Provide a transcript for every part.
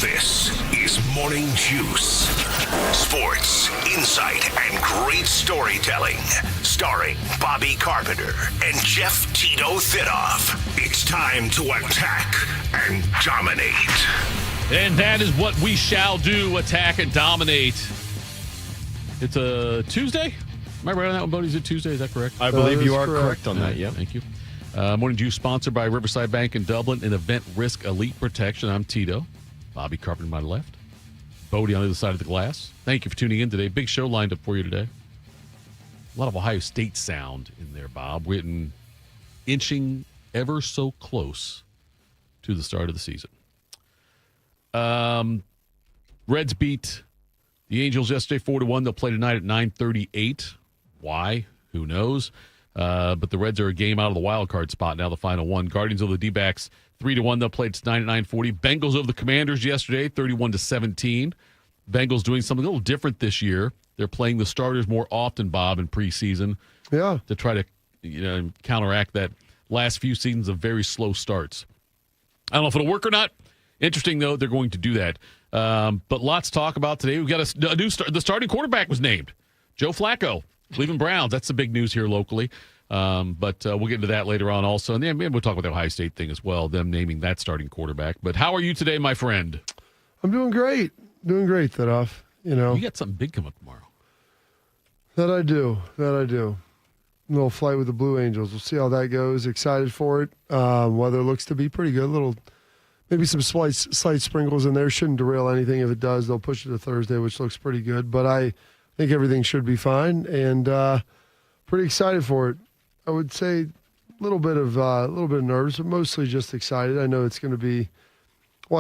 This is Morning Juice. Sports, insight, and great storytelling. Starring Bobby Carpenter and Jeff Tito Thitoff. It's time to attack and dominate. And that is what we shall do, attack and dominate. It's a Tuesday? Am I right on that one, Bodie? Is it Tuesday? Is that correct? I believe you are correct on that, yep. Thank you. Morning Juice sponsored by Riverside Bank in Dublin and Event Risk Elite Protection. I'm Tito. Bobby Carpenter on my left. Bodie on the other side of the glass. Thank you for tuning in today. Big show lined up for you today. A lot of Ohio State sound in there, Bob. We're inching ever so close to the start of the season. Reds beat the Angels yesterday 4-1. They'll play tonight at 9:38. Why? Who knows? But the Reds are a game out of the wild card spot now, the final one. Guardians over the D-backs 3-1. They'll play tonight at 9:40. Bengals over the Commanders yesterday 31-17. Bengals doing something a little different this year. They're playing the starters more often, Bob, in preseason. Yeah. To try to counteract that last few seasons of very slow starts. I don't know if it'll work or not. Interesting, though, they're going to do that. But lots to talk about today. We've got a new the starting quarterback was named. Joe Flacco, Cleveland Browns. That's the big news here locally. But we'll get into that later on also. And then we'll talk about the Ohio State thing as well, them naming that starting quarterback. But how are you today, my friend? I'm doing great. Doing great, Thitoff. You got something big coming up tomorrow. That I do. A little flight with the Blue Angels. We'll see how that goes. Excited for it. Weather looks to be pretty good. Maybe some slight sprinkles in there. Shouldn't derail anything. If it does, they'll push it to Thursday, which looks pretty good. But I think everything should be fine, and pretty excited for it. I would say a little bit of nerves, but mostly just excited. I know it's going to be.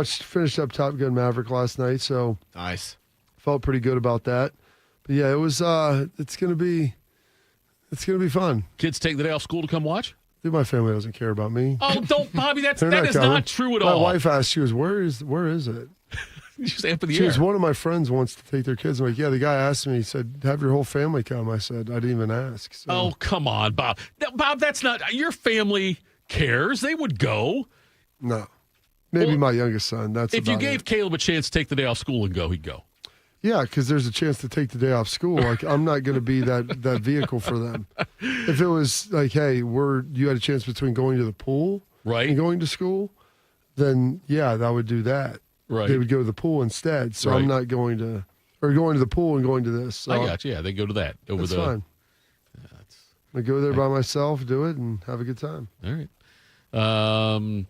Finished up Top Gun Maverick last night, so nice. Felt pretty good about that. But yeah, it was. It's gonna be fun. Kids take the day off school to come watch? Dude, my family doesn't care about me. Oh, don't, Bobby. That is coming. not true at all. My wife asked, she was, where is it? Just amp in the She air. was, one of my friends wants to take their kids. I'm like, yeah, the guy asked me, he said, have your whole family come. I said, I didn't even ask. So. Oh, come on, Bob. Bob, that's not, your family cares. They would go. No. Maybe my youngest son. That's if you about gave it. Caleb a chance to take the day off school and go, he'd go. Yeah, because there's a chance to take the day off school. Like, I'm not going to be that vehicle for them. If it was like, hey, you had a chance between going to the pool and going to school, then yeah, I would do that. Right. They would go to the pool instead. So I'm not going to, or going to the pool and going to this. So I got you. Yeah, they go to that. That's fine. I go there by myself, do it, and have a good time. All right.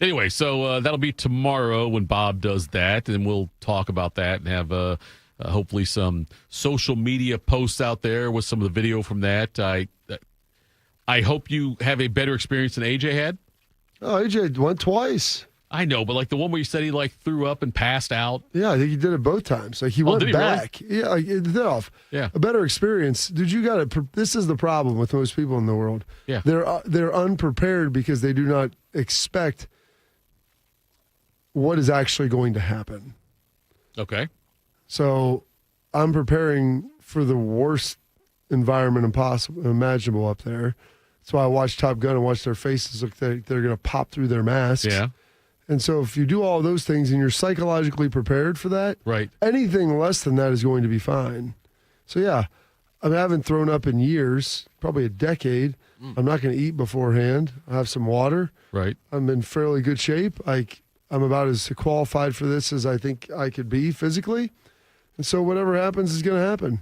Anyway, so that'll be tomorrow when Bob does that, and we'll talk about that and have hopefully some social media posts out there with some of the video from that. I hope you have a better experience than AJ had. Oh, AJ went twice. I know, but like the one where you said he threw up and passed out. Yeah, I think he did it both times. Like he went back. Really? Yeah, it did off. Yeah, a better experience, dude. You got to. This is the problem with most people in the world. Yeah, they're unprepared because they do not expect what is actually going to happen. Okay. So I'm preparing for the worst environment imaginable up there. That's why I watched Top Gun and watched their faces look like they're going to pop through their masks. Yeah. And so if you do all those things and you're psychologically prepared for that, right, anything less than that is going to be fine. So yeah, I haven't thrown up in years, probably a decade. I'm not going to eat beforehand. I have some water. Right. I'm in fairly good shape. I'm about as qualified for this as I think I could be physically. And so whatever happens is going to happen.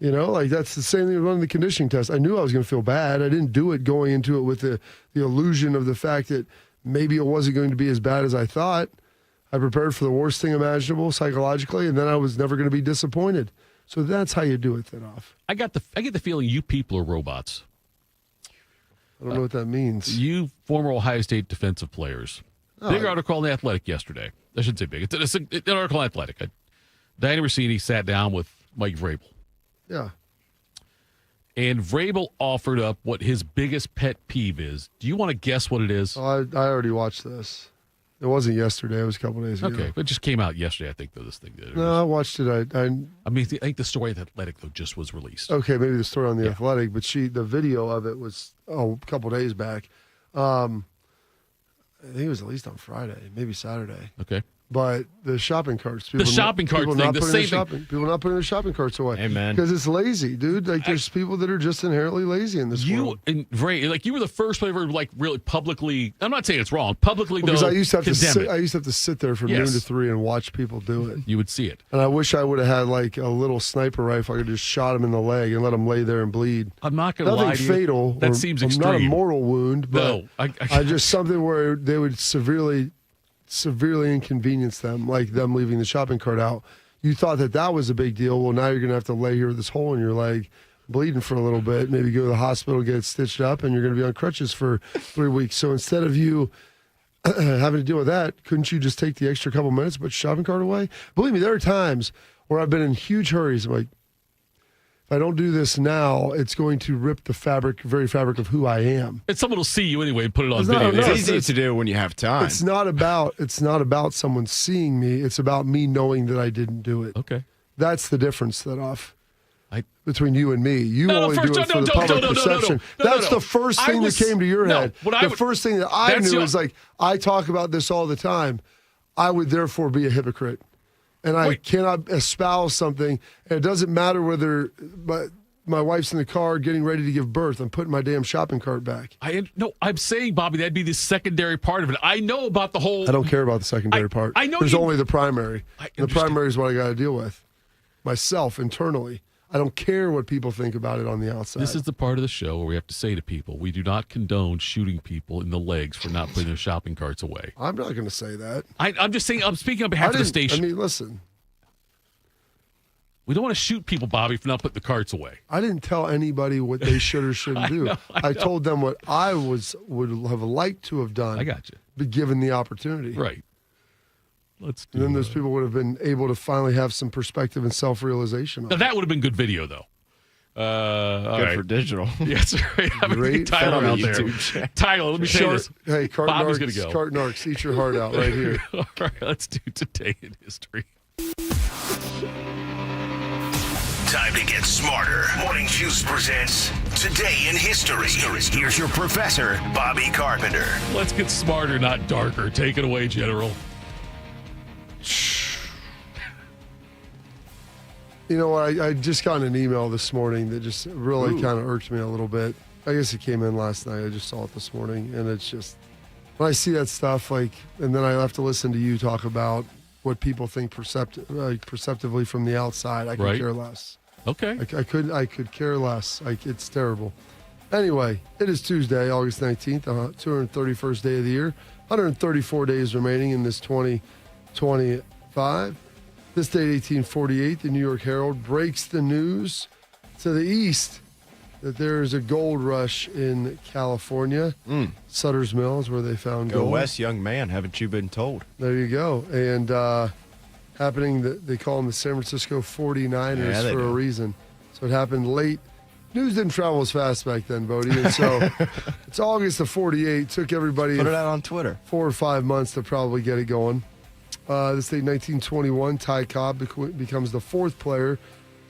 That's the same thing with running the conditioning test. I knew I was going to feel bad. I didn't do it going into it with the illusion of the fact that maybe it wasn't going to be as bad as I thought. I prepared for the worst thing imaginable psychologically, and then I was never going to be disappointed. So that's how you do it, Thitoff. I get the feeling you people are robots. I don't know what that means. You former Ohio State defensive players. Big article on The Athletic yesterday. I shouldn't say big. It's an article on Athletic. Diana Rossini sat down with Mike Vrabel. Yeah. And Vrabel offered up what his biggest pet peeve is. Do you want to guess what it is? Oh, I already watched this. It wasn't yesterday. It was a couple days ago. Okay. It just came out yesterday, I think, though, this thing did. No, I watched it. I think the story of The Athletic, though, just was released. Okay, maybe the story on The Athletic, but the video of it was a couple days back. I think it was at least on Friday, maybe Saturday. Okay. But the shopping carts. The shopping cart thing, the same thing. People not putting their shopping carts away. Amen. Because it's lazy, dude. Like, there's people that are just inherently lazy in this world. And Ray, like, you were the first player ever, like, really publicly, I'm not saying it's wrong, publicly, Because though, I used to have to condemn sit, it. I used to have to sit there from noon to 3 and watch people do it. You would see it. And I wish I would have had, like, a little sniper rifle. I could just shot him in the leg and let him lay there and bleed. I'm not going to lie to you. Nothing fatal. That seems extreme. Not a mortal wound, but No, I just something where they would severely inconvenience them, like them leaving the shopping cart out. You thought that was a big deal. Well, now you're going to have to lay here with this hole in your leg, bleeding for a little bit, maybe go to the hospital, get it stitched up, and you're going to be on crutches for 3 weeks. So instead of you having to deal with that, couldn't you just take the extra couple minutes, put your shopping cart away? Believe me, there are times where I've been in huge hurries. I'm like, if I don't do this now, it's going to rip the very fabric of who I am. And someone will see you anyway and put it on It's video. not- It's easy to do when you have time. It's not about someone seeing me. It's about me knowing that I didn't do it. Okay. That's the difference, Thitoff, I- between you and me. You only do it for the public perception. That's the first thing that came to your head. The first thing that I knew is, like, I talk about this all the time. I would therefore be a hypocrite. And I cannot espouse something. And it doesn't matter whether my wife's in the car getting ready to give birth. I'm putting my damn shopping cart back. I'm saying, Bobby, that'd be the secondary part of it. I know about the whole. I don't care about the secondary part. I know There's only the primary. The understand. primary is what I got to deal with myself internally. I don't care what people think about it on the outside. This is the part of the show where we have to say to people, we do not condone shooting people in the legs for not putting their shopping carts away. I'm not going to say that. I'm just saying, I'm speaking on behalf of the station. I mean, listen. We don't want to shoot people, Bobby, for not putting the carts away. I didn't tell anybody what they should or shouldn't do. I told them what I would have liked to have done. I got you. Be given the opportunity. Right. Let's do And then those people would have been able to finally have some perspective and self-realization. Now, that would have been good video, though. Good for digital. Yes, right. I mean, Great Tyler out there. YouTube. Tyler, let me tell you this. Hey, Cart Bobby's going to go. Narcs, eat your heart out right here. All right, let's do Today in History. Time to get smarter. Morning Juice presents Today in History. Here's your professor, Bobby Carpenter. Let's get smarter, not darker. Take it away, General. You know what? I just got an email this morning that just really kind of irked me a little bit. I guess it came in last night. I just saw it this morning. And it's just, when I see that stuff, like, and then I have to listen to you talk about what people think perceptively from the outside, I could care less. Okay. I could care less. It's terrible. Anyway, it is Tuesday, August 19th, 231st day of the year. 134 days remaining in this 2025. This date, 1848, the New York Herald breaks the news to the east that there is a gold rush in California. Sutter's Mill is where they found Go gold. west, young man. Haven't you been told? There you go. And happening, they call them the San Francisco 49ers for a reason. So it happened late. News didn't travel as fast back then, Bodie. And so it's August of 48. Took everybody Put it out on Twitter. 4 or 5 months to probably get it going. This date, 1921, Ty Cobb becomes the fourth player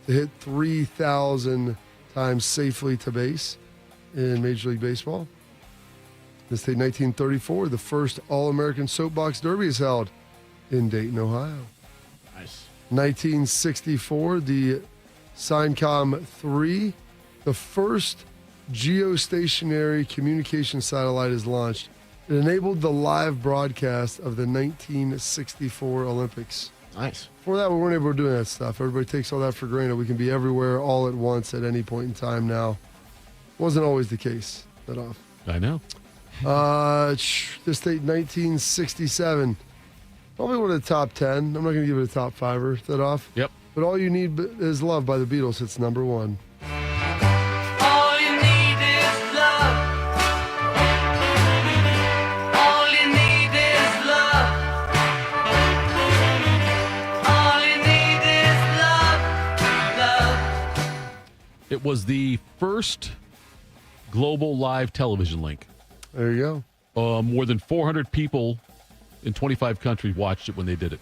to hit 3,000 times safely to base in Major League Baseball. This date, 1934, the first All-American Soapbox Derby is held in Dayton, Ohio. Nice. 1964, the Syncom 3, the first geostationary communication satellite is launched. It enabled the live broadcast of the 1964 Olympics. Nice. Before that, we weren't able to do that stuff. Everybody takes all that for granted. We can be everywhere all at once at any point in time now. Wasn't always the case. Thitoff. I know. This date, 1967. Probably one of the top 10. I'm not going to give it a top 5-er, Thitoff. Yep. But All You Need Is Love by the Beatles hits number 1. All you need is love. All you need is love. All you need is love. Love. It was the first global live television link. There you go. More than 400 people in 25 countries watched it when they did it.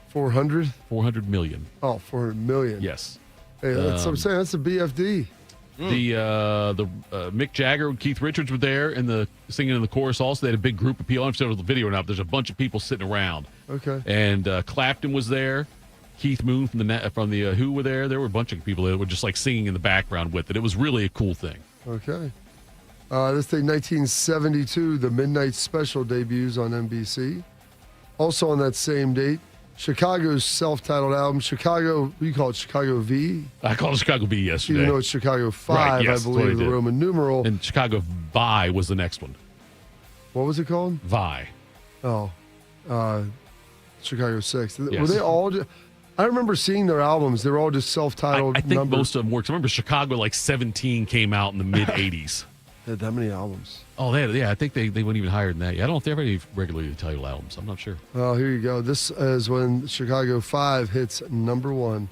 400? 400 million. Oh, 400 million. Yes. Hey, that's what I'm saying. That's a BFD. The Mick Jagger and Keith Richards were there and singing in the chorus also. They had a big group of people. I don't know if it was the video or not, but there's a bunch of people sitting around. Okay. And Clapton was there. Keith Moon from the Who were there. There were a bunch of people that were just like singing in the background with it. It was really a cool thing. Okay. This day, 1972, the Midnight Special debuts on NBC. Also on that same date, Chicago's self-titled album, Chicago, you call it Chicago V? I called it Chicago V yesterday. Even though it's Chicago 5, Right, yes, I that's what believe, I the did. Roman numeral. And Chicago Vi was the next one. What was it called? Vi. Oh, Chicago 6. Were Yes. they all I remember seeing their albums. They were all just self-titled I think numbers. most of them worked. I remember Chicago like 17 came out in the mid-'80s. They had that many albums. Oh, I think they went even higher than that. Yeah, I don't know if they have any regularly titled albums. I'm not sure. Oh, here you go. This is when Chicago 5 hits number 1.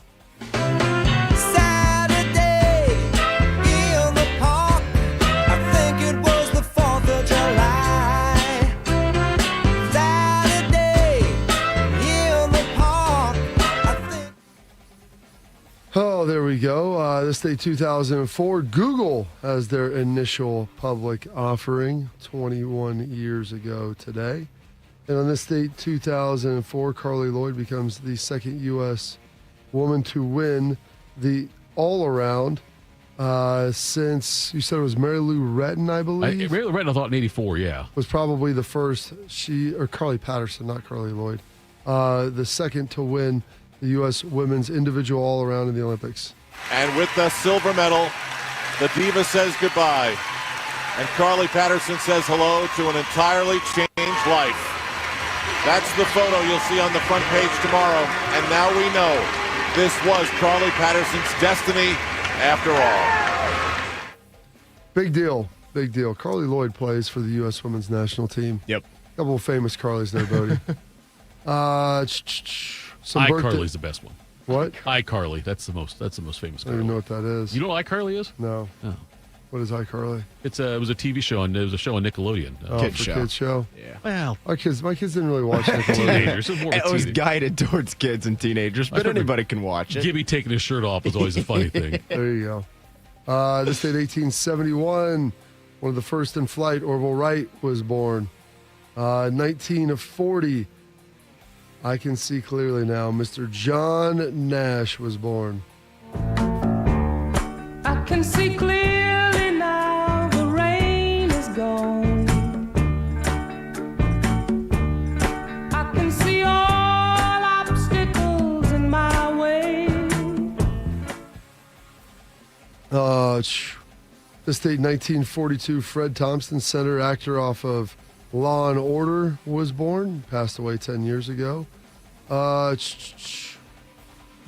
Saturday in the park. I think it was the 4th of July. Saturday in the park. I think. Oh, there we go. This day, 2004, Google has their initial public offering 21 years ago today. And on this date, 2004, Carly Lloyd becomes the second U.S. woman to win the all-around since, you said it was Mary Lou Retton, I believe? Ray Loretta, I thought in 84, yeah. Was probably the first, or Carly Patterson, not Carly Lloyd, the second to win the U.S. women's individual all-around in the Olympics. And with the silver medal, the diva says goodbye. And Carly Patterson says hello to an entirely changed life. That's the photo you'll see on the front page tomorrow. And now we know this was Carly Patterson's destiny after all. Big deal. Big deal. Carly Lloyd plays for the U.S. women's national team. Yep. Couple of famous Carlys there, Bodie. Some birthday- iCarly's the best one. What? iCarly, that's the most famous I don't even know Carly. what that is. You know what iCarly is? No. Oh. What is iCarly? It was a TV show, and it was a show on Nickelodeon. Oh, Kids for show. kids show. Yeah. Well, My kids didn't really watch Nickelodeon. teenagers. It was more of a It was teenage- guided towards kids and teenagers, but remember anybody can watch it. Gibby taking his shirt off was always a funny thing. There you go. This date, 1871, one of the first in flight, Orville Wright, was born. 1940, I can see clearly now, Mr. John Nash was born. I can see clearly now, the rain is gone. I can see all obstacles in my way. This date, 1942, Fred Thompson, senator, actor off of Law and Order, was born. Passed away 10 years ago.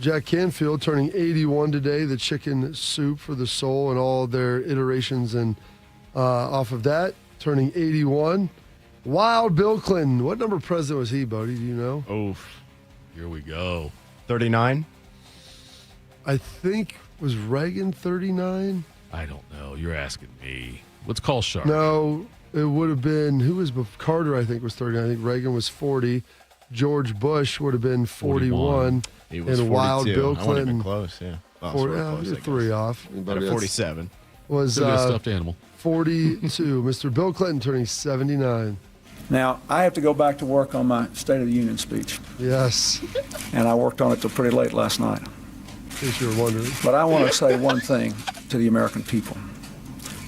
Jack Canfield turning 81 today. The Chicken Soup for the Soul and all their iterations and off of that, turning 81. Wild Bill Clinton. What number president was he, Bodie? Do you know? Oof. Here we go. 39? I think, was Reagan 39? I don't know. You're asking me. Let's call Shark. No, it would have been, who was Carter, I think, was 39. I think Reagan was 40. George Bush would have been 41. He was and 42. Wild Bill I wouldn't have been Clinton. close, yeah. Well, 40, sort of close, you're I guess. 3 off. But But a that's- 47. Was Still got a stuffed animal. 42. Mr. Bill Clinton turning 79. Now, I have to go back to work on my State of the Union speech, Yes, and I worked on it till pretty late last night. in case you were wondering. But I want to say one thing to the American people.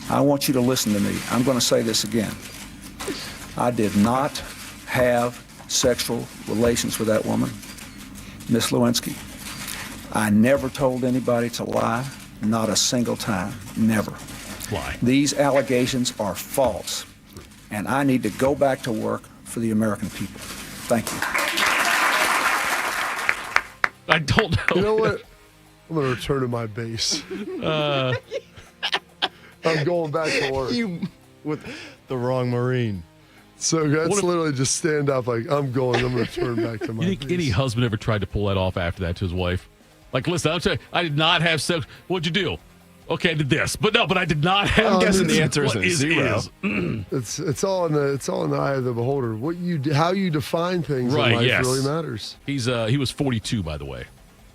I want you to listen to me. I'm going to say this again. I did not have sexual relations with that woman, Miss Lewinsky. I never told anybody to lie, not a single time, never. Why? These allegations are false, and I need to go back to work for the American people. Thank you. I don't know. You know what? I'm going to return to my base. I'm going back to work. You with the wrong Marine. So that's literally just stand up like, I'm going to turn back to my You think base. any husband ever tried to pull that off after that to his wife? Like, listen, I'm saying I did not have sex. What'd you do? Okay, I did this, but I did not have. I'm guessing the answer What is zero. It's all in the eye of the beholder. How you define things in Right, life yes. really matters. He was 42, by the way.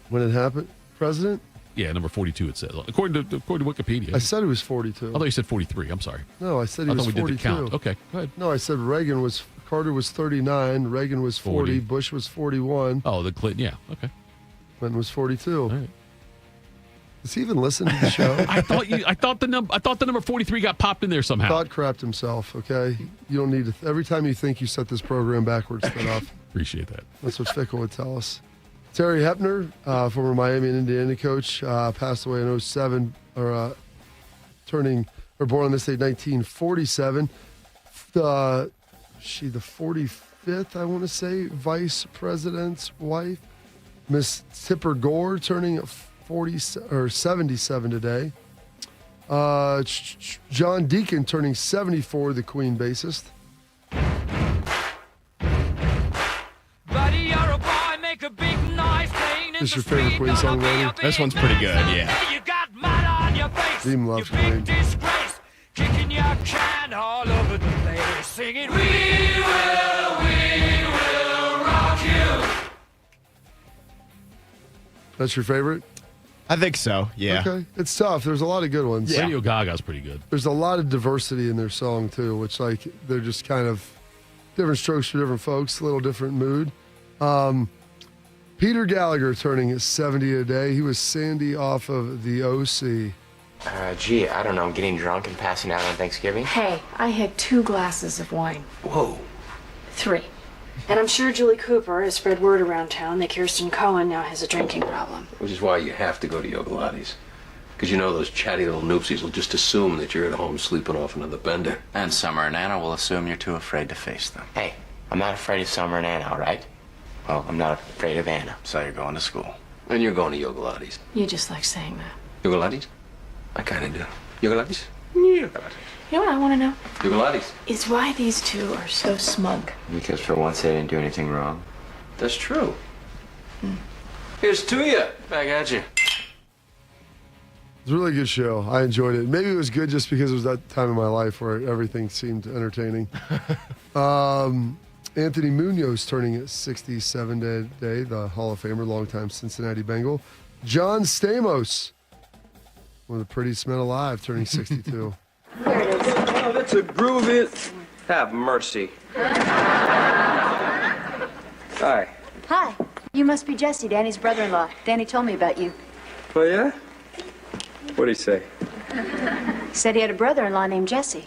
When it happened, President? Yeah, number 42 it says. According to Wikipedia. I said he was 42. I thought you said 43. I'm sorry. No, I said he I was thought we 42. did the count. Okay, go ahead. No, I said Carter was 39, Reagan was 40, 40. Bush was 41, Oh, the Clinton. Yeah, okay. Clinton was 42. All right. Does he even listen to the show? I thought the number 43 got popped in there somehow. Thought crapped himself, okay? You don't need to. Every time you think you set this program backwards, Thitoff. Appreciate that. That's what Fickle would tell us. Terry Hepner, former Miami and Indiana coach, passed away in 07, born on this date, 1947. She the 45th, I want to say, vice president's wife. Miss Tipper Gore turning 77 today. John Deacon turning 74, the Queen bassist. Buddy, you're a boy, make a big noise playing in This the your favorite street, Queen gonna song, be Lady? a big This one's pretty good, man yeah. someday. You got mud on your face, Dean you loves big Queen. disgrace, kicking your can all over the place, singing, we will rock you. That's your favorite? I think so. Yeah. Okay. It's tough. There's a lot of good ones. Yeah. Radio Gaga's pretty good. There's a lot of diversity in their song, too, which, like, they're just kind of different strokes for different folks, a little different mood. Peter Gallagher turning 70 today. He was Sandy off of the OC. Gee, I don't know. I'm getting drunk and passing out on Thanksgiving. Hey, I had 2 glasses of wine. Whoa. 3. And I'm sure Julie Cooper has spread word around town that Kirsten Cohen now has a drinking problem. Which is why you have to go to Yogalati's. Because you know those chatty little noopsies will just assume that you're at home sleeping off another bender. And Summer and Anna will assume you're too afraid to face them. Hey, I'm not afraid of Summer and Anna, all right? Well, I'm not afraid of Anna. So you're going to school. And you're going to Yogalati's. You just like saying that. Yogalati's? I kind of do. Yogalati's? Yogalati's. You know what I want to know? Yogalati's. Is why these 2 are so smug. Because for once they didn't do anything wrong. That's true. Here's to you. Back at you. It's a really good show. I enjoyed it. Maybe it was good just because it was that time in my life where everything seemed entertaining. Anthony Munoz turning 67 today, the Hall of Famer, longtime Cincinnati Bengal. John Stamos, one of the prettiest men alive, turning 62. Oh, that's a groovy. Have mercy. Hi. Hi. You must be Jesse, Danny's brother-in-law. Danny told me about you. Oh, yeah? What'd he say? He said he had a brother-in-law named Jesse.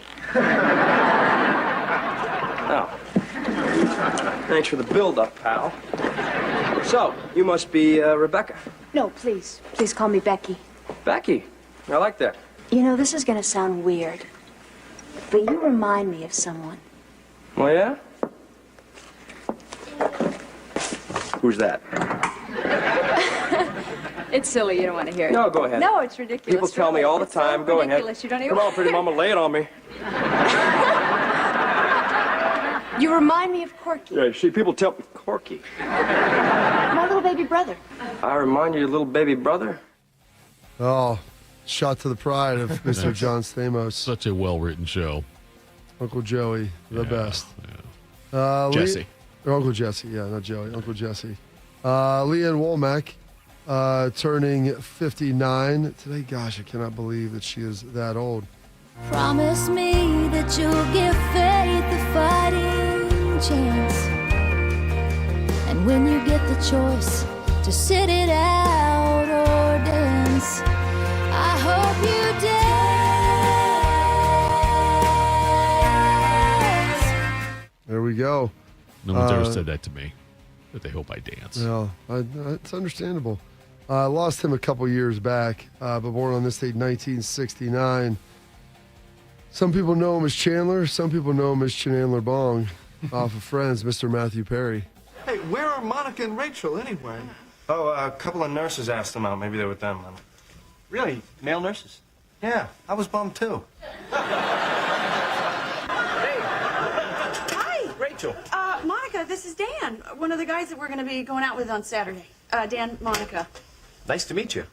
Oh. Thanks for the build-up, pal. So, you must be Rebecca. No, please. Please call me Becky. Becky. I like that. You know, this is going to sound weird, but you remind me of someone. Oh, yeah? Who's that? It's silly. You don't want to hear it. No, go ahead. No, it's ridiculous. People tell me all the time. So Go ridiculous. ahead. You don't even Come on, pretty mama, lay it on me. You remind me of Corky, Yeah, see, people tell me, Corky. my little baby brother. I remind you of your little baby brother? Oh, shot to the pride of Mr. John Stamos. Such a well-written show. Uncle Joey, the best. Jesse. Or Uncle Jesse, yeah, not Joey. Uncle Jesse. Leanne Womack turning 59 today. Gosh, I cannot believe that she is that old. Promise me that you'll give faith a fighting chance. And when you get the choice to sit it out or dance, I hope you dance. There we go. No one's ever said that to me, that they hope I dance. No, it's understandable. I lost him a couple years back, but born on this date, 1969. Some people know him as Chandler. Some people know him as Chandler Bong off of Friends, Mr. Matthew Perry. Hey, where are Monica and Rachel anyway? Oh, a couple of nurses asked them out. Maybe they're with them. Really? Male nurses? Yeah, I was bummed too. Hi. Rachel. Monica, this is Dan, one of the guys that we're going to be going out with on Saturday. Dan, Monica. Nice to meet you.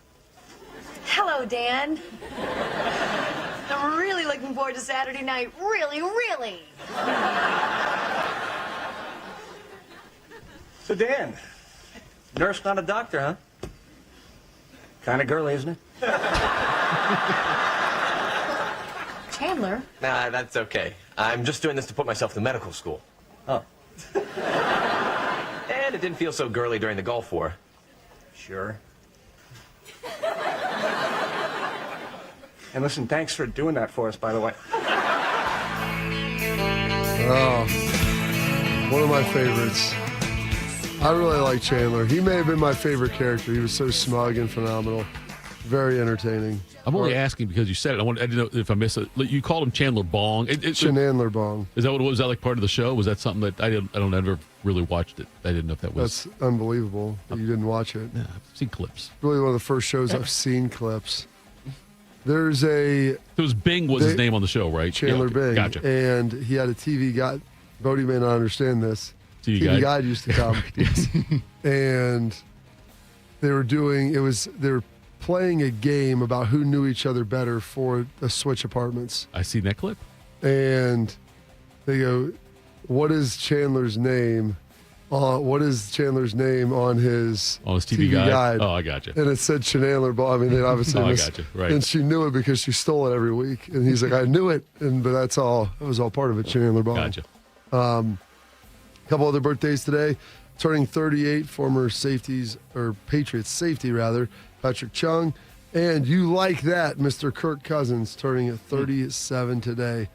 Hello, Dan. I'm really looking forward to Saturday night. Really, really. So, Dan, nurse, not a doctor, huh? Kind of girly, isn't it? Chandler? Nah, that's okay. I'm just doing this to put myself through medical school. Oh. And it didn't feel so girly during the Gulf War. Sure. And listen, thanks for doing that for us, by the way. Oh, one of my favorites. I really like Chandler. He may have been my favorite character. He was so smug and phenomenal. Very entertaining. I'm only asking because you said it. I didn't know if I missed it. You called him Chandler Bong. Chandler Bong. Is that what it was? Was that like part of the show? Was that something that I don't ever really watched it? I didn't know if that was. That's unbelievable that you didn't watch it. Yeah, I've seen clips. Really one of the first shows I've seen clips. There's It was Bing was his name on the show, right? Chandler Yeah, okay. Bing. Gotcha. And he had a TV guide. Bodie may not understand this. TV guide used to come. Yes. And they were playing a game about who knew each other better for the Switch Apartments. I seen that clip. And they go, what is Chandler's name? What is Chandler's name on his TV guide? Oh, I got you. And it said Chandler Ball. I mean, they obviously I got you. Right. And she knew it because she stole it every week. And he's like, I knew it. But that's all. It was all part of it, Chandler Ball. Gotcha. A couple other birthdays today. Turning 38, former Patriots safety, Patrick Chung. And you like that, Mr. Kirk Cousins, turning 37 today.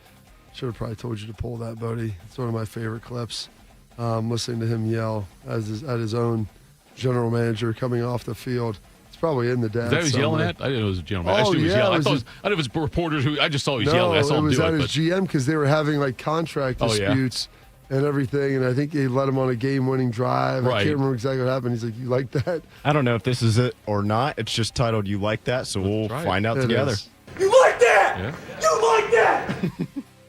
Should have probably told you to pull that, Bodie. It's one of my favorite clips. Listening to him yell at his own general manager coming off the field. It's probably in the dad. Is that who he was yelling at? I didn't know it was a general manager. Oh, I yeah, thought it was reporters who. I just saw he was no, yelling. I saw it him was do at it. his GM because they were having like contract disputes and everything. And I think they let him on a game-winning drive. Right. I can't remember exactly what happened. He's like, "You like that?" I don't know if this is it or not. It's just titled "You Like That," so we'll find out together. Is. You like that? Yeah. You like that?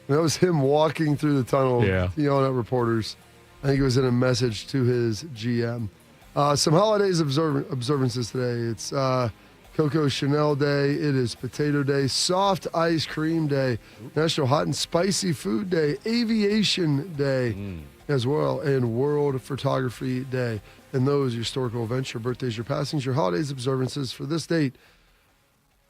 That was him walking through the tunnel, yelling at reporters. I think it was in a message to his GM. Some holidays observances today. It's Coco Chanel Day. It is Potato Day. Soft Ice Cream Day. National Hot and Spicy Food Day. Aviation Day as well. And World Photography Day. And those historical events, your birthdays, your passings, your holidays observances for this date.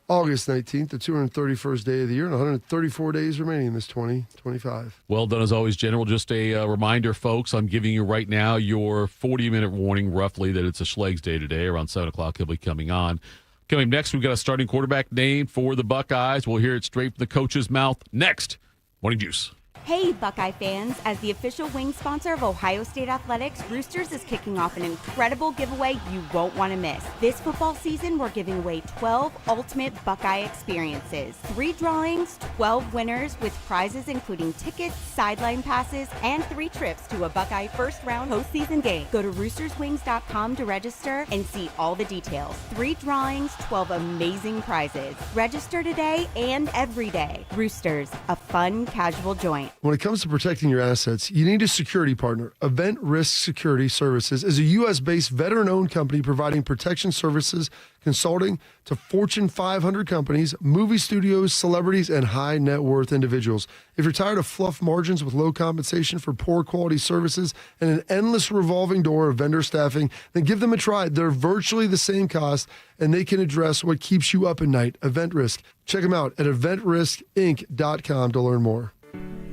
August 19th, the 231st day of the year, and 134 days remaining in this 2025. Well done as always, General. Just a reminder, folks, I'm giving you right now your 40-minute warning, roughly, that it's a Schlegs day today. Around 7 o'clock, he'll be coming on. Coming next, we've got a starting quarterback name for the Buckeyes. We'll hear it straight from the coach's mouth next. Morning Juice. Hey, Buckeye fans. As the official wing sponsor of Ohio State Athletics, Roosters is kicking off an incredible giveaway you won't want to miss. This football season, we're giving away 12 ultimate Buckeye experiences. 3 drawings, 12 winners with prizes including tickets, sideline passes, and 3 trips to a Buckeye first-round postseason game. Go to roosterswings.com to register and see all the details. 3 drawings, 12 amazing prizes. Register today and every day. Roosters, a fun, casual joint. When it comes to protecting your assets, you need a security partner. Event Risk Security Services is a U.S.-based veteran-owned company providing protection services, consulting to Fortune 500 companies, movie studios, celebrities, and high-net-worth individuals. If you're tired of fluff margins with low compensation for poor quality services and an endless revolving door of vendor staffing, then give them a try. They're virtually the same cost, and they can address what keeps you up at night. Event Risk. Check them out at eventriskinc.com to learn more.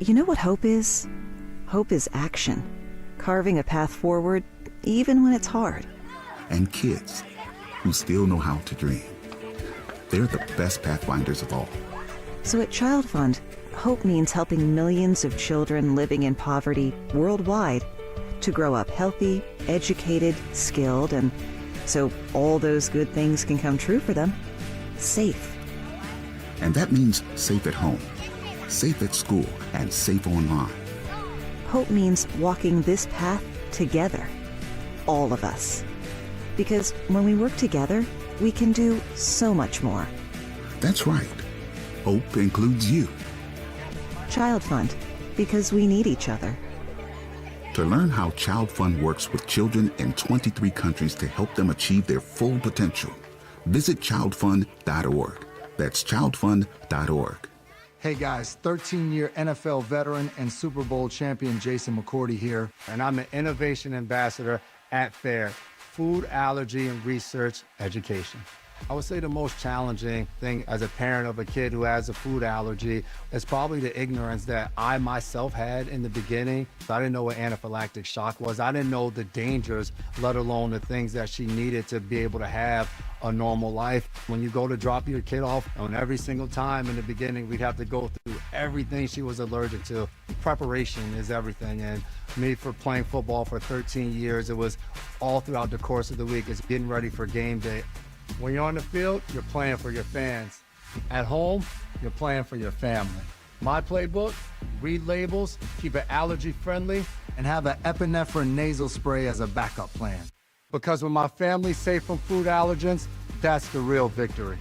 You know what hope is? Hope is action. Carving a path forward, even when it's hard. And kids who still know how to dream. They're the best pathfinders of all. So at Child Fund, hope means helping millions of children living in poverty worldwide to grow up healthy, educated, skilled, and so all those good things can come true for them. Safe. And that means safe at home, safe at school, and safe online. Hope means walking this path together, all of us. Because when we work together, we can do so much more. That's right. Hope includes you. Child Fund, because we need each other. To learn how Child Fund works with children in 23 countries to help them achieve their full potential, visit childfund.org. That's childfund.org. Hey guys, 13-year NFL veteran and Super Bowl champion Jason McCourty here. And I'm the Innovation Ambassador at FAIR, Food Allergy and Research Education. I would say the most challenging thing as a parent of a kid who has a food allergy is probably the ignorance that I myself had in the beginning. I didn't know what anaphylactic shock was. I didn't know the dangers, let alone the things that she needed to be able to have a normal life. When you go to drop your kid off, and every single time in the beginning, we'd have to go through everything she was allergic to. Preparation is everything. And me, for playing football for 13 years, it was all throughout the course of the week. It's getting ready for game day. When you're on the field, you're playing for your fans. At home, you're playing for your family. My playbook, read labels, keep it allergy friendly, and have an epinephrine nasal spray as a backup plan. Because when my family's safe from food allergens, that's the real victory.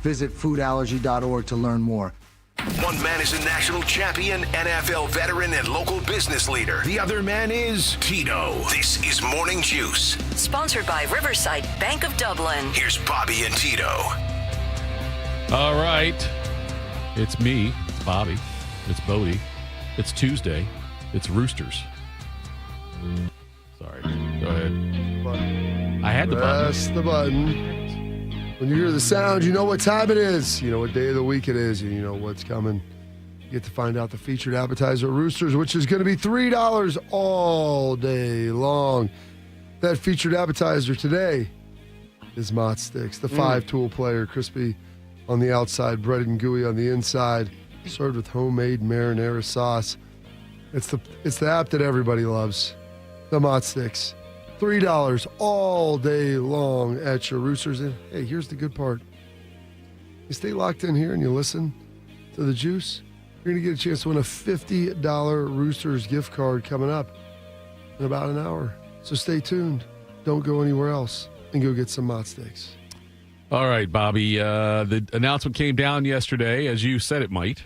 Visit foodallergy.org to learn more. One man is a national champion, NFL veteran, and local business leader. The other man is Tito. This is Morning Juice. Sponsored by Riverside Bank of Dublin. Here's Bobby and Tito. All right. It's me. It's Bobby. It's Bodie. It's Tuesday. It's Roosters. Sorry. Go ahead. I had the button. Press the button. When you hear the sound, you know what time it is. You know what day of the week it is. And you know what's coming. You get to find out the featured appetizer at Roosters, which is going to be $3 all day long. That featured appetizer today is Mott Sticks, the 5-tool player, crispy on the outside, breaded and gooey on the inside, served with homemade marinara sauce. It's the app that everybody loves, the Mott Sticks. $3 all day long at your Roosters. And hey, here's the good part. You stay locked in here and you listen to the juice, you're going to get a chance to win a $50 Roosters gift card coming up in about an hour. So stay tuned. Don't go anywhere else and go get some Mott Sticks. All right, Bobby. The announcement came down yesterday, as you said it might,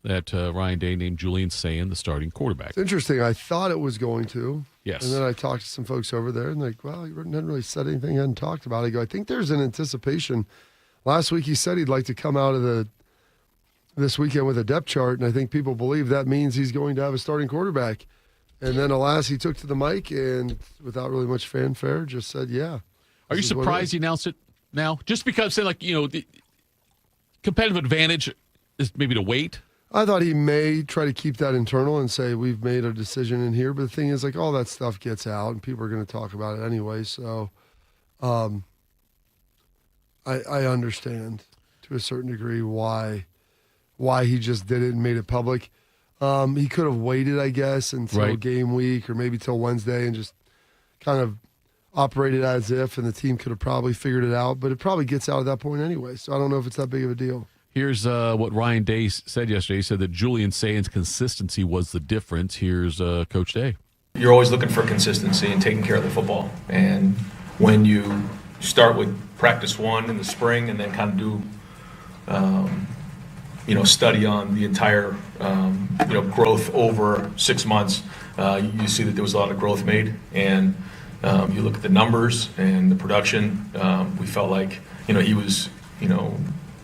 that Ryan Day named Julian Sayin the starting quarterback. It's interesting. I thought it was going to. Yes. And then I talked to some folks over there, and they're like, well, he hadn't really said anything, he hadn't talked about it. I go, I think there's an anticipation. Last week he said he'd like to come out of this weekend with a depth chart, and I think people believe that means he's going to have a starting quarterback. And then, alas, he took to the mic, and without really much fanfare, just said, yeah. Are you surprised he announced it now? Just because, say, like, you know, the competitive advantage is maybe to wait? I thought he may try to keep that internal and say, we've made a decision in here. But the thing is, like, all that stuff gets out, and people are going to talk about it anyway. So I understand to a certain degree why he just did it and made it public. He could have waited, I guess, until game week or maybe till Wednesday and just kind of operated as if, and the team could have probably figured it out. But it probably gets out at that point anyway. So I don't know if it's that big of a deal. Here's what Ryan Day said yesterday. He said that Julian Sayin's consistency was the difference. Here's Coach Day. You're always looking for consistency and taking care of the football. And when you start with practice one in the spring and then kind of do, study on the entire, growth over 6 months, you see that there was a lot of growth made. And you look at the numbers and the production. We felt like, he was,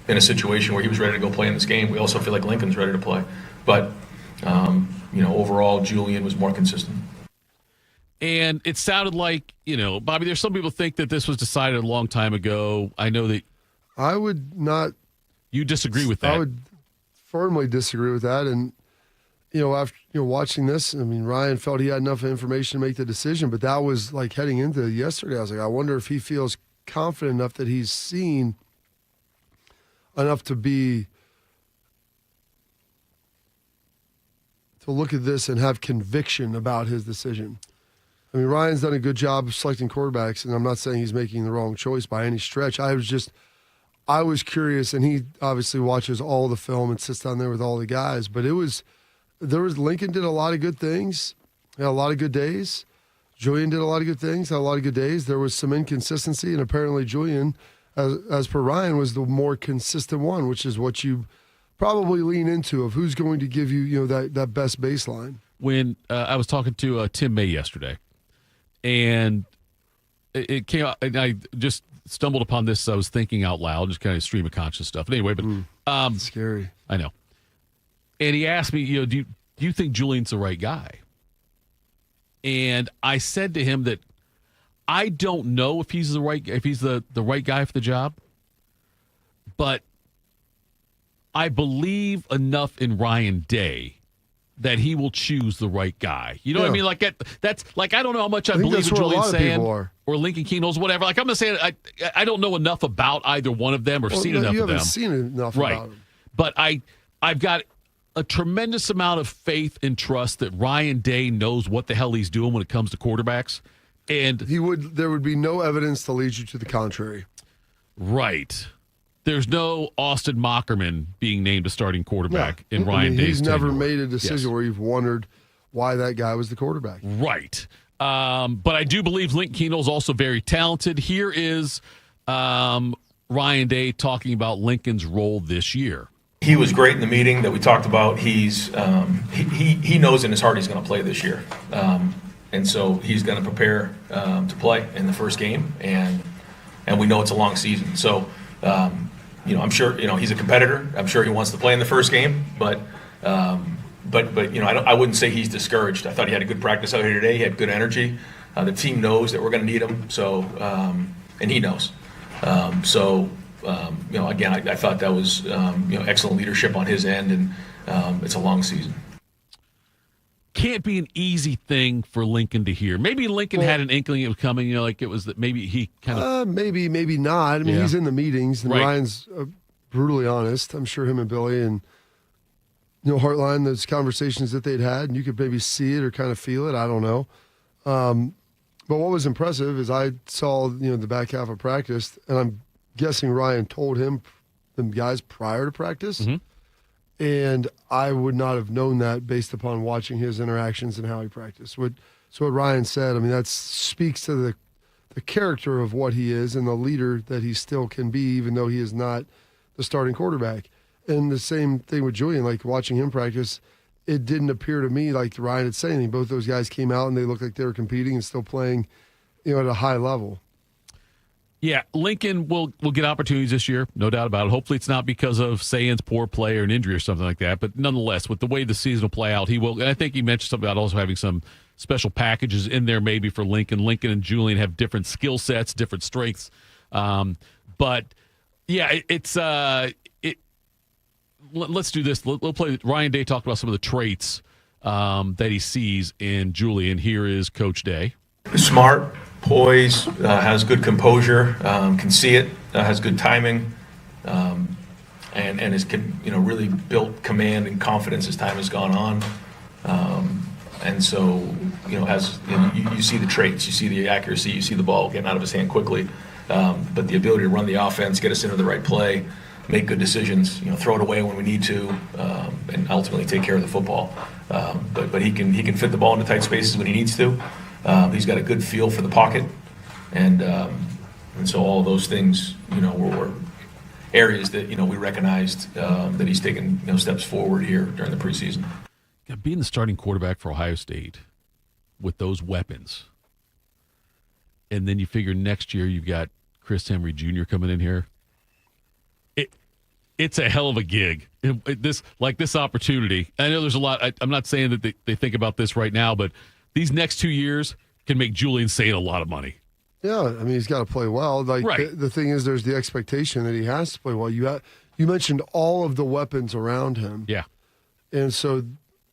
in a situation where he was ready to go play in this game. We also feel like Lincoln's ready to play. But, overall, Julian was more consistent. And it sounded like, Bobby, there's some people think that this was decided a long time ago. I know that I would not. You disagree with that? I would firmly disagree with that. And, after watching this, I mean, Ryan felt he had enough information to make the decision. But that was like heading into yesterday. I was like, I wonder if he feels confident enough that he's seen enough to look at this and have conviction about his decision. I mean, Ryan's done a good job of selecting quarterbacks, and I'm not saying he's making the wrong choice by any stretch. I was curious, and he obviously watches all the film and sits down there with all the guys, but Lincoln did a lot of good things, had a lot of good days. Julian did a lot of good things, had a lot of good days. There was some inconsistency, and apparently Julian, as per Ryan, was the more consistent one, which is what you probably lean into of who's going to give you, that best baseline. When I was talking to Tim May yesterday, and it came out, and I just stumbled upon this. I was thinking out loud, just kind of stream of conscious stuff. But anyway, but scary. I know. And he asked me, do you think Julian's the right guy? And I said to him that I don't know if he's the right guy for the job, but I believe enough in Ryan Day that he will choose the right guy. You know what I mean? Like that's like, I don't know how much I believe in Julian Sayin or Lincoln Keenels, whatever. Like, I'm not saying I don't know enough about either one of them or seen enough of them. You haven't seen enough about them. But I've got a tremendous amount of faith and trust that Ryan Day knows what the hell he's doing when it comes to quarterbacks. And there would be no evidence to lead you to the contrary. Right. There's no Austin Mockerman being named a starting quarterback in Ryan Day's He's never tenure. made a decision where you've wondered why that guy was the quarterback. Right. But I do believe Lincoln Keenel is also very talented. Here is Ryan Day talking about Lincoln's role this year. He was great in the meeting that we talked about. He's he knows in his heart he's going to play this year, and so he's going to prepare to play in the first game, and we know it's a long season. So I'm sure he's a competitor. I'm sure he wants to play in the first game, but I wouldn't say he's discouraged. I thought he had a good practice out here today. He had good energy. The team knows that we're going to need him, so and he knows. Again, I thought that was excellent leadership on his end, and it's a long season. Can't be an easy thing for Lincoln to hear. Maybe Lincoln had an inkling it was coming. Like it was that maybe he kind of maybe not. I mean, he's in the meetings, and Ryan's brutally honest. I'm sure him and Billy and Hartline, those conversations that they'd had, and you could maybe see it or kind of feel it. I don't know. But what was impressive is I saw the back half of practice, and I'm guessing Ryan told the guys prior to practice, and I would not have known that based upon watching his interactions and how he practiced. What Ryan said, I mean, that speaks to the character of what he is and the leader that he still can be, even though he is not the starting quarterback. And the same thing with Julian, like watching him practice, it didn't appear to me like Ryan had said anything. Both those guys came out and they looked like they were competing and still playing, at a high level. Yeah, Lincoln will get opportunities this year, no doubt about it. Hopefully it's not because of Sayin's poor play or an injury or something like that, but nonetheless, with the way the season will play out, he will. And I think he mentioned something about also having some special packages in there maybe for Lincoln. Lincoln and Julian have different skill sets, different strengths. But, yeah, let's do this. We'll play. Ryan Day talked about some of the traits that he sees in Julian. Here is Coach Day. Smart, poise, has good composure, can see it, has good timing, and has really built command and confidence as time has gone on. And so you see the traits, you see the accuracy, you see the ball getting out of his hand quickly, but the ability to run the offense, get us into the right play, make good decisions, throw it away when we need to, and ultimately take care of the football. But he can fit the ball into tight spaces when he needs to. He's got a good feel for the pocket, and so all those things, were areas that we recognized that he's taken steps forward here during the preseason. Being the starting quarterback for Ohio State with those weapons, and then you figure next year you've got Chris Henry Jr. coming in here. It's a hell of a gig. This opportunity. I know there's a lot. I'm not saying that they think about this right now, but these next 2 years can make Julian Sayin a lot of money. Yeah, I mean, he's got to play well. The thing is, there's the expectation that he has to play well. You mentioned all of the weapons around him. Yeah. And so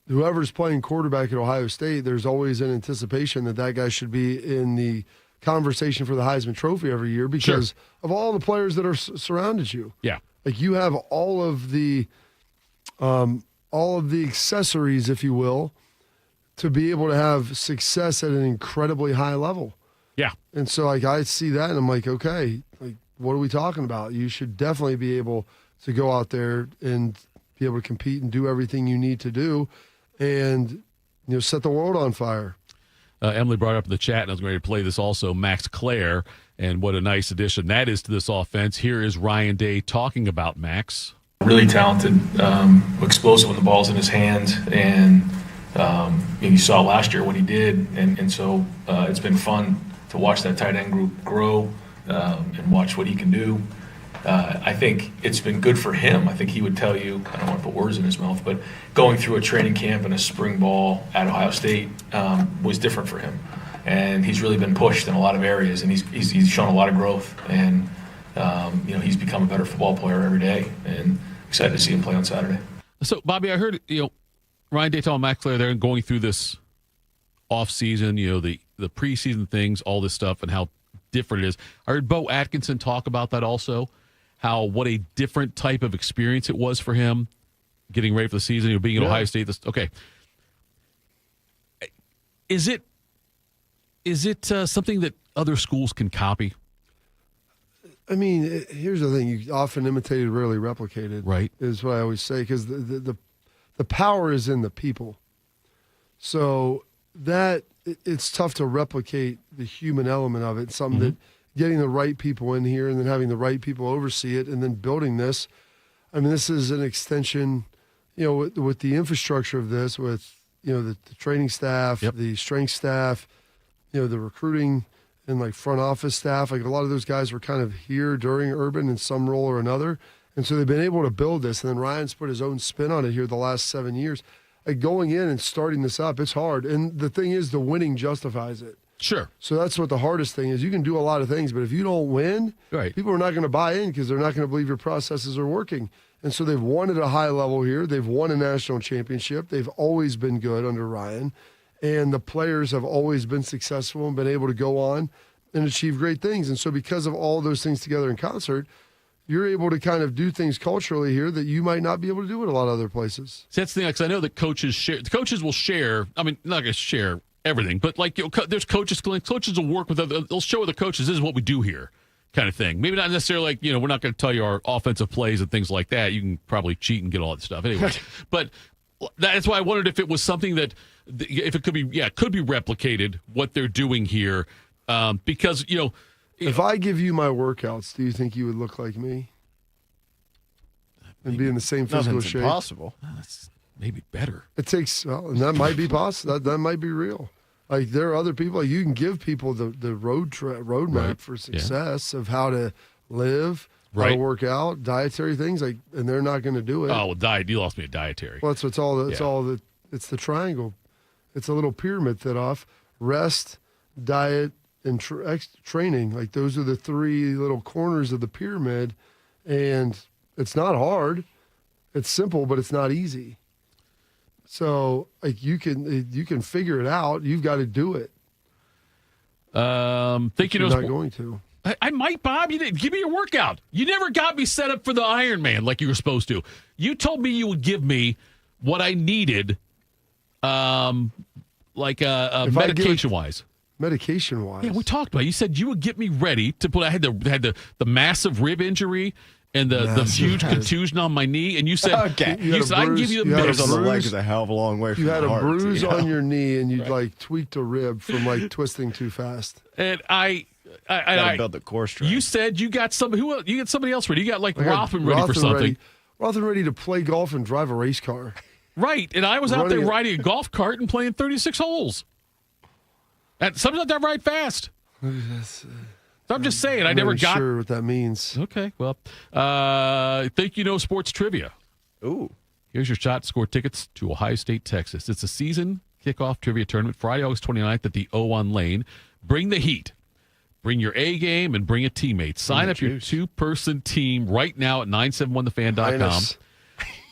whoever's playing quarterback at Ohio State, there's always an anticipation that guy should be in the conversation for the Heisman Trophy every year because of all the players that are surrounded you. Yeah. Like you have all of the accessories, if you will, to be able to have success at an incredibly high level. Yeah. And so I see that and I'm like, okay, what are we talking about? You should definitely be able to go out there and be able to compete and do everything you need to do and set the world on fire. Emily brought up in the chat, and I was going to play this also, Max Clare, and what a nice addition that is to this offense. Here is Ryan Day talking about Max. Really talented, explosive when the ball's in his hand, and you saw last year what he did, and so it's been fun to watch that tight end group grow and watch what he can do. I think it's been good for him. I think he would tell you, I don't want to put words in his mouth, but going through a training camp and a spring ball at Ohio State was different for him. and he's really been pushed in a lot of areas, and he's shown a lot of growth, and he's become a better football player every day, and excited to see him play on Saturday. So, Bobby, I heard Ryan Dayton and Matt Claire, they're going through this off-season, the preseason things, all this stuff, and how different it is. I heard Bo Atkinson talk about that also, what a different type of experience it was for him getting ready for the season, being at Ohio State. Okay. Is it something that other schools can copy? I mean, here's the thing: you often imitated, rarely replicated. Right, is what I always say, because the power is in the people. So that it's tough to replicate the human element of it. Something that getting the right people in here and then having the right people oversee it and then building this. I mean, this is an extension, with the infrastructure of this, with the training staff, the strength staff, the recruiting and like front office staff. Like a lot of those guys were kind of here during Urban in some role or another. And so they've been able to build this. And then Ryan's put his own spin on it here the last 7 years. Like going in and starting this up, it's hard. And the thing is, the winning justifies it. Sure. So that's what the hardest thing is. You can do a lot of things, but if you don't win, people are not going to buy in because they're not going to believe your processes are working. And so they've won at a high level here. They've won a national championship. They've always been good under Ryan. And the players have always been successful and been able to go on and achieve great things. And so because of all those things together in concert, you're able to kind of do things culturally here that you might not be able to do at a lot of other places. See, that's the thing, because I know that coaches share. The coaches will share. I mean, not going to share everything, but there's coaches. Coaches will work with other. They'll show the coaches, this is what we do here, kind of thing. Maybe not necessarily we're not going to tell you our offensive plays and things like that. You can probably cheat and get all that stuff anyway. But that's why I wondered if it was something that, if it could be replicated, what they're doing here, because if I give you my workouts, do you think you would look like me and be in the same physical shape? Impossible. That's maybe better. It takes, and that might be possible. That might be real. Like there are other people. You can give people the roadmap for success of how to live, how to work out, dietary things, and they're not going to do it. Oh, well, diet. You lost me at dietary. Well, it's all the it's the triangle. It's a little pyramid Thitoff: rest, diet, and training. Like those are the three little corners of the pyramid, and it's not hard. It's simple, but it's not easy. So like you can figure it out. You've got to do it. Think you're not going to. I might, Bob. You didn't give me your workout. You never got me set up for the Ironman like you were supposed to. You told me you would give me what I needed, medication-wise. Medication-wise? Yeah, we talked about it. You said you would get me ready to put. I had the massive rib injury and the huge contusion on my knee, and you said, okay. You said I can give you the medicine. On the leg is a hell of a long way from the heart. You had a bruise on your knee, and you tweaked a rib from twisting too fast. And I build the core strength. You said you got somebody else ready. You got Rothen ready for something. Rothen ready to play golf and drive a race car. Right, and I was out there riding a golf cart and playing 36 holes. And sometimes not that right fast. So I'm just saying, I never got sure what that means. Okay, well, think you know sports trivia. Ooh, here's your shot to score tickets to Ohio State, Texas. It's a season kickoff trivia tournament Friday, August 29th at the O1 Lane. Bring the heat. Bring your A game and bring a teammate. Sign up your two-person team right now at 971thefan.com.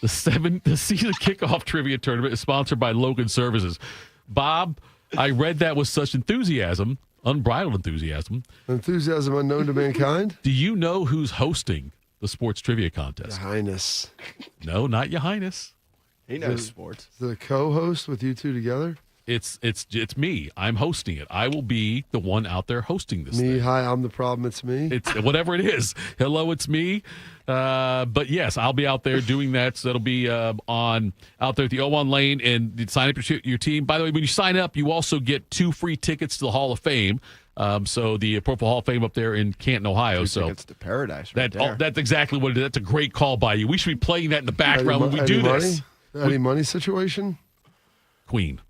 The season kickoff trivia tournament is sponsored by Logan Services. Bob, I read that with such enthusiasm, unbridled enthusiasm. Enthusiasm unknown to mankind? Do you know who's hosting the sports trivia contest? Your Highness. No, not Your Highness. He knows sports. The co-host with you two together? It's me. I'm hosting it. I will be the one out there hosting this thing. Hi, I'm the problem. It's me. It's whatever it is. Hello, it's me. But yes, I'll be out there doing that. So that'll be out there at the O1 Lane, and sign up your team. By the way, when you sign up, you also get 2 free tickets to the Hall of Fame. So the Pro Football Hall of Fame up there in Canton, Ohio. 2 tickets to paradise. Right there. That's exactly what it is. That's a great call by you. We should be playing that in the background when we do this. Any money situation? Queen.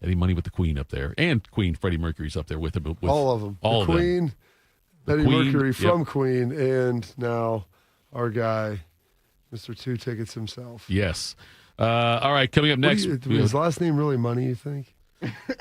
Eddie Money with the Queen up there. And Queen, Freddie Mercury's up there with him. All of them. All the of Queen, them. Eddie Mercury from Queen, and now our guy, Mr. 2 Tickets himself. Yes. All right, coming up next. Is his last name really Money, you think?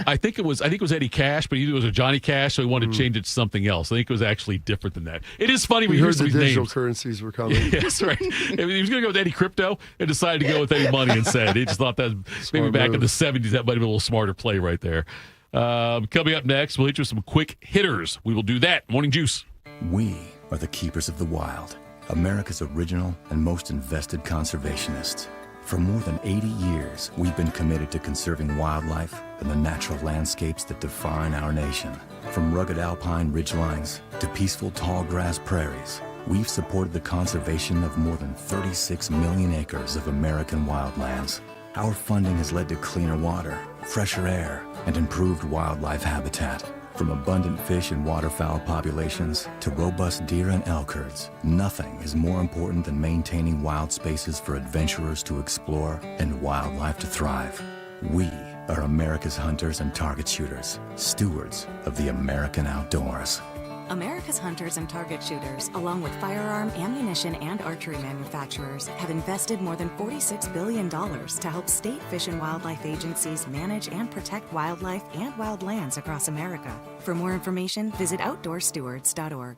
I think it was Eddie Cash, but either it was a Johnny Cash, so he wanted to change it to something else. I think it was actually different than that. It is funny when you hear some of these digital names. currencies were coming. Yeah, that's right. I mean, he was going to go with Eddie Crypto and decided to go with Eddie Money instead. He just thought that maybe back in the 70s, that might have been a little smarter play right there. Coming up next, we'll hit you with some quick hitters. We will do that. Morning Juice. We are the keepers of the wild, America's original and most invested conservationists. For more than 80 years, we've been committed to conserving wildlife and the natural landscapes that define our nation. From rugged alpine ridgelines to peaceful tall grass prairies, we've supported the conservation of more than 36 million acres of American wildlands. Our funding has led to cleaner water, fresher air, and improved wildlife habitat. From abundant fish and waterfowl populations to robust deer and elk herds, nothing is more important than maintaining wild spaces for adventurers to explore and wildlife to thrive. We are America's hunters and target shooters, stewards of the American outdoors. America's hunters and target shooters, along with firearm, ammunition, and archery manufacturers, have invested more than $46 billion to help state fish and wildlife agencies manage and protect wildlife and wildlands across America. For more information, visit outdoorstewards.org.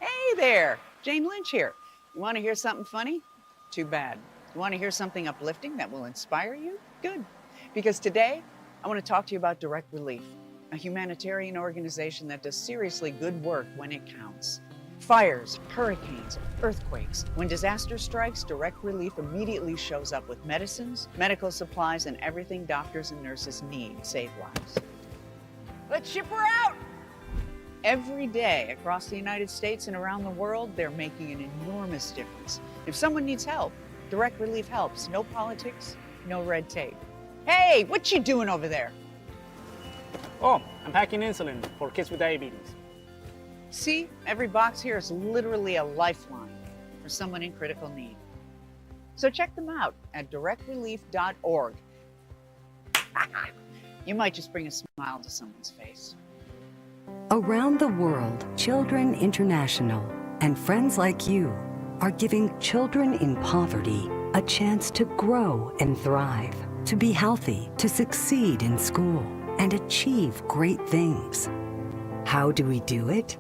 Hey there, Jane Lynch here. You want to hear something funny? Too bad. You want to hear something uplifting that will inspire you? Good. Because today, I want to talk to you about Direct Relief, a humanitarian organization that does seriously good work when it counts. Fires, hurricanes, earthquakes. When disaster strikes, Direct Relief immediately shows up with medicines, medical supplies, and everything doctors and nurses need to save lives. Let's ship her out! Every day across the United States and around the world, they're making an enormous difference. If someone needs help, Direct Relief helps. No politics, no red tape. Hey, what you doing over there? Oh, I'm packing insulin for kids with diabetes. See, every box here is literally a lifeline for someone in critical need. So check them out at directrelief.org. You might just bring a smile to someone's face. Around the world, Children International and friends like you are giving children in poverty a chance to grow and thrive, to be healthy, to succeed in school, and achieve great things. How do we do it?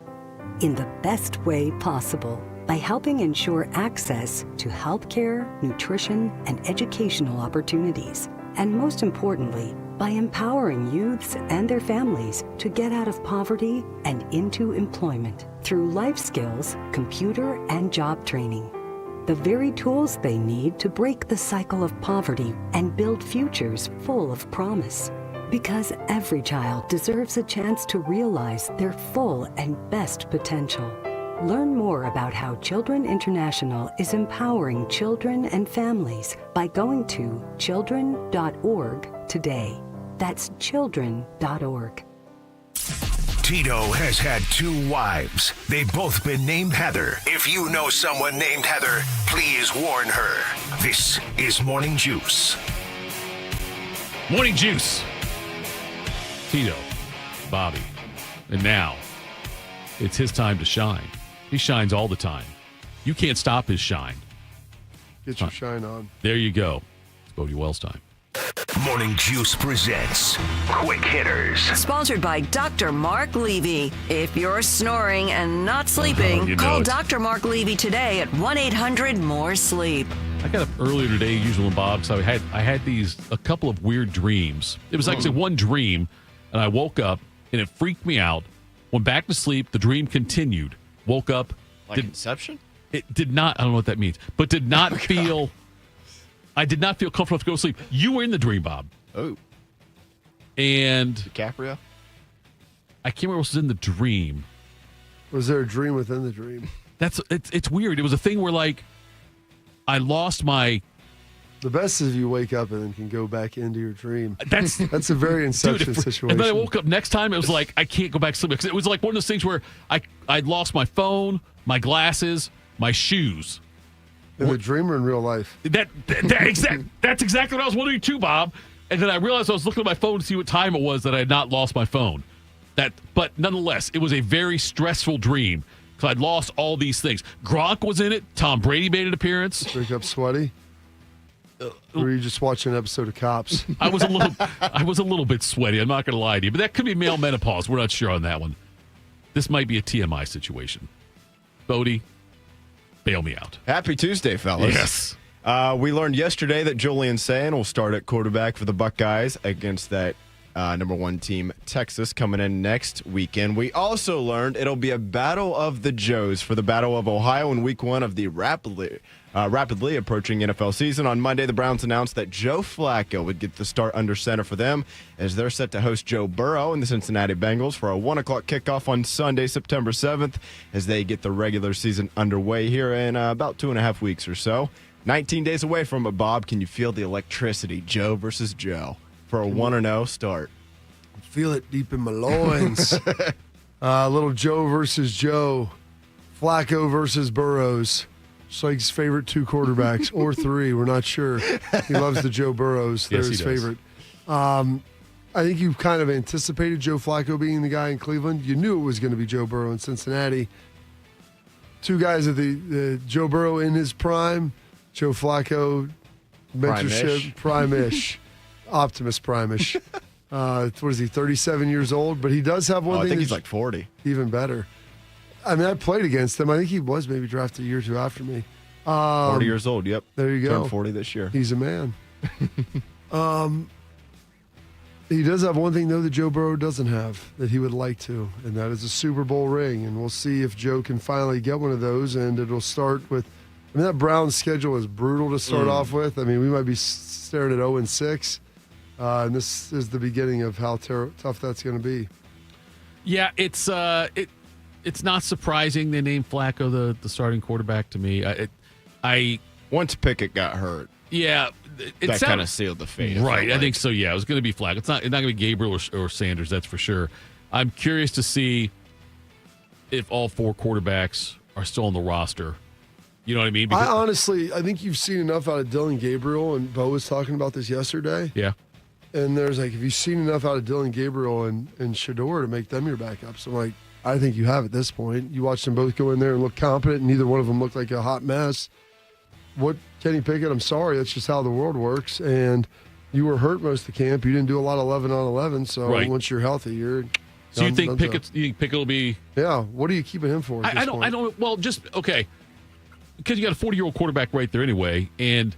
In the best way possible, by helping ensure access to healthcare, nutrition, and educational opportunities. And most importantly, by empowering youths and their families to get out of poverty and into employment through life skills, computer, and job training. The very tools they need to break the cycle of poverty and build futures full of promise. Because every child deserves a chance to realize their full and best potential. Learn more about how Children International is empowering children and families by going to children.org today. That's children.org. Tito has had 2 wives. They've both been named Heather. If you know someone named Heather, please warn her. This is Morning Juice. Morning Juice. Tito, Bobby, and now it's his time to shine. He shines all the time. You can't stop his shine. Get your shine on. There you go. It's Bodie Wells time. Morning Juice presents Quick Hitters. Sponsored by Dr. Mark Levy. If you're snoring and not sleeping, call Dr. Mark Levy today at 1-800-MORE-SLEEP. I got up earlier today, usual and Bob, so I had a couple of weird dreams. It was actually one dream, and I woke up, and it freaked me out. Went back to sleep. The dream continued. Woke up. Like Inception? It did not, I don't know what that means, but did not feel, I did not feel comfortable to go to sleep. You were in the dream, Bob. Oh. And DiCaprio? I can't remember what was in the dream. Was there a dream within the dream? It's weird. It was a thing where, like, I lost my... The best is if you wake up and then can go back into your dream. That's a very Inception situation. And then I woke up next time, it was like, I can't go back to sleep. Because it was like one of those things where I lost my phone, my glasses, my shoes. In the dream or in real life? That's exactly what I was wondering too, Bob. And then I realized I was looking at my phone to see what time it was that I had not lost my phone. But nonetheless, it was a very stressful dream because I'd lost all these things. Gronk was in it. Tom Brady made an appearance. Wake up sweaty? Or were you just watching an episode of Cops? I was a little bit sweaty. I'm not going to lie to you, but that could be male menopause. We're not sure on that one. This might be a TMI situation. Bodie, bail me out. Happy Tuesday, fellas. Yes. We learned yesterday that Julian Sayin will start at quarterback for the Buckeyes against that number 1 team, Texas, coming in next weekend. We also learned it'll be a battle of the Joes for the Battle of Ohio in week 1 of the rapidly approaching NFL season. On Monday, the Browns announced that Joe Flacco would get the start under center for them as they're set to host Joe Burrow and the Cincinnati Bengals for a 1 o'clock kickoff on Sunday, September 7th, as they get the regular season underway here in about 2.5 weeks or so. 19 days away from it, Bob. Can you feel the electricity? Joe versus Joe for a 1-0 start. Feel it deep in my loins. Little Joe versus Joe. Flacco versus Burrows. Schleg's favorite 2 quarterbacks, or 3. We're not sure. He loves the Joe Burrows. They're his favorite. I think you kind of anticipated Joe Flacco being the guy in Cleveland. You knew it was going to be Joe Burrow in Cincinnati. 2 guys of the Joe Burrow in his prime. Joe Flacco, mentorship, prime-ish. Optimus Prime-ish. What is he, 37 years old? But he does have one thing. I think he's like 40. Even better. I mean, I played against him. I think he was maybe drafted a year or 2 after me. 40 years old, yep. There you go. Turned 40 this year. He's a man. He does have one thing, though, that Joe Burrow doesn't have that he would like to, and that is a Super Bowl ring. And we'll see if Joe can finally get one of those, and it'll start with – I mean, that Browns schedule is brutal to start off with. I mean, we might be staring at 0-6, and this is the beginning of how tough that's going to be. Yeah, it's not surprising they named Flacco the starting quarterback to me. Once Pickett got hurt, yeah, that kind of sealed the fate. Right, I think so. Yeah, it was going to be Flacco. It's not going to be Gabriel or Sanders. That's for sure. I'm curious to see if all 4 quarterbacks are still on the roster. You know what I mean? Because I think you've seen enough out of Dylan Gabriel, and Bo was talking about this yesterday. Yeah. And there's like, have you seen enough out of Dylan Gabriel and Shador to make them your backups? I'm like, I think you have at this point. You watched them both go in there and look competent, and neither one of them looked like a hot mess. What, Kenny Pickett, I'm sorry, that's just how the world works. And you were hurt most of the camp. You didn't do a lot of 11 on 11, so once you're healthy, you're. So you think Pickett will be? Yeah. What are you keeping him for? I don't. Well, just okay. Because you got a 40-year-old quarterback right there anyway, and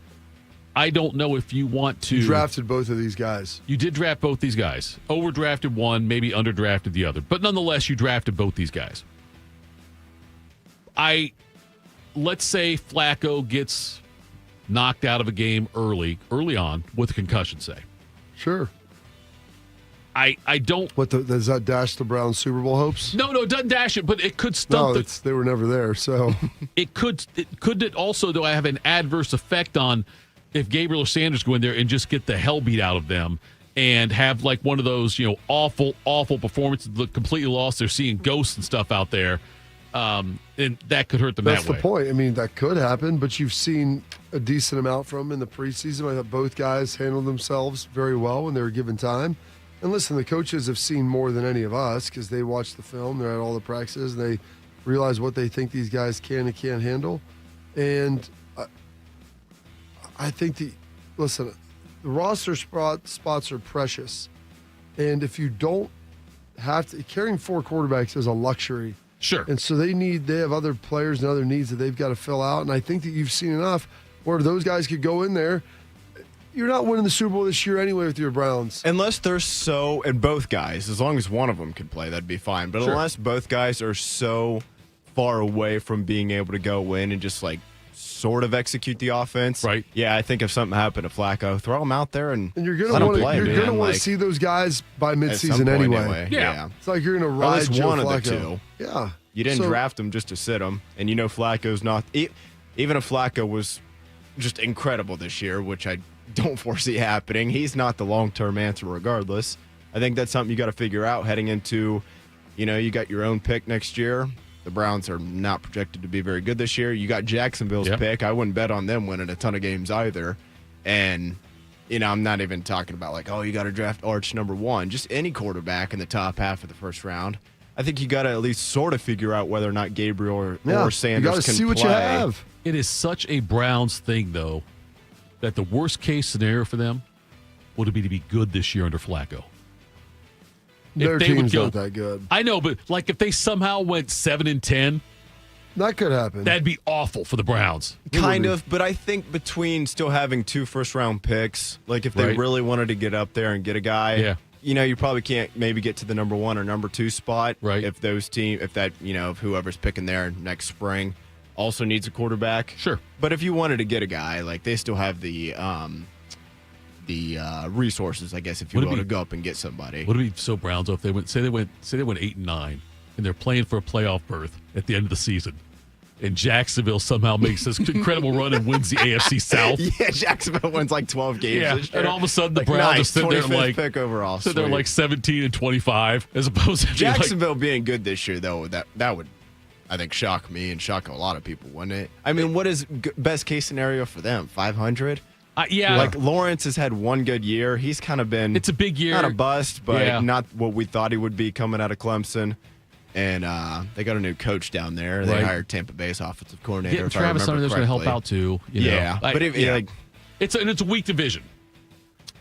I don't know if you want to. You drafted both of these guys. You did draft both these guys. Overdrafted one, maybe underdrafted the other. But nonetheless, you drafted both these guys. Let's say Flacco gets knocked out of a game early on with a concussion, say. Sure. I don't. Does that dash the Browns Super Bowl hopes? No, it doesn't dash it, but it could stump. No, they were never there, so. It could also, though, have an adverse effect on if Gabriel or Sanders go in there and just get the hell beat out of them and have like one of those, awful performances, look completely lost. They're seeing ghosts and stuff out there. And that could hurt them That's that way. That's the point. I mean, that could happen, but you've seen a decent amount from them in the preseason. I thought both guys handled themselves very well when they were given time. And listen, the coaches have seen more than any of us because they watch the film. They're at all the practices. And they realize what they think these guys can and can't handle. And I think the roster spots are precious. And if you don't have to, carrying 4 quarterbacks is a luxury. Sure. And so they have other players and other needs that they've got to fill out. And I think that you've seen enough where those guys could go in there. You're not winning the Super Bowl this year anyway with your Browns. Unless they're and both guys, as long as one of them can play, that'd be fine. But unless both guys are so far away from being able to go in and just like sort of execute the offense. Right. Yeah, I think if something happened to Flacco, throw him out there and you're going to want to see those guys by midseason anyway. Yeah. It's like you're going to ride Joe one Flacco. Of the 2. Yeah. You didn't draft him just to sit him. And Flacco's not – even if Flacco was just incredible this year, which I don't foresee happening, he's not the long-term answer regardless. I think that's something you got to figure out heading into you got your own pick next year. The Browns are not projected to be very good this year. You got Jacksonville's pick. I wouldn't bet on them winning a ton of games either. And, I'm not even talking about like, you got to draft Arch number 1. Just any quarterback in the top half of the first round. I think you got to at least sort of figure out whether or not Gabriel or Sanders you gotta can see what play. you have. It is such a Browns thing, though, that the worst case scenario for them would be to be good this year under Flacco. Their team's not that good. I know, but like if they somehow went 7-10, that could happen. That'd be awful for the Browns. Kind of, but I think between still having 2 first-round picks, like if they really wanted to get up there and get a guy, you probably can't maybe get to the number 1 or number 2 spot. Right. If if whoever's picking there next spring also needs a quarterback. Sure. But if you wanted to get a guy, like they still have the resources, I guess, if you will, to go up and get somebody. Would it be so Browns if they went 8-9 and they're playing for a playoff berth at the end of the season, and Jacksonville somehow makes this incredible run and wins the AFC South? Yeah, Jacksonville wins like 12 games this year. And all of a sudden the Browns are sitting there like pick overall. So they're like 17-25 as opposed to Jacksonville being good this year, though. That would, I think, shock me and shock a lot of people, wouldn't it? I mean, what is best case scenario for them? 500? Yeah. Like Lawrence has had one good year. He's kind of been. It's a big year. Not a bust, but not what we thought he would be coming out of Clemson. And they got a new coach down there. They hired Tampa Bay's offensive coordinator. Getting Travis under there's going to help out too. But it's a weak division.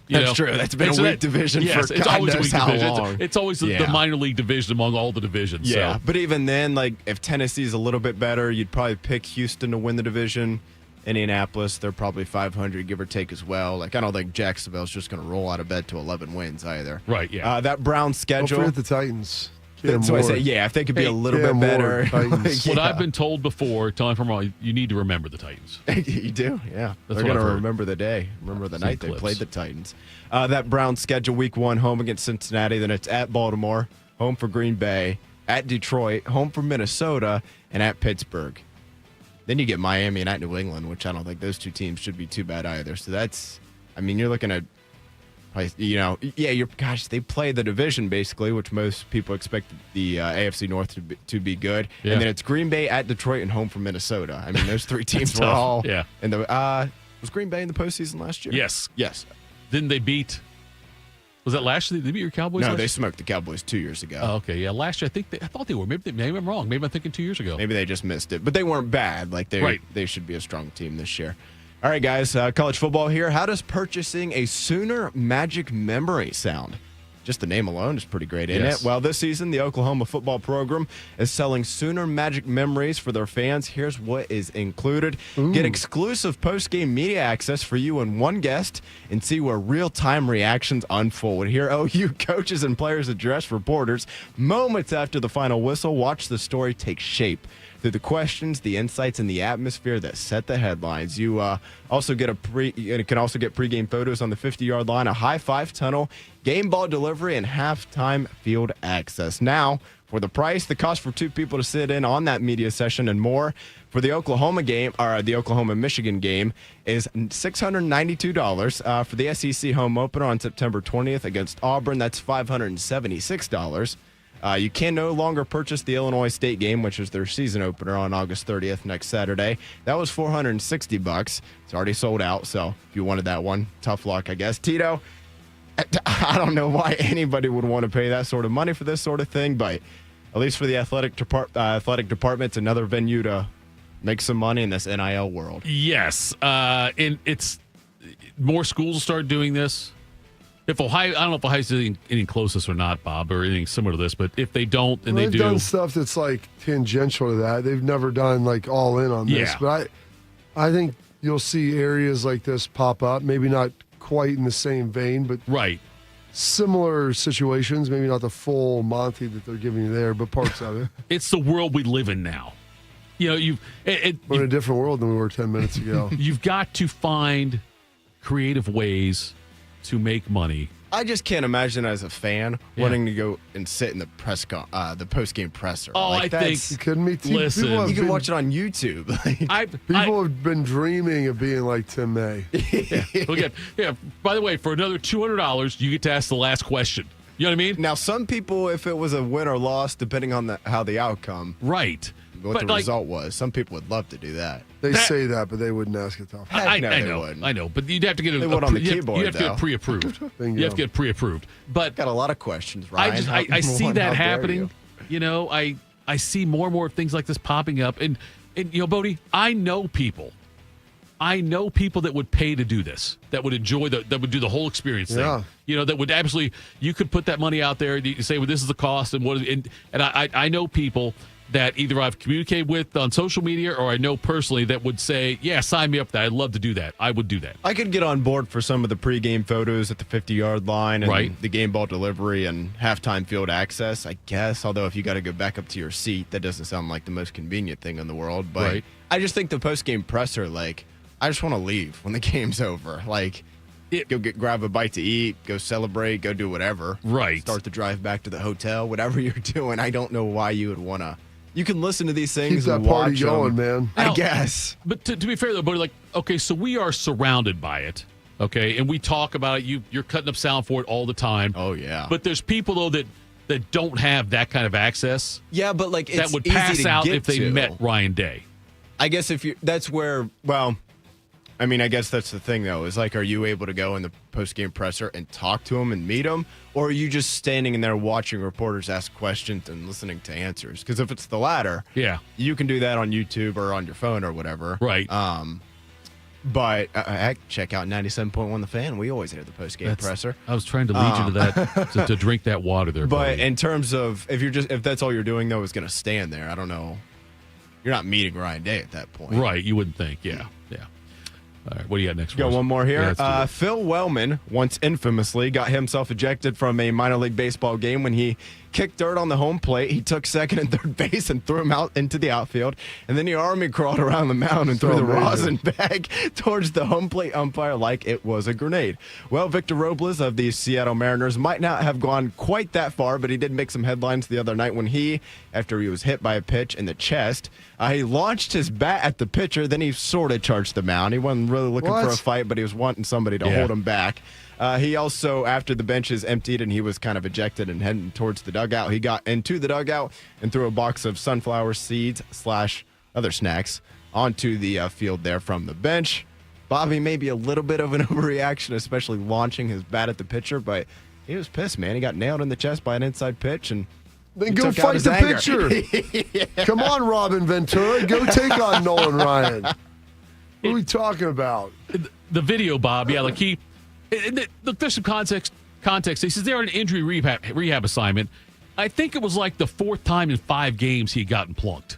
That's true. That's been a weak division for it's God always knows a weak how division. long. It's always the minor league division among all the divisions. Yeah, so. but even then, like if Tennessee's a little bit better, you'd probably pick Houston to win the division. Indianapolis, they're probably 500, give or take as well. Like I don't think Jacksonville's just going to roll out of bed to 11 wins either. Right. Yeah. That Browns schedule. Don't forget the Titans. That's why I say, if they could be a little bit better. What I've been told before, tell me if I'm wrong, you need to remember the Titans. You do, yeah. That's They're going to remember the day, remember the night clips. they played the Titans. That Browns schedule, week 1, home against Cincinnati. Then it's at Baltimore, home for Green Bay, at Detroit, home for Minnesota, and at Pittsburgh. Then you get Miami and at New England, which I don't think those two teams should be too bad either. So that's, I mean, you're looking at, they play the division basically, which most people expect the AFC North to be good. Yeah. And then it's Green Bay at Detroit and home for Minnesota. I mean, those 3 teams were all in the. Was Green Bay in the postseason last year? Yes. Yes. Didn't they beat? Was that last year? Did they beat your Cowboys? No, last they year? smoked the Cowboys 2 years ago. Oh, okay, yeah. Last year, I thought they were. Maybe I'm wrong. Maybe I'm thinking 2 years ago. Maybe they just missed it, but they weren't bad. Like they should be a strong team this year. All right, guys, college football here. How does purchasing a Sooner Magic memory sound? Just the name alone is pretty great, isn't it? Well, this season, the Oklahoma football program is selling Sooner Magic memories for their fans. Here's what is included. Get exclusive post-game media access for you and one guest and see where real-time reactions unfold. Hear OU coaches and players address reporters moments after the final whistle. Watch the story take shape through the questions, the insights, and the atmosphere that set the headlines. You also get can also get pregame photos on the 50-yard line, a high-five tunnel, game ball delivery, and halftime field access. Now, for the price, the cost for 2 people to sit in on that media session and more for the Oklahoma game, or the Oklahoma-Michigan game, is $692. For the SEC home opener on September 20th against Auburn, that's $576. You can no longer purchase the Illinois State game, which is their season opener on August 30th next Saturday. That was $460. It's already sold out, so if you wanted that one, tough luck, I guess. Tito, I don't know why anybody would want to pay that sort of money for this sort of thing, but at least for the athletic department, it's another venue to make some money in this NIL world. Yes, and it's more schools will start doing this. If Ohio, I don't know if Ohio's anything close to this or not, Bob, or anything similar to this, but if they don't and they do. They've done stuff that's like tangential to that. They've never done like all in on this. But I think you'll see areas like this pop up, maybe not quite in the same vein, but similar situations, maybe not the full Monty that they're giving you there, but parts of it. It's the world we live in now. You know, we're in a different world than we were 10 minutes ago. You've got to find creative ways to make money. I just can't imagine as a fan wanting to go and sit in the the post-game presser. Oh, like, I think you couldn't meet listen, you can watch it on YouTube. People have been dreaming of being like Tim May. By the way, for another $200, you get to ask the last question. You know what I mean? Now, some people, if it was a win or loss, depending on how the outcome, what the result was, some people would love to do that. They say that, but they wouldn't ask it tough. I know, but you'd have to get they would on the keyboard. You have to get pre-approved. You have to get pre-approved. But got a lot of questions, Ryan. I see that happening. You know, I see more and more things like this popping up, and you know, Bodie, I know people I know people that would pay to do this, that would enjoy that would do the whole experience thing. You know, that would absolutely, you could put that money out there and you say, well, this is the cost and what, and I know people that either I've communicated with on social media or I know personally that would say, yeah, sign me up for that. I'd love to do that. I would do that. I could get on board for some of the pregame photos at the 50-yard line and the game ball delivery and halftime field access, I guess. Although if you got to go back up to your seat, that doesn't sound like the most convenient thing in the world. But I just think the postgame presser, like, I just want to leave when the game's over. Like, go grab a bite to eat, go celebrate, go do whatever. Start the drive back to the hotel, whatever you're doing. I don't know why you would want to. You can listen to these things Keep and that party watch going, them, man. I guess. But to be fair, though, Bodie, like, okay, so we are surrounded by it, okay? And we talk about it. You're cutting up sound for it all the time. Oh, yeah. But there's people, though, that don't have that kind of access. Yeah, but, like, it's that would easy pass to out get if they to. met Ryan Day. I guess that's where, well, I mean, I guess that's the thing, though, is like, are you able to go in the post-game presser and talk to him and meet him? Or are you just standing in there watching reporters ask questions and listening to answers? Because if it's the latter, you can do that on YouTube or on your phone or whatever. Right. But check out 97.1 The Fan. We always hear the post-game presser. I was trying to lead you to that, to drink that water there, But buddy. in terms of, if that's all you're doing, though, is going to stand there, I don't know. You're not meeting Ryan Day at that point. Right, you wouldn't think, yeah. All right, what do you got next? Got one more here. Yeah, Phil Wellman once infamously got himself ejected from a minor league baseball game when he kicked dirt on the home plate. He took second and third base and threw him out into the outfield. And then he army crawled around the mound and threw the rosin bag towards the home plate umpire like it was a grenade. Well, Victor Robles of the Seattle Mariners might not have gone quite that far, but he did make some headlines the other night when after he was hit by a pitch in the chest, he launched his bat at the pitcher. Then he sort of charged the mound. He wasn't really looking for a fight, but he was wanting somebody to hold him back. He also, after the benches emptied and he was kind of ejected and heading towards the dugout, he got into the dugout and threw a box of sunflower seeds / other snacks onto the field there from the bench. Bobby, maybe a little bit of an overreaction, especially launching his bat at the pitcher, but he was pissed, man. He got nailed in the chest by an inside pitch and then go fight the pitcher. Come on, Robin Ventura. Go take on Nolan Ryan. What are we talking about? The video, Bob, like look, there's some context. He says they're on an injury rehab assignment. I think it was like the fourth time in 5 games he had gotten plunked.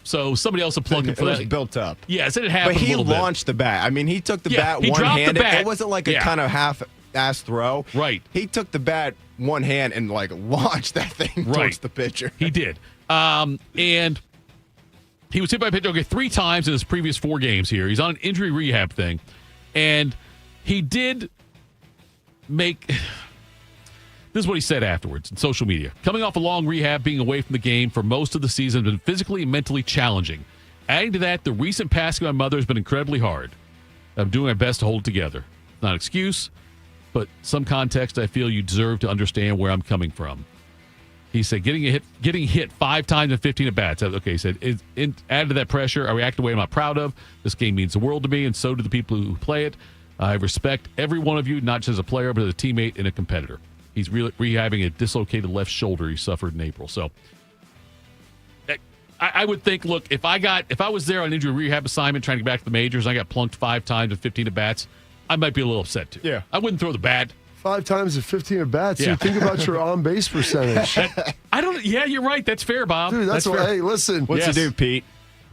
So somebody else had plunked him for that. It was built up. Yes, it happened. But he a little launched the bat. I mean, he took the bat he one-handed. dropped the bat. It wasn't like a kind of half-ass throw. Right. He took the bat one hand and like launched that thing towards the pitcher. He did. And he was hit by a pitcher 3 times in his previous 4 games here. He's on an injury rehab thing. And he did make... This is what he said afterwards in social media. Coming off a long rehab, being away from the game for most of the season has been physically and mentally challenging. Adding to that, the recent passing of my mother has been incredibly hard. I'm doing my best to hold it together. Not an excuse, but some context I feel you deserve to understand where I'm coming from. He said, getting hit 5 times in 15 at-bats. Okay, he said, added to that pressure, I react in a way I'm not proud of. This game means the world to me, and so do the people who play it. I respect every one of you, not just as a player, but as a teammate and a competitor. He's rehabbing a dislocated left shoulder he suffered in April. So I would think, look, if I was there on injury rehab assignment trying to get back to the majors, and I got plunked 5 times in 15 at-bats, I might be a little upset too. Yeah. I wouldn't throw the bat. 5 times in 15 at-bats. Yeah. So think about your on-base percentage. Yeah, you're right. That's fair, Bob. Dude, that's what, fair. hey, listen. What's he do, Pete?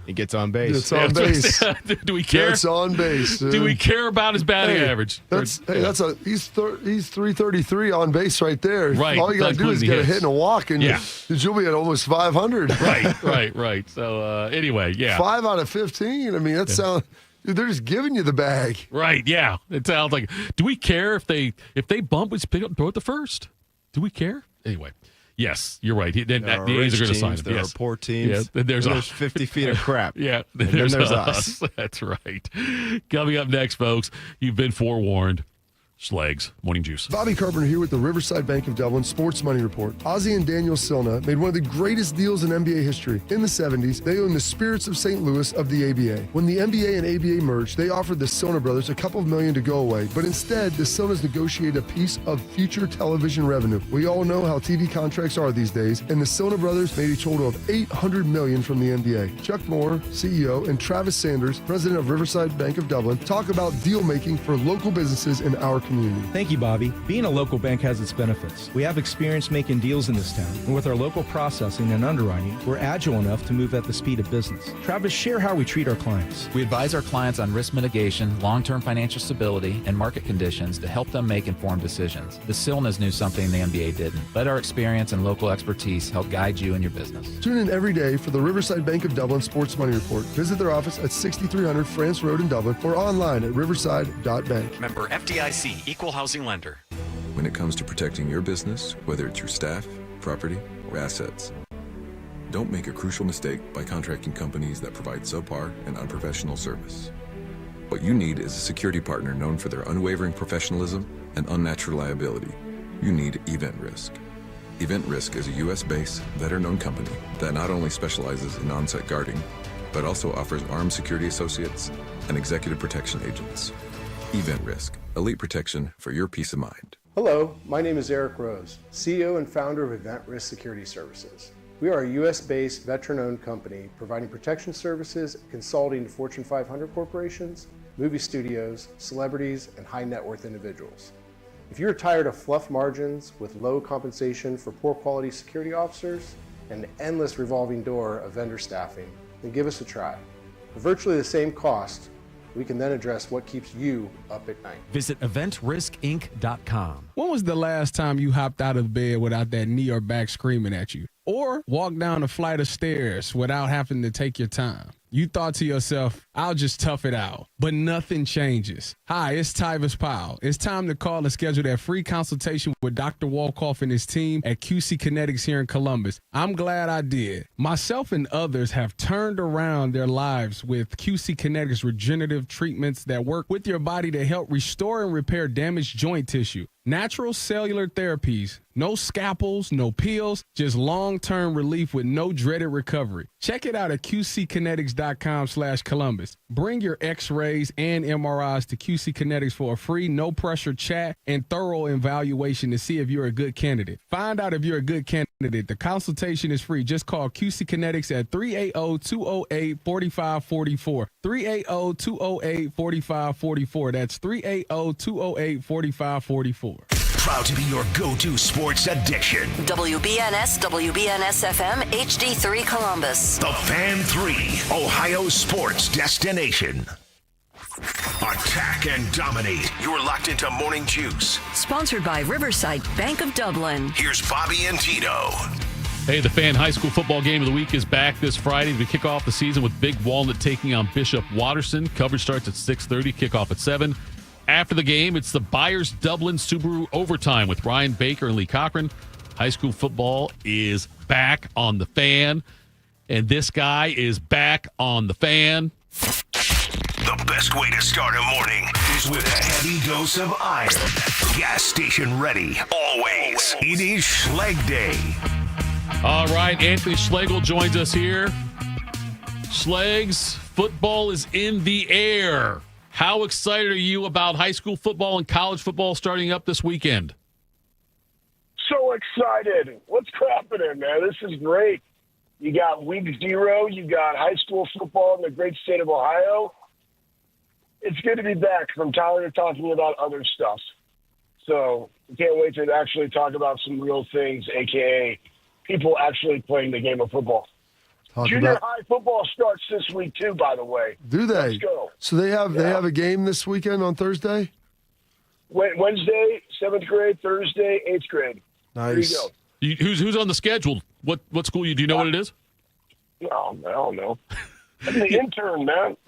He gets on base. Gets on base. Do we care? Gets on base. Dude. Do we care about his batting average? He's 333 on base right there. Right. All you got to do is get a hit and a walk, and you'll be at almost 500. Right. So anyway, 5 out of 15. I mean, that sounds. Dude, they're just giving you the bag. Right. Yeah. It sounds like. Do we care if they bump? We just pick up and throw it to first. Do we care? Anyway. Yes, you're right. The A's are going to sign him. There are poor teams. Yeah, there's 50 feet of crap. Yeah, and then there's us. That's right. Coming up next, folks, you've been forewarned. Schlegs, Morning Juice. Bobby Carpenter here with the Riverside Bank of Dublin Sports Money Report. Ozzie and Daniel Silna made one of the greatest deals in NBA history. In the 70s, they owned the Spirits of St. Louis of the ABA. When the NBA and ABA merged, they offered the Silna brothers a couple of million to go away, but instead, the Silnas negotiated a piece of future television revenue. We all know how TV contracts are these days, and the Silna brothers made a total of $800 million from the NBA. Chuck Moore, CEO, and Travis Sanders, president of Riverside Bank of Dublin, talk about deal making for local businesses in our community. Thank you, Bobby. Being a local bank has its benefits. We have experience making deals in this town, and with our local processing and underwriting, we're agile enough to move at the speed of business. Travis, share how we treat our clients. We advise our clients on risk mitigation, long-term financial stability, and market conditions to help them make informed decisions. The Silnas knew something the NBA didn't. Let our experience and local expertise help guide you in your business. Tune in every day for the Riverside Bank of Dublin Sports Money Report. Visit their office at 6300 France Road in Dublin or online at riverside.bank. Member FDIC, Equal Housing Lender. When it comes to protecting your business, whether it's your staff, property, or assets, don't make a crucial mistake by contracting companies that provide subpar and unprofessional service. What you need is a security partner known for their unwavering professionalism and unnatural liability. You need Event Risk. Event Risk is a U.S.-based, veteran-owned company that not only specializes in on-site guarding, but also offers armed security associates and executive protection agents. Event Risk, elite protection for your peace of mind. Hello, my name is Eric Rose, CEO and founder of Event Risk Security Services. We are a U.S.-based, veteran-owned company providing protection services and consulting to Fortune 500 corporations, movie studios, celebrities, and high-net-worth individuals. If you're tired of fluff margins with low compensation for poor quality security officers and an endless revolving door of vendor staffing, then give us a try. For virtually the same cost, we can then address what keeps you up at night. Visit EventRiskInc.com. When was the last time you hopped out of bed without that knee or back screaming at you? Or walked down a flight of stairs without having to take your time? You thought to yourself, I'll just tough it out. But nothing changes. Hi, it's Tyvis Powell. It's time to call and schedule that free consultation with Dr. Walkoff and his team at QC Kinetics here in Columbus. I'm glad I did. Myself and others have turned around their lives with QC Kinetics regenerative treatments that work with your body to help restore and repair damaged joint tissue. Natural cellular therapies, no scalpels, no pills, just long-term relief with no dreaded recovery. Check it out at qckinetics.com/Columbus. Bring your x-rays and MRIs to QC Kinetics for a free, no-pressure chat and thorough evaluation to see if you're a good candidate. Find out if you're a good candidate. The consultation is free. Just call QC Kinetics at 380-208-4544. 380-208-4544. That's 380-208-4544. Proud to be your go-to sports addiction. WBNS, WBNS FM, HD3 Columbus. The Fan 3, Ohio sports destination. Attack and dominate. You're locked into Morning Juice. Sponsored by Riverside Bank of Dublin. Here's Bobby and Tito. Hey, the Fan High School Football Game of the Week is back this Friday to kick off the season with Big Walnut taking on Bishop Watterson. Coverage starts at 6:30, kickoff at 7. After the game, it's the Byers Dublin Subaru Overtime with Ryan Baker and Lee Cochran. High school football is back on the Fan, and this guy is back on the Fan. The best way to start a morning is with a heavy dose of iron. Gas station ready, always. It is Schleg Day. All right, Anthony Schlegel joins us here. Schlegs, football is in the air. How excited are you about high school football and college football starting up this weekend? So excited. What's happening, man? This is great. You got week 0. You got high school football in the great state of Ohio. It's good to be back. I'm tired of talking about other stuff. So we can't wait to actually talk about some real things, a.k.a. people actually playing the game of football. Junior high football starts this week too, by the way. Do they? Let's go. So they have a game this weekend on Thursday? Wednesday, 7th grade, Thursday, 8th grade. Nice. There you go. Who's on the schedule? What school? Do you know what it is? No, I don't know. I'm the intern, man.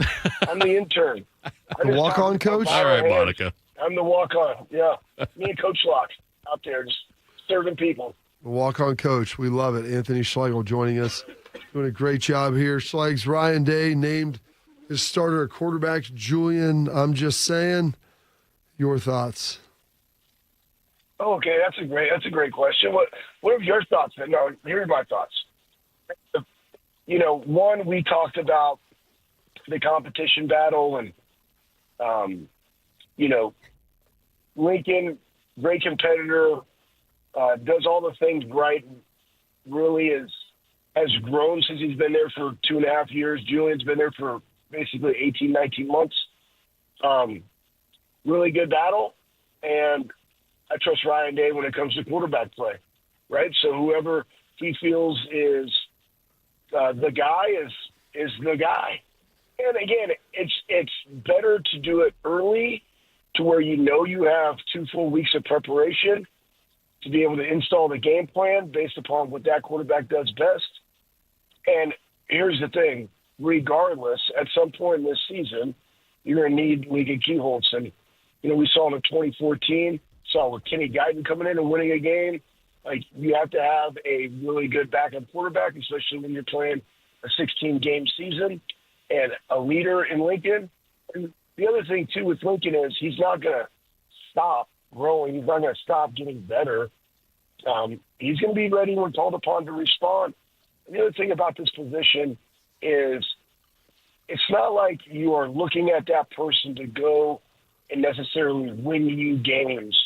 I'm the intern. The walk-on coach? All right, Monica. I'm the walk-on, yeah. Me and Coach Locke out there just serving people. The walk-on coach. We love it. Anthony Schlegel joining us. Doing a great job here. Schlegs, Ryan Day named his starter at quarterback. Julian, I'm just saying, your thoughts. Oh, okay, that's a great question. What are your thoughts? No, here are my thoughts. One, we talked about the competition battle, and Lincoln, great competitor, does all the things right. Really has grown since he's been there for 2.5 years. Julian's been there for basically 18, 19 months. Really good battle, and I trust Ryan Day when it comes to quarterback play, right? So whoever he feels is the guy is the guy. And again, it's better to do it early to where you have 2 full weeks of preparation to be able to install the game plan based upon what that quarterback does best. And here's the thing, regardless, at some point in this season, you're going to need Lincoln Keyholtz. And, we saw in 2014, saw with Kenny Guyton coming in and winning a game. Like, you have to have a really good backup quarterback, especially when you're playing a 16-game season, and a leader in Lincoln. And the other thing, too, with Lincoln is he's not going to stop growing. He's not going to stop getting better. He's going to be ready when called upon to respond. And the other thing about this position is it's not like you are looking at that person to go and necessarily win you games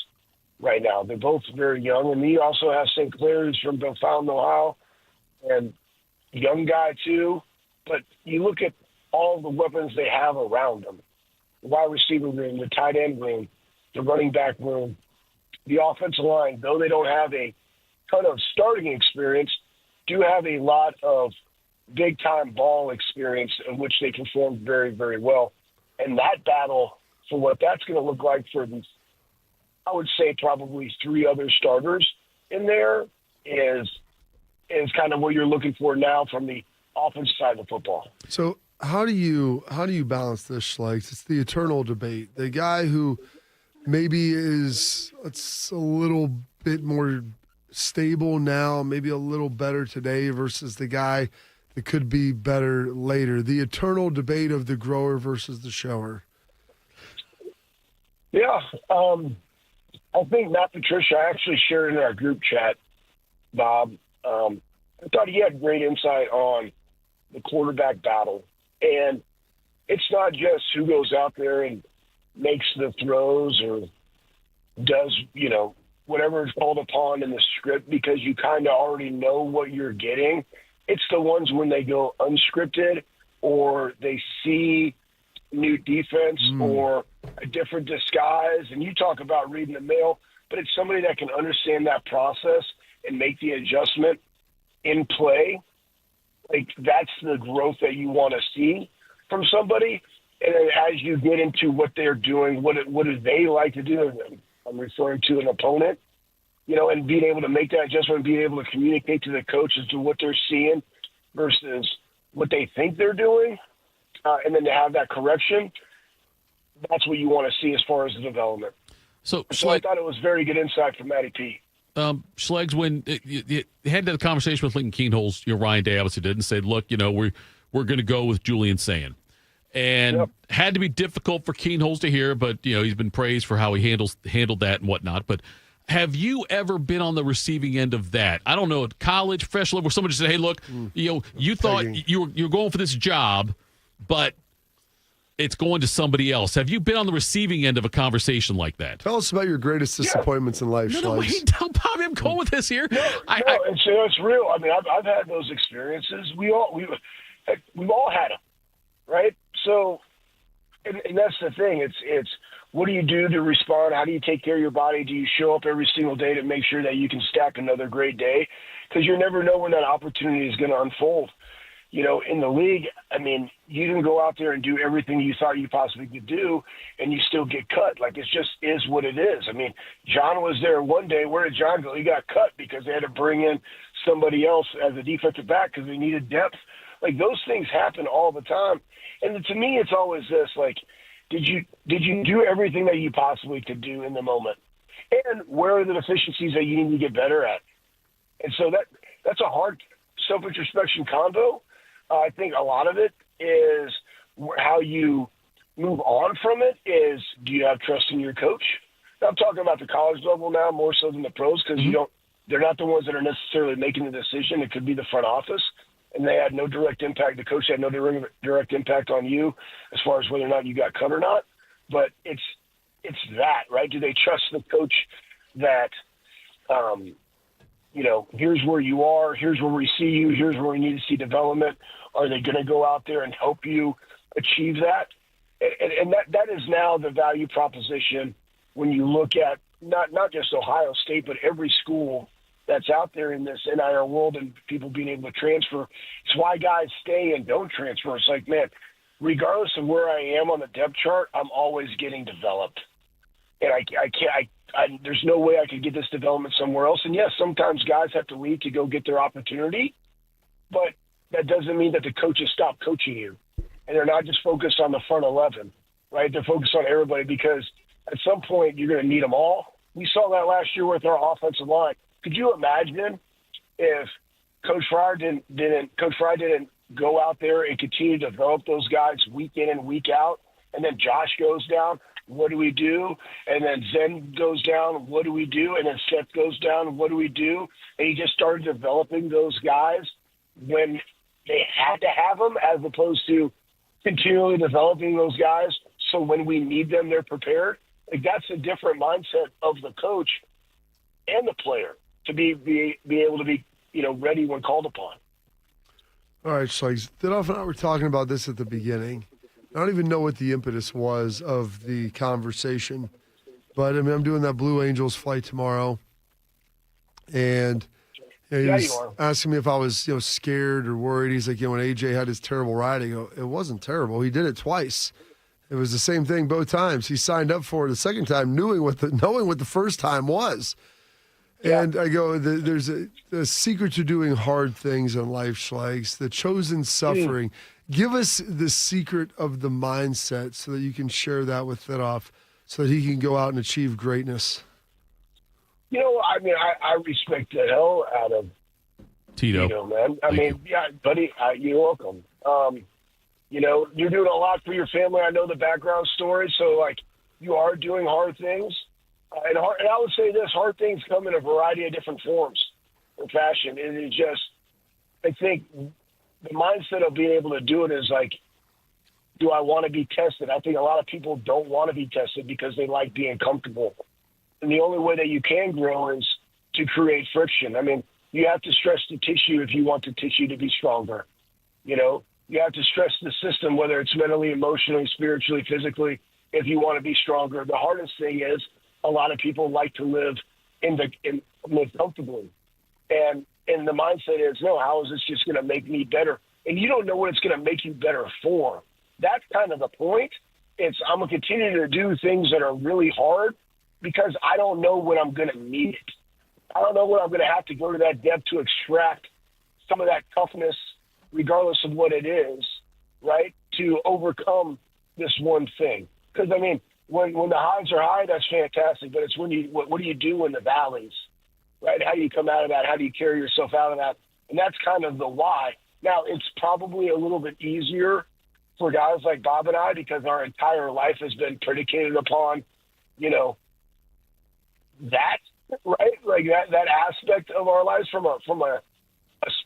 right now. They're both very young. And he also has St. Clair, who's from Bellefontaine, Ohio, and young guy too. But you look at all the weapons they have around them, the wide receiver room, the tight end room, the running back room, the offensive line, though they don't have a ton of starting experience, do have a lot of big-time ball experience in which they performed very, very well. And that battle, for what that's going to look like for these, I would say probably 3 other starters in there, is kind of what you're looking for now from the offensive side of the football. So how do you balance this, Schlegs? It's the eternal debate. The guy who maybe it's a little bit more stable now, maybe a little better today versus the guy that could be better later. The eternal debate of the grower versus the shower. Yeah. I think Matt Patricia, I actually shared in our group chat, Bob. I thought he had great insight on the quarterback battle. And it's not just who goes out there and makes the throws or does, whatever is called upon in the script, because you kind of already know what you're getting. It's the ones when they go unscripted or they see new defense or a different disguise. And you talk about reading the mail, but it's somebody that can understand that process and make the adjustment in play. Like, that's the growth that you want to see from somebody. And then as you get into what they're doing, what do they like to do? I'm referring to an opponent, and being able to make that adjustment, being able to communicate to the coach as to what they're seeing versus what they think they're doing, and then to have that correction. That's what you want to see as far as the development. So I thought it was very good insight from Matty P. Schlegs, when you had that conversation with Lincoln Keenholz, Ryan Day obviously did and said, look, we're going to go with Julian Sayin. And had to be difficult for Keenholz to hear, but, he's been praised for how he handled that and whatnot. But have you ever been on the receiving end of that? I don't know, at college, professional level, where somebody said, hey, look, you thought you're going for this job, but it's going to somebody else. Have you been on the receiving end of a conversation like that? Tell us about your greatest disappointments in life, No, wait, Bobby, I'm going with this here. And so it's real. I mean, I've had those experiences. We've all had them, right? So, and that's the thing. It's what do you do to respond? How do you take care of your body? Do you show up every single day to make sure that you can stack another great day? Because you never know when that opportunity is going to unfold. In the league, I mean, you can go out there and do everything you thought you possibly could do, and you still get cut. Like, it just is what it is. I mean, John was there one day. Where did John go? He got cut because they had to bring in somebody else as a defensive back because they needed depth. Like, those things happen all the time. And to me, it's always this, like, did you do everything that you possibly could do in the moment? And where are the deficiencies that you need to get better at? And so that's a hard self-introspection combo. I think a lot of it is how you move on from it is, do you have trust in your coach? I'm talking about the college level now more so than the pros because they're not the ones that are necessarily making the decision. It could be the front office, and they had no direct impact. The coach had no direct impact on you as far as whether or not you got cut or not. But it's that, right? Do they trust the coach that, here's where you are, here's where we see you, here's where we need to see development? Are they going to go out there and help you achieve that? And that is now the value proposition when you look at not just Ohio State, but every school that's out there in this NIL world and people being able to transfer. It's why guys stay and don't transfer. It's like, man, regardless of where I am on the depth chart, I'm always getting developed. And I can't, there's no way I could get this development somewhere else. And yes, sometimes guys have to leave to go get their opportunity, but that doesn't mean that the coaches stop coaching you. And they're not just focused on the front 11, right? They're focused on everybody because at some point you're going to need them all. We saw that last year with our offensive line. Could you imagine if Coach Fryer didn't go out there and continue to develop those guys week in and week out, and then Josh goes down? What do we do? And then Zen goes down. What do we do? And then Seth goes down. What do we do? And he just started developing those guys when they had to have them, as opposed to continually developing those guys so when we need them, they're prepared. Like, that's a different mindset of the coach and the player to be able to be ready when called upon. All right, Schlegs. Thitoff and I were talking about this at the beginning. I don't even know what the impetus was of the conversation, but I'm doing that Blue Angels flight tomorrow, and he was asking me if I was scared or worried. He's like, when AJ had his terrible ride, I go, it wasn't terrible. He did it twice. It was the same thing both times. He signed up for it the second time, knowing what the first time was. Yeah. And I go, there's a secret to doing hard things in life, Schlegs, the chosen suffering. Give us the secret of the mindset so that you can share that with Thitoff so that he can go out and achieve greatness. I respect the hell out of Tito, man. Yeah, buddy, you're welcome. You're doing a lot for your family. I know the background story, so you are doing hard things. And I would say this: hard things come in a variety of different forms or fashion. It is just, I think, the mindset of being able to do it is do I want to be tested? I think a lot of people don't want to be tested because they like being comfortable. And the only way that you can grow is to create friction. You have to stress the tissue if you want the tissue to be stronger. You have to stress the system, whether it's mentally, emotionally, spiritually, physically, if you want to be stronger. The hardest thing is a lot of people like to live live comfortably. And the mindset is, no, how is this just going to make me better? And you don't know what it's going to make you better for. That's kind of the point. I'm going to continue to do things that are really hard because I don't know when I'm going to need it. I don't know when I'm going to have to go to that depth to extract some of that toughness, regardless of what it is, right, to overcome this one thing. Because, when the highs are high, that's fantastic, but it's what do you do in the valleys, right? How do you come out of that? How do you carry yourself out of that? And that's kind of the why. Now, it's probably a little bit easier for guys like Bob and I because our entire life has been predicated upon, that, right? That aspect of our lives from a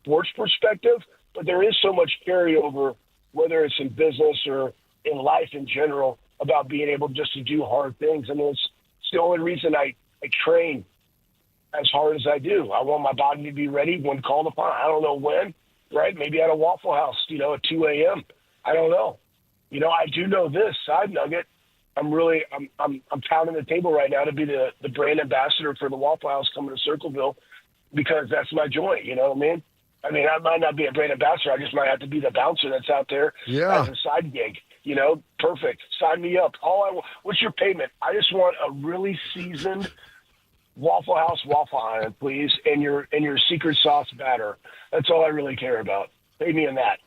sports perspective. But there is so much carryover, whether it's in business or in life in general, about being able just to do hard things. It's the only reason I train as hard as I do. I want my body to be ready when called upon. I don't know when, right? Maybe at a Waffle House, at 2 a.m. I don't know. I do know this side nugget. I'm pounding the table right now to be the brand ambassador for the Waffle House coming to Circleville because that's my joint. You know what I mean? I might not be a brand ambassador. I just might have to be the bouncer that's out there as a side gig. Perfect. Sign me up. What's your payment? I just want a really seasoned Waffle House waffle iron, please, and your secret sauce batter. That's all I really care about. Pay me in that.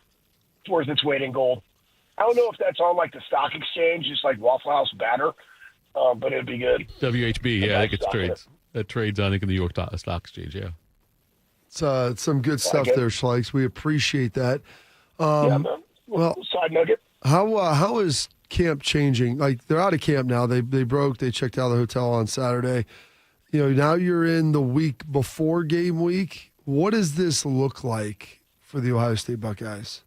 It's worth its weight in gold. I don't know if that's on the stock exchange, just like Waffle House batter, but it'd be good. WHB, yeah, I think it trades. That trades, I think, in the New York Stock Exchange, yeah. It's some good stuff there, Schlegs. We appreciate that. Yeah, man. Well, side nugget. How is camp changing? Like, they're out of camp now. They broke. They checked out of the hotel on Saturday. Now you're in the week before game week. What does this look like for the Ohio State Buckeyes?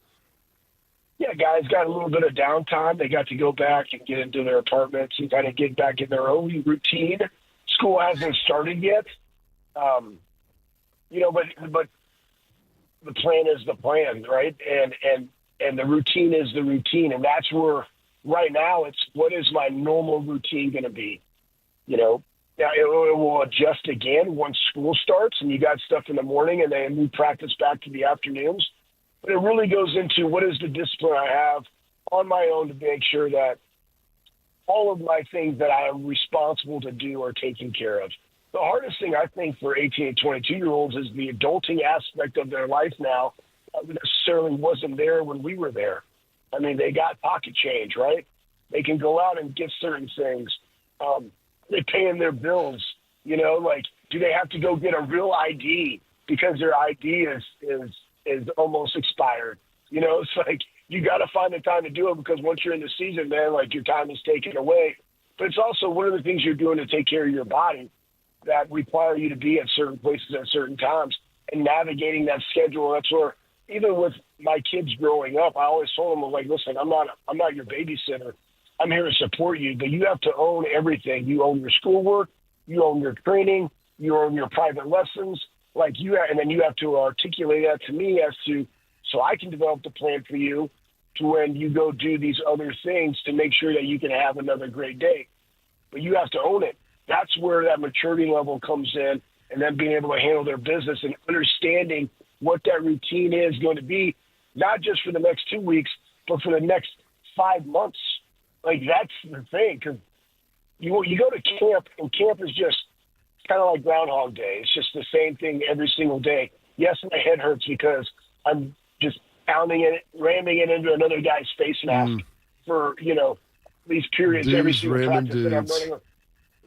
Yeah, guys got a little bit of downtime. They got to go back and get into their apartments and kind of get back in their own routine. School hasn't started yet. But the plan is the plan, right? And the routine is the routine. And that's where right now it's what is my normal routine going to be? Now it will adjust again once school starts and you got stuff in the morning and then move practice back to the afternoons. But it really goes into what is the discipline I have on my own to make sure that all of my things that I am responsible to do are taken care of. The hardest thing, I think, for 18 and 22-year-olds is the adulting aspect of their life now that necessarily wasn't there when we were there. I mean, they got pocket change, right? They can go out and get certain things. They're paying their bills, do they have to go get a real ID because their ID is almost expired? It's like you got to find the time to do it because once you're in the season, man, like your time is taken away. But it's also one of the things you're doing to take care of your body that require you to be at certain places at certain times and navigating that schedule. That's where even with my kids growing up, I always told them, like, listen, I'm not your babysitter. I'm here to support you, but you have to own everything. You own your schoolwork, you own your training, you own your private lessons, and then you have to articulate that to me so I can develop the plan for you to when you go do these other things to make sure that you can have another great day. But you have to own it. That's where that maturity level comes in, and then being able to handle their business and understanding what that routine is going to be, not just for the next 2 weeks, but for the next 5 months. That's the thing, because you go to camp, and camp is just kind of like Groundhog Day. It's just the same thing every single day. Yes, my head hurts because I'm just ramming it into another guy's face mask for, these periods every single practice that I'm running.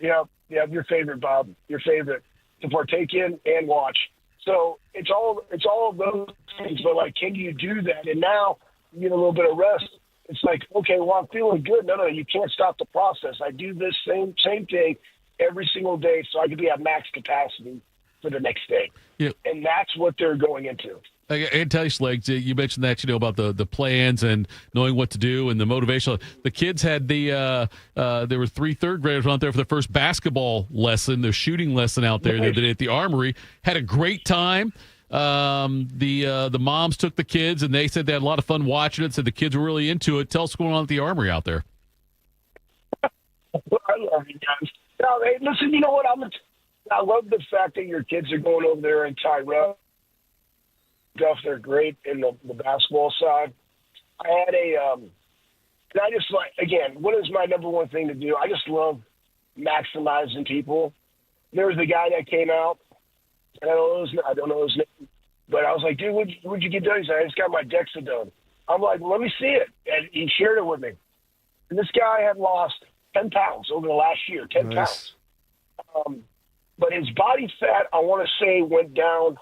Yeah, your favorite, Bob, your favorite to partake in and watch. So it's all of those things, but can you do that? And now you get a little bit of rest. It's like, okay, well, I'm feeling good. No, you can't stop the process. I do this same thing every single day so I can be at max capacity for the next day. Yeah. And that's what they're going into. I can tell you, Schlegs, you mentioned that, about the plans and knowing what to do and the motivation. The kids had there were 3 third graders out there for the first basketball lesson, their shooting lesson out there. They did it at the Armory. Had a great time. The moms took the kids, and they said they had a lot of fun watching it, said the kids were really into it. Tell us what's going on at the Armory out there. I love you guys. Now, hey, listen, you know what? I love the fact that your kids are going over there in Tyrell. They're great in the basketball side. I had and I just again, what is my number one thing to do? I just love maximizing people. There was a guy that came out, and I don't know his name, but I was like, dude, what'd you get done? He said, I just got my DEXA done. I'm like, well, let me see it. And he shared it with me. And this guy had lost 10 pounds over the last year, 10 pounds. But his body fat, I want to say, went down.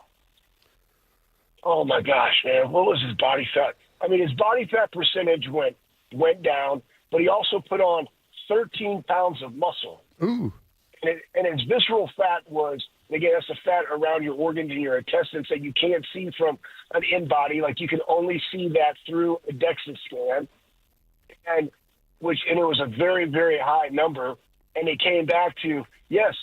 Oh, my gosh, man. What was his body fat? I mean, his body fat percentage went down, but he also put on 13 pounds of muscle. Ooh. And his visceral fat was, again, that's the fat around your organs and your intestines that you can't see from an in-body. You can only see that through a DEXA scan. And it was a very, very high number. And it came back to, yes,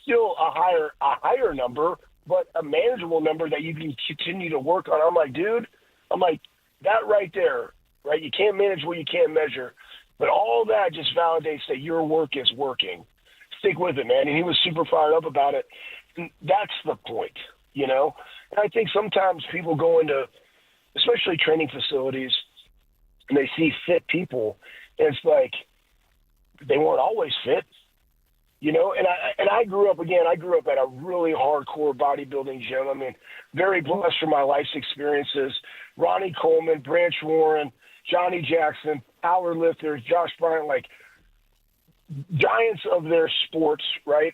still a higher number, but a manageable number that you can continue to work on. I'm like, dude, that right there, right? You can't manage what you can't measure. But all that just validates that your work is working. Stick with it, man. And he was super fired up about it. And that's the point, And I think sometimes people go into, especially training facilities, and they see fit people, and it's like they weren't always fit. And I grew up at a really hardcore bodybuilding gym. I mean, very blessed for my life's experiences. Ronnie Coleman, Branch Warren, Johnny Jackson, power lifters, Josh Bryant, giants of their sports, right?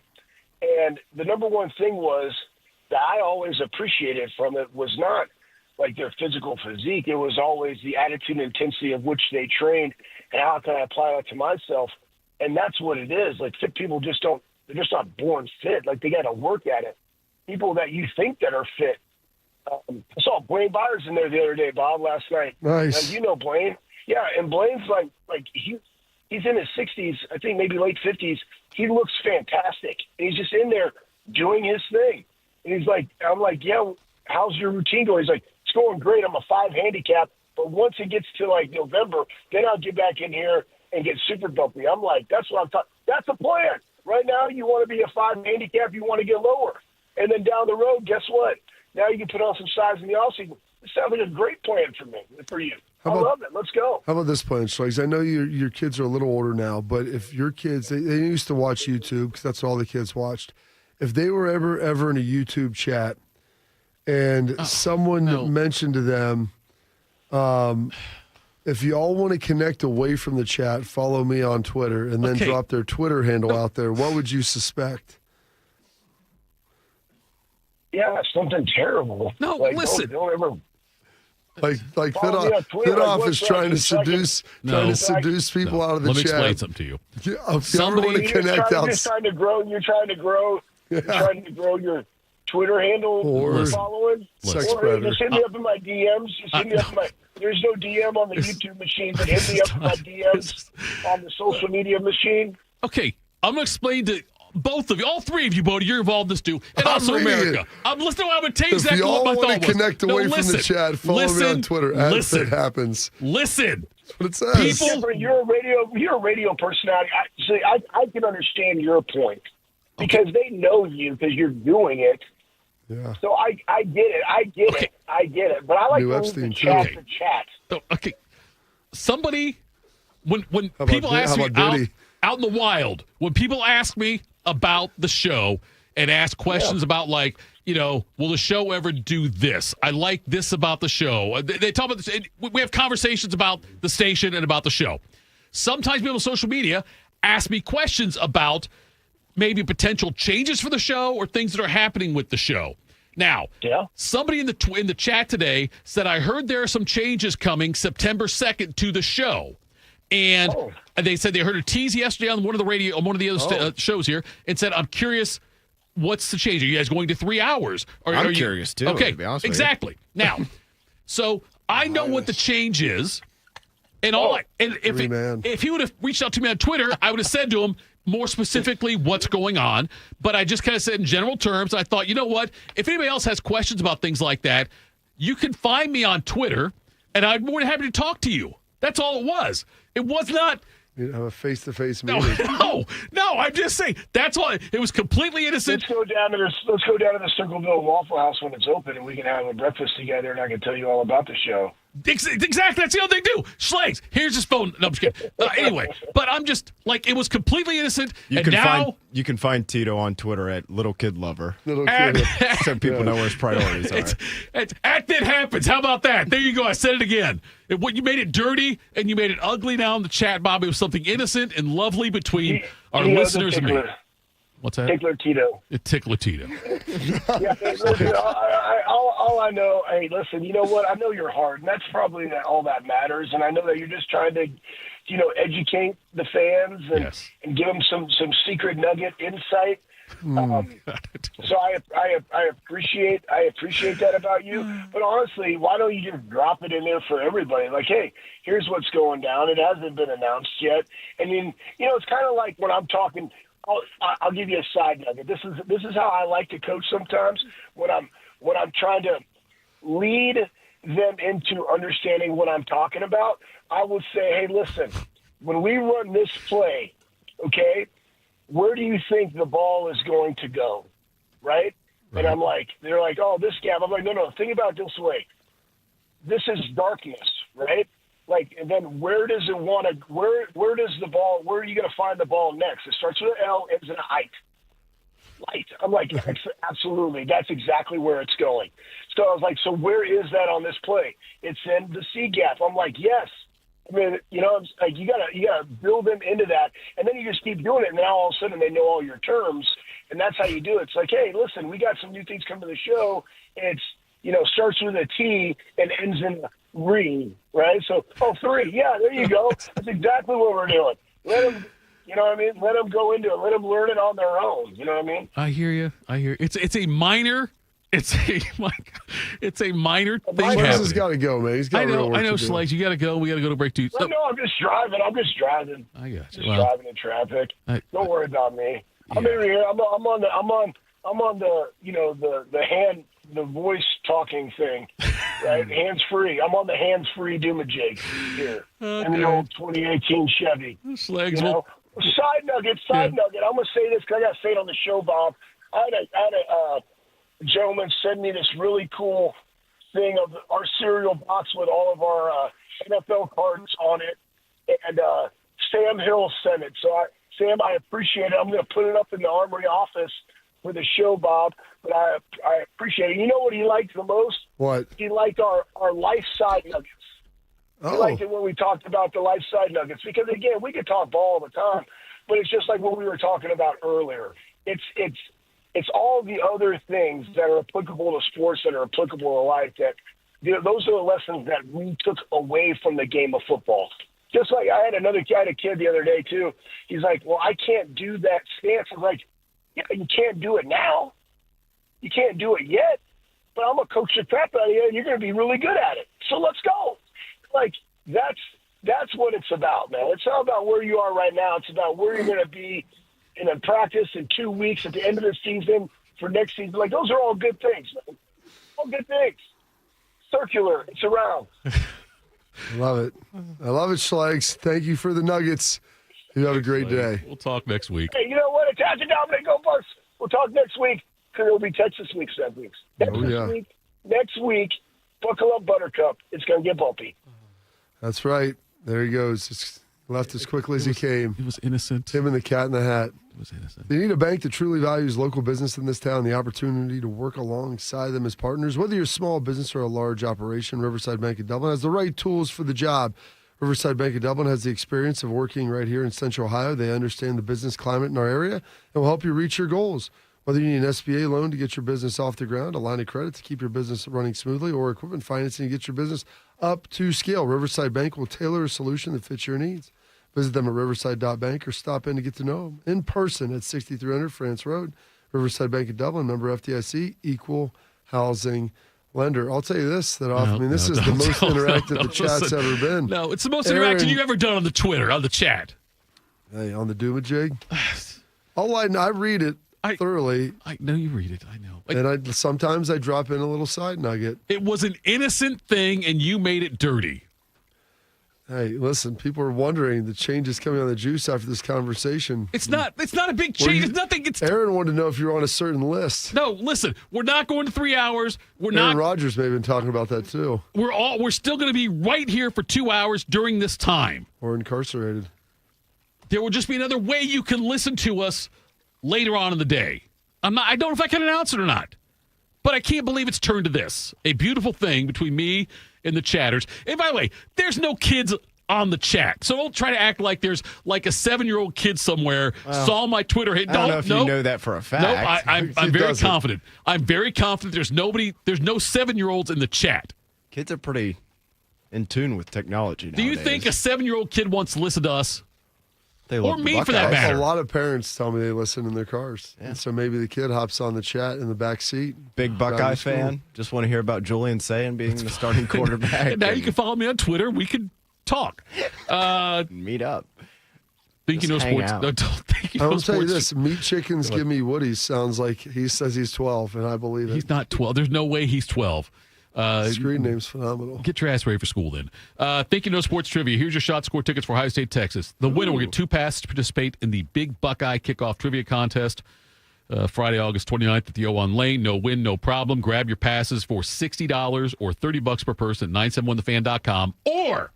And the number one thing was that I always appreciated from it was not like their physical physique. It was always the attitude and intensity of which they trained and how can I apply that to myself. And that's what it is. Like fit people they're just not born fit. Like they got to work at it. People that you think that are fit. I saw Blaine Byers in there the other day, Bob, last night. Nice. You know Blaine. Yeah, and Blaine's like he's in his 60s, I think maybe late 50s. He looks fantastic. And he's just in there doing his thing. And he's like, I'm like, yeah, how's your routine going? He's like, it's going great. I'm a 5 handicap. But once it gets to like November, then I'll get back in here and get super bumpy. I'm like, that's what I'm talking. That's the plan. Right now, you want to be a 5 handicap. You want to get lower. And then down the road, guess what? Now you can put on some size in the offseason. It sounds like a great plan for you. I love it. Let's go. How about this plan, Schlegs? I know your kids are a little older now, but if your kids, they used to watch YouTube because that's all the kids watched. If they were ever in a YouTube chat and someone mentioned to them, if you all want to connect away from the chat, follow me on Twitter and then drop their Twitter handle out there, what would you suspect? Yeah, something terrible. No, like, listen. Don't ever. Like Thitoff is trying to seduce people out of the chat. Let me explain something to you. If you ever want to connect out, You're trying to grow your Twitter handle or following. Sex or predator. just hit me up in my DMs. Just hit me up in my. There's no DM on the YouTube machine, but hit me up in my DMs on the social media machine. Okay, I'm going to explain to both of you, all three of you, Bodie, you're involved in this too, and also America. I'm listening. I'm going to tell you exactly what my thought was. If you all want to connect away from the chat, follow me on Twitter. As it happens. Listen. That's what it says. You're a radio personality. I can understand your point because they know you because you're doing it. Yeah. So I get it. I get it. But I like to leave the chat to chat. So, okay. Somebody, when people ask me out in the wild, when people ask me about the show and ask questions about like, will the show ever do this? I like this about the show. They talk about this. We have conversations about the station and about the show. Sometimes people on social media ask me questions about maybe potential changes for the show or things that are happening with the show. Now, somebody in the chat today said, I heard there are some changes coming September 2nd to the show. And they said they heard a tease yesterday on one of the other shows here and said, I'm curious, what's the change? Are you guys going to 3 hours? I'm curious too. Okay, to be honest exactly. With you. Now, so I know what the change is. And if he would have reached out to me on Twitter, I would have said to him more specifically what's going on. But I just kind of said in general terms, I thought, you know what? If anybody else has questions about things like that, you can find me on Twitter, and I'm more than happy to talk to you. That's all it was. It was not. You have a face-to-face meeting. No. I'm just saying that's all. It was completely innocent. Let's go down to the Circleville Waffle House when it's open, and we can have a breakfast together, and I can tell you all about the show. Exactly. That's the other thing too. Schlegs, here's his phone. No, I'm just kidding. Anyway, but I'm just like, it was completely innocent. You can find Tito on Twitter at Little Kid Lover. So people know where his priorities are. It's at that happens. How about that? There you go. I said it again. You made it dirty and you made it ugly now in the chat, Bob. It was something innocent and lovely between our listeners and me. What's that? Tickler Tito. Tickler Tito. Yeah, hey, listen, all I know, hey, listen, you know what? I know you're hard, and that's probably all that matters. And I know that you're just trying to, educate the fans and give them some secret nugget insight. So I appreciate that about you. But honestly, why don't you just drop it in there for everybody? Like, hey, here's what's going down. It hasn't been announced yet. And then, it's kind of like when I'm talking. I'll give you a side nugget. This is how I like to coach sometimes when I'm trying to lead them into understanding what I'm talking about. I will say, hey, listen, when we run this play, okay, where do you think the ball is going to go, right? And I'm like, they're like, oh, this gap. I'm like, no, think about it this way. This is darkness, right? Like, and then where does the ball, where are you going to find the ball next? It starts with an L, ends in a height. Light. I'm like, absolutely. That's exactly where it's going. So I was like, so where is that on this play? It's in the C gap. I'm like, yes. I mean, you gotta build them into that, and then you just keep doing it, and now all of a sudden they know all your terms, and that's how you do it. It's like, hey, listen, we got some new things coming to the show. starts with a T and ends in re, right? So, 3. Yeah, there you go. That's exactly what we're doing. Let them, let them go into it. Let them learn it on their own. You know what I mean? I hear you. It's a minor. It's a minor thing. Schlegs has got to go, man. He's got I know, Schlegs. You got to go. We got to go to break 2. No, I'm just driving. I got you. Just driving in traffic. Don't worry about me. I'm in here. I'm on the voice talking thing, right? Hands free. I'm on the hands free doomajig here in the old 2018 Chevy. Schlegs. Side nugget. I'm gonna say this because I got to say it on the show, Bob. I had a gentleman send me this really cool thing of our cereal box with all of our NFL cards on it, and Sam Hill sent it. So Sam, I appreciate it. I'm going to put it up in the Armory office for the show, Bob. But I appreciate it. You know what he liked the most? What? He liked our life side nuggets. He liked it when we talked about the life side nuggets because, again, we could talk ball all the time, but it's just like what we were talking about earlier. It's all the other things that are applicable to sports that are applicable to life that those are the lessons that we took away from the game of football. Just like I had a kid the other day too. He's like, well, I can't do that stance. I'm like, yeah, you can't do it now. You can't do it yet, but I'm going to coach the crap out of you and you're going to be really good at it. So let's go. Like that's what it's about, man. It's not about where you are right now. It's about where you're going to be in a practice in 2 weeks at the end of the season for next season. Like, those are all good things, man. All good things. Circular. It's around. I love it, Schlegs. Thank you for the nuggets. You have a great day. We'll talk next week. Hey, you know what? Attach it down, go Bucks. We'll talk next week because it'll be Texas week 7 weeks. Next week, buckle up, Buttercup. It's going to get bumpy. That's right. There he goes. Just left as quickly as he came. It was innocent. Him and the cat in the hat. It was innocent. They need a bank that truly values local business in this town, the opportunity to work alongside them as partners. Whether you're a small business or a large operation, Riverside Bank of Dublin has the right tools for the job. Riverside Bank of Dublin has the experience of working right here in Central Ohio. They understand the business climate in our area and will help you reach your goals. Whether you need an SBA loan to get your business off the ground, a line of credit to keep your business running smoothly, or equipment financing to get your business up to scale, Riverside Bank will tailor a solution that fits your needs. Visit them at riverside.bank or stop in to get to know them in person at 6300 France Road. Riverside Bank of Dublin, member FDIC, equal housing lender. I'll tell you this, this is the most interactive the chat's ever been. No, it's the most interactive you've ever done on the Twitter, on the chat. Hey, on the Doomajig. I read it thoroughly. I know you read it. I know. And sometimes I drop in a little side nugget. It was an innocent thing, and you made it dirty. Hey, listen, people are wondering the changes coming on the juice after this conversation. It's not a big change. It's nothing. Aaron wanted to know if you're on a certain list. No, listen, we're not going to 3 hours. Aaron Rodgers may have been talking about that too. We're still going to be right here for 2 hours during this time. Or incarcerated. There will just be another way you can listen to us later on in the day. I don't know if I can announce it or not, but I can't believe it's turned to this. A beautiful thing between me and the chatters. And by the way, there's no kids on the chat, so don't try to act like there's like a 7-year-old kid somewhere saw my Twitter hit. I don't know if you know that for a fact. No, I'm very confident. I'm very confident there's no 7-year-olds in the chat. Kids are pretty in tune with technology nowadays. Do you think a 7-year-old kid wants to listen to us? Or me, for that matter. A lot of parents tell me they listen in their cars. Yeah. So maybe the kid hops on the chat in the back seat. Big Buckeye fan. Just want to hear about Julian Sayin being the starting quarterback. And now you can follow me on Twitter. We can talk. Meet up. Think you know sports. I'll tell you this. Meat chickens give me Woodies sounds like he says he's 12, and I believe it. He's not 12. There's no way he's 12. Screen name's phenomenal. Get your ass ready for school then. Think you know sports trivia. Here's your shot score tickets for Ohio State, Texas. The winner will get 2 passes to participate in the Big Buckeye Kickoff Trivia Contest Friday, August 29th at the O1 Lane. No win, no problem. Grab your passes for $60 or $30 per person at 971thefan.com. Or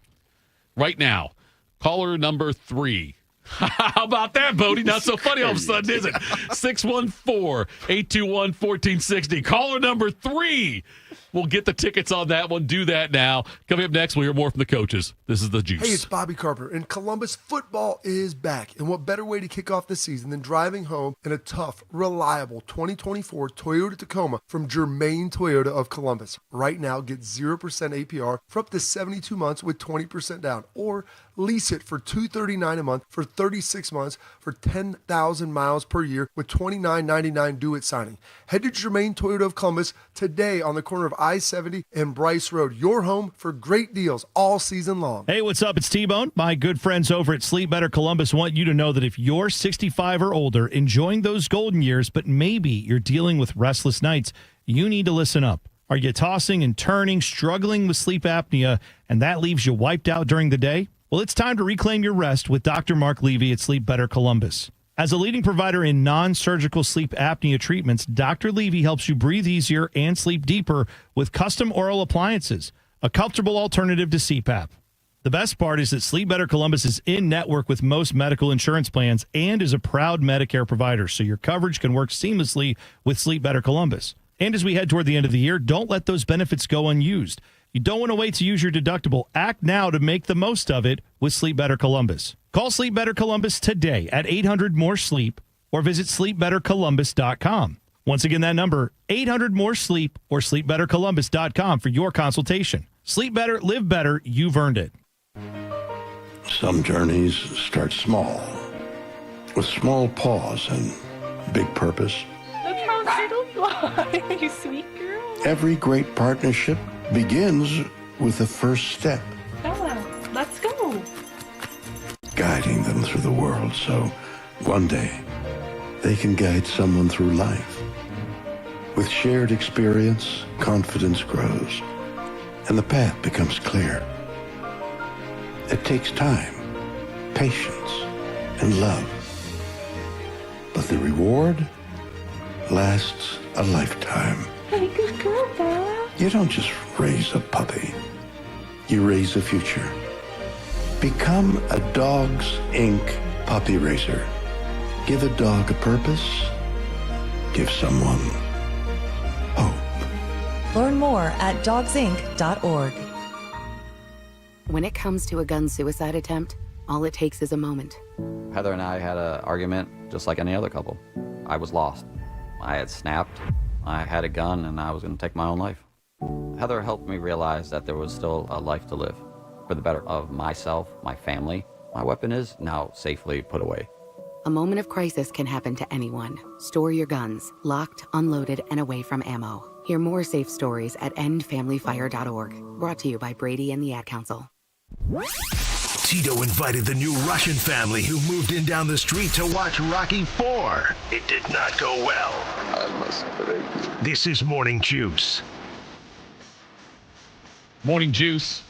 right now, caller number 3 How about that, Bodie? Not so funny all of a sudden, is it? 614-821-1460. Caller number 3. We'll get the tickets on that one. Do that now. Coming up next, we'll hear more from the coaches. This is The Juice. Hey, it's Bobby Carpenter, and Columbus football is back. And what better way to kick off the season than driving home in a tough, reliable 2024 Toyota Tacoma from Germain Toyota of Columbus. Right now, get 0% APR for up to 72 months with 20% down, or lease it for $239 a month for 36 months for 10,000 miles per year with $29.99 due at signing. Head to Germain Toyota of Columbus today on the corner of I-70 and Bryce Road. Your home for great deals all season long. Hey, what's up? It's T-Bone. My good friends over at Sleep Better Columbus want you to know that if you're 65 or older, enjoying those golden years, but maybe you're dealing with restless nights, you need to listen up. Are you tossing and turning, struggling with sleep apnea, and that leaves you wiped out during the day? Well, it's time to reclaim your rest with Dr. Mark Levy at Sleep Better Columbus. As a leading provider in non-surgical sleep apnea treatments, Dr. Levy helps you breathe easier and sleep deeper with custom oral appliances, a comfortable alternative to CPAP. The best part is that Sleep Better Columbus is in network with most medical insurance plans and is a proud Medicare provider, so your coverage can work seamlessly with Sleep Better Columbus. And as we head toward the end of the year, don't let those benefits go unused. You don't want to wait to use your deductible. Act now to make the most of it with Sleep Better Columbus. Call Sleep Better Columbus today at 800-MORE-SLEEP or visit sleepbettercolumbus.com. Once again, that number, 800-MORE-SLEEP or sleepbettercolumbus.com for your consultation. Sleep better, live better. You've earned it. Some journeys start small, with small pause and big purpose. Look how little fly, you sweet girl. Every great partnership begins with the first step. Bella, let's go. Guiding them through the world so one day they can guide someone through life. With shared experience, confidence grows, and the path becomes clear. It takes time, patience, and love. But the reward lasts a lifetime. Hey, good girl, Bella. You don't just raise a puppy. You raise a future. Become a Dogs Inc. puppy raiser. Give a dog a purpose. Give someone hope. Learn more at dogsinc.org. When it comes to a gun suicide attempt, all it takes is a moment. Heather and I had an argument just like any other couple. I was lost. I had snapped. I had a gun and I was going to take my own life. Heather helped me realize that there was still a life to live for the better of myself, my family. My weapon is now safely put away. A moment of crisis can happen to anyone. Store your guns, locked, unloaded, and away from ammo. Hear more safe stories at endfamilyfire.org. Brought to you by Brady and the Ad Council. Tito invited the new Russian family who moved in down the street to watch Rocky IV. It did not go well. This is Morning Juice. Morning Juice.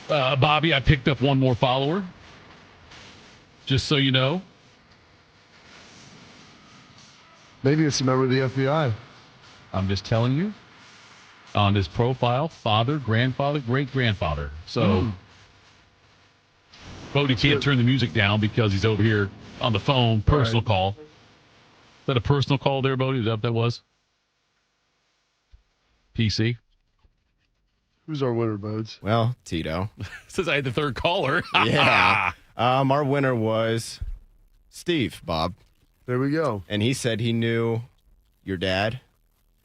Bobby, I picked up one more follower. Just so you know. Maybe it's a member of the FBI. I'm just telling you. On his profile, father, grandfather, great-grandfather. So, Bodie can't turn the music down because he's over here on the phone, personal call. Is that a personal call there, Bodie? Is that what that was? PC? Who's our winner, Bodes? Well, Tito. Says I had the third caller. Yeah. Our winner was Steve, Bob. There we go. And he said he knew your dad.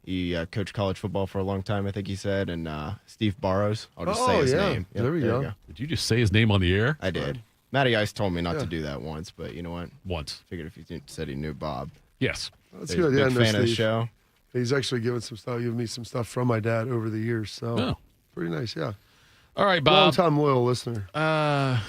He coached college football for a long time, I think he said. And Steve Barrows. I'll just say his name. Yep, there we go. Did you just say his name on the air? I did. Matty Ice told me not to do that once, but you know what? Once. Figured if he said he knew Bob. Yes. That's He's good. a Yeah, big fan of the show. He's actually given me some stuff from my dad over the years. So pretty nice, yeah. All right, Bob. Long-time loyal listener. Yeah.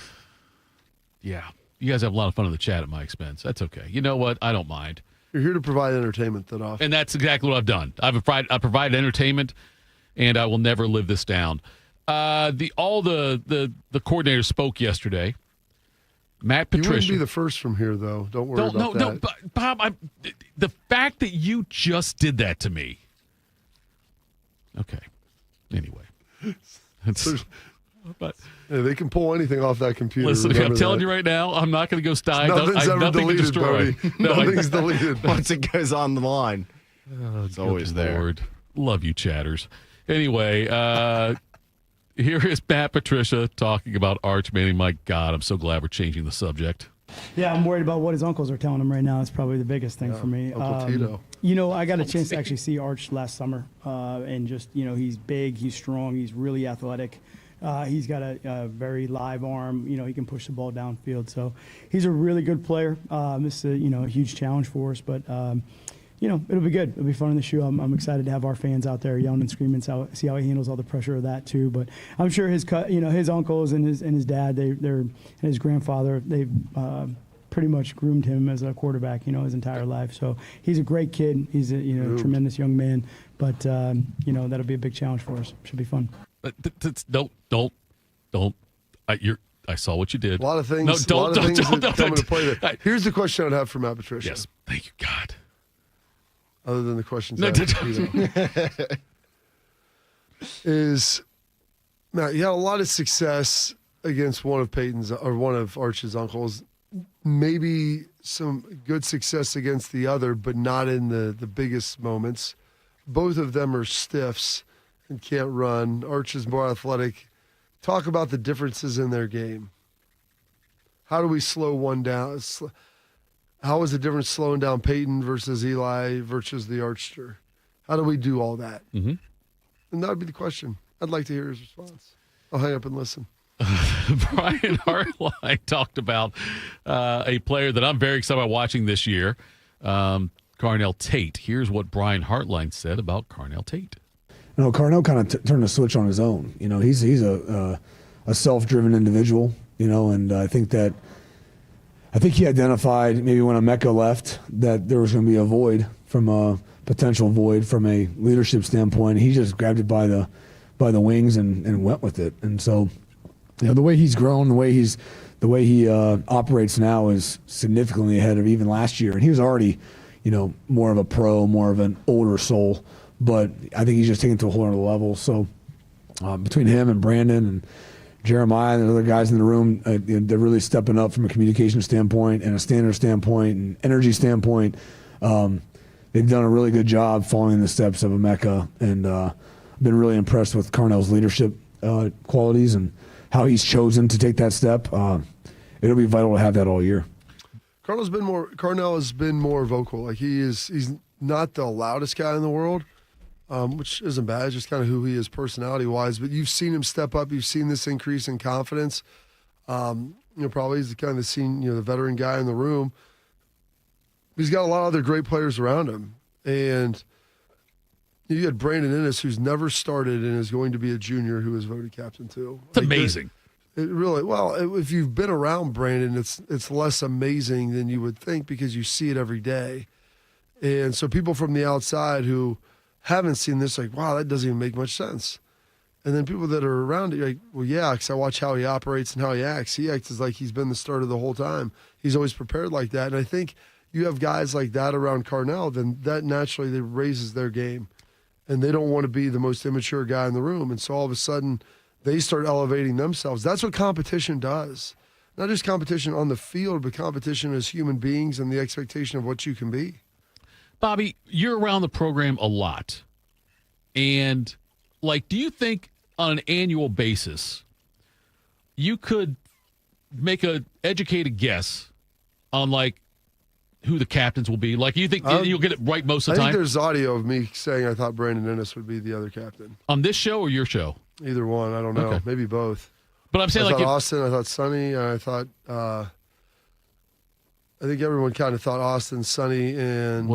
You guys have a lot of fun in the chat at my expense. That's okay. You know what? I don't mind. You're here to provide entertainment, Thitoff. And that's exactly what I've done. I provide entertainment, and I will never live this down. The coordinators spoke yesterday. Matt Patricia. You wouldn't be the first from here, though. Don't worry about that. No, Bob, the fact that you just did that to me. Okay. Anyway. But yeah, they can pull anything off that computer. Listen, I'm telling that. you right now, I'm not going to go die. Nothing's ever nothing deleted, to destroy. Bodie. Nothing's deleted. Once it goes on the line, it's always there. Lord. Love you, chatters. Anyway, here is Matt Patricia talking about Arch Manning. My God, I'm so glad we're changing the subject. Yeah, I'm worried about what his uncles are telling him right now. It's probably the biggest thing for me. Uncle Tito. You know, I got a chance to actually see Arch last summer, and just, you know, he's big, he's strong, he's really athletic. He's got a very live arm. You know, he can push the ball downfield. So he's a really good player. This is, you know, a huge challenge for us, but you know, it'll be good. It'll be fun in the shoe. I'm excited to have our fans out there yelling and screaming, see how he handles all the pressure of that too. But I'm sure his uncles and his dad, and his grandfather, they've pretty much groomed him as a quarterback, you know, his entire life. So he's a great kid. He's a tremendous young man. But you know, that'll be a big challenge for us. Should be fun. Don't. I saw what you did. A lot of things. No, don't come into play there. Here's the question I'd have for Matt Patricia. Yes, thank you, God. Other than the questions is, Matt, you had a lot of success against one of Arch's uncles. Maybe some good success against the other, but not in the biggest moments. Both of them are stiffs and can't run. Arch is more athletic. Talk about the differences in their game. How do we slow one down? How is the difference slowing down Peyton versus Eli versus the Archster? How do we do all that? Mm-hmm. And that would be the question. I'd like to hear his response. I'll hang up and listen. Brian Hartline talked about a player that I'm very excited about watching this year, Carnell Tate. Here's what Brian Hartline said about Carnell Tate. You know, Carnell kind of turned the switch on his own. You know, he's a self-driven individual, you know, and I think he identified maybe when Emeka left that there was going to be a void, from a potential void from a leadership standpoint. He just grabbed it by the wings and went with it. And so, you know, the way he's grown, the way he operates now is significantly ahead of even last year. And he was already, you know, more of a pro, more of an older soul. But I think he's just taken it to a whole other level. So between him and Brandon and Jeremiah and the other guys in the room, they're really stepping up from a communication standpoint and a standard standpoint and energy standpoint. They've done a really good job following in the steps of Emeka, and I've been really impressed with Carnell's leadership qualities and how he's chosen to take that step. It'll be vital to have that all year. Carnell has been more vocal. Like he's not the loudest guy in the world, which isn't bad. It's just kind of who he is personality-wise. But you've seen him step up. You've seen this increase in confidence. You know, probably he's the kind of the veteran guy in the room. He's got a lot of other great players around him. And you had Brandon Innes, who's never started and is going to be a junior, who was voted captain too. It's amazing. It really, if you've been around Brandon, it's less amazing than you would think because you see it every day. And so people from the outside who haven't seen this, like, wow, that doesn't even make much sense. And then people that are around it, like, well, yeah, because I watch how he operates and how he acts. He acts as like he's been the starter the whole time. He's always prepared like that. And I think you have guys like that around Carnell, then that naturally raises their game. And they don't want to be the most immature guy in the room. And so all of a sudden, they start elevating themselves. That's what competition does. Not just competition on the field, but competition as human beings and the expectation of what you can be. Bobby, you're around the program a lot. And, like, do you think on an annual basis you could make an educated guess on, like, who the captains will be? Like, you think you'll get it right most of the time? I think there's audio of me saying I thought Brandon Innes would be the other captain. On this show or your show? Either one. I don't know. Okay. Maybe both. But I'm saying, I like, thought Austin, I thought Sonny, and I thought I think everyone kind of thought Austin, Sonny, and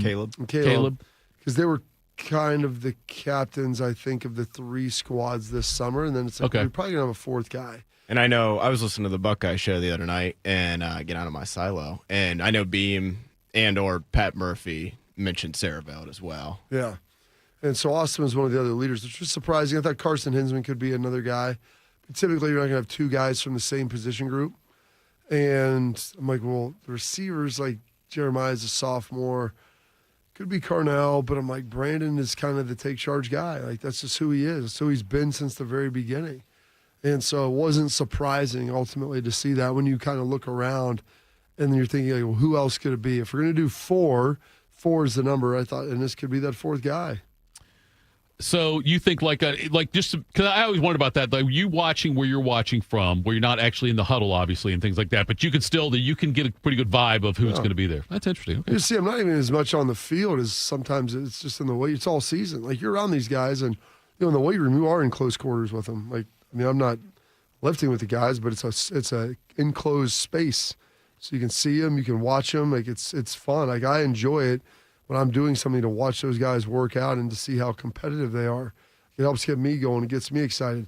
Caleb. Caleb. Because they were kind of the captains, I think, of the three squads this summer. And then it's like, we're probably going to have a fourth guy. And I know I was listening to the Buckeye show the other night and get out of my silo. And I know Beam and or Pat Murphy mentioned Saravelt as well. Yeah. And so Austin was one of the other leaders, which was surprising. I thought Carson Hinsman could be another guy. But typically, you're not going to have two guys from the same position group. And I'm like, well, the receivers, like Jeremiah's a sophomore. Could be Carnell, but I'm like, Brandon is kind of the take charge guy. Like, that's just who he is. That's who he's been since the very beginning. And so it wasn't surprising ultimately to see that when you kind of look around and then you're thinking, like, well, who else could it be? If we're going to do 4 is the number, I thought, and this could be that 4th guy. So you think like just because I always wondered about that, like you watching where you're watching from, where you're not actually in the huddle, obviously, and things like that, but you can get a pretty good vibe of who's going to be there. That's interesting. Okay. You see, I'm not even as much on the field as sometimes it's just in the weight. It's all season. Like you're around these guys, and in the weight room, you are in close quarters with them. Like I'm not lifting with the guys, but it's a enclosed space, so you can see them, you can watch them. Like it's fun. Like I enjoy it. When I'm doing something to watch those guys work out and to see how competitive they are, it helps get me going. It gets me excited.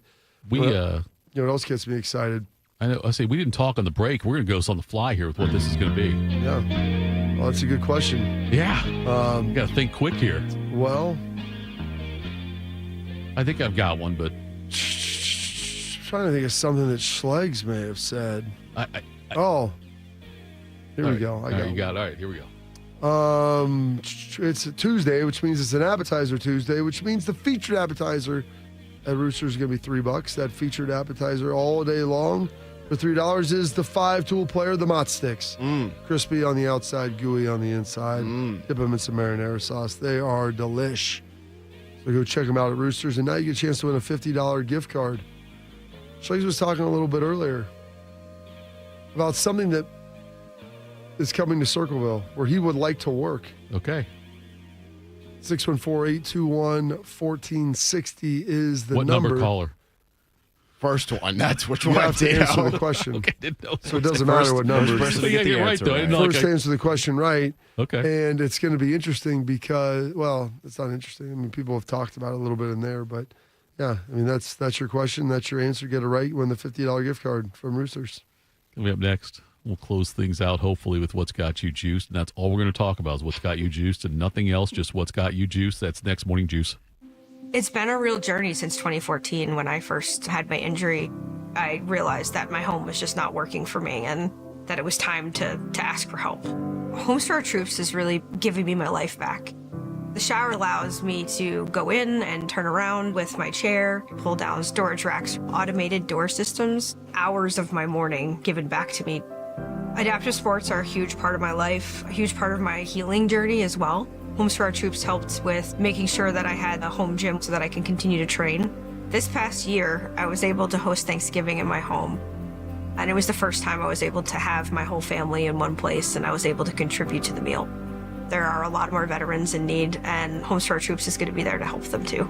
What else gets me excited? I know. I say we didn't talk on the break. We're going to go on the fly here with what this is going to be. Yeah. Well, that's a good question. Yeah. You got to think quick here. Well, I think I've got one, but trying to think of something that Schlegs may have said. Here we go. All right, here we go. It's a Tuesday, which means it's an appetizer Tuesday, which means the featured appetizer at Rooster's is going to be $3. That featured appetizer all day long for $3 is the 5-tool player, the Mott Sticks. Crispy on the outside, gooey on the inside. Dip them in some marinara sauce. They are delish. So go check them out at Rooster's, and now you get a chance to win a $50 gift card. Schlegs was talking a little bit earlier about something that is coming to Circleville where he would like to work. Okay. 614-821-1460 is the number. What number caller? First one. That's which you one. have to answer the question. Okay, didn't know. So it doesn't matter what number. You're right, though. First answer the question right. Okay. And it's going to be interesting because, well, it's not interesting. I mean, people have talked about it a little bit in there, but yeah, I mean, that's your question. That's your answer. Get it right. Win the $50 gift card from Roosters. Coming up next, we'll close things out, hopefully, with What's Got You Juiced. And that's all we're going to talk about is What's Got You Juiced and nothing else, just What's Got You Juiced. That's next Morning Juice. It's been a real journey since 2014. When I first had my injury, I realized that my home was just not working for me and that it was time to ask for help. Homes for Our Troops is really giving me my life back. The shower allows me to go in and turn around with my chair, pull down storage racks, automated door systems, hours of my morning given back to me. Adaptive sports are a huge part of my life, a huge part of my healing journey as well. Homes for Our Troops helped with making sure that I had a home gym so that I can continue to train. This past year, I was able to host Thanksgiving in my home. And it was the first time I was able to have my whole family in one place and I was able to contribute to the meal. There are a lot more veterans in need, and Homes for Our Troops is going to be there to help them too.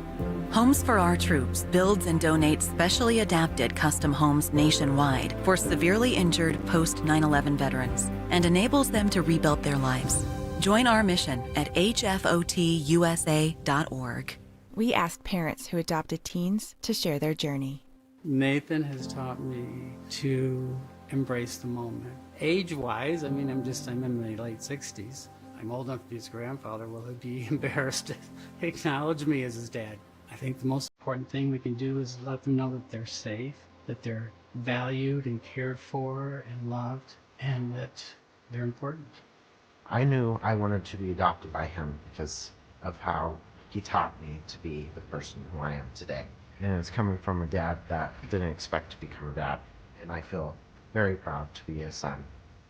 Homes for Our Troops builds and donates specially adapted custom homes nationwide for severely injured post 9/11 veterans and enables them to rebuild their lives. Join our mission at hfotusa.org. We asked parents who adopted teens to share their journey. Nathan has taught me to embrace the moment. Age-wise, I'm in my late 60s. I'm old enough to be his grandfather. Will he be embarrassed to acknowledge me as his dad? I think the most important thing we can do is let them know that they're safe, that they're valued and cared for and loved, and that they're important. I knew I wanted to be adopted by him because of how he taught me to be the person who I am today. And it's coming from a dad that didn't expect to become a dad. And I feel very proud to be his son.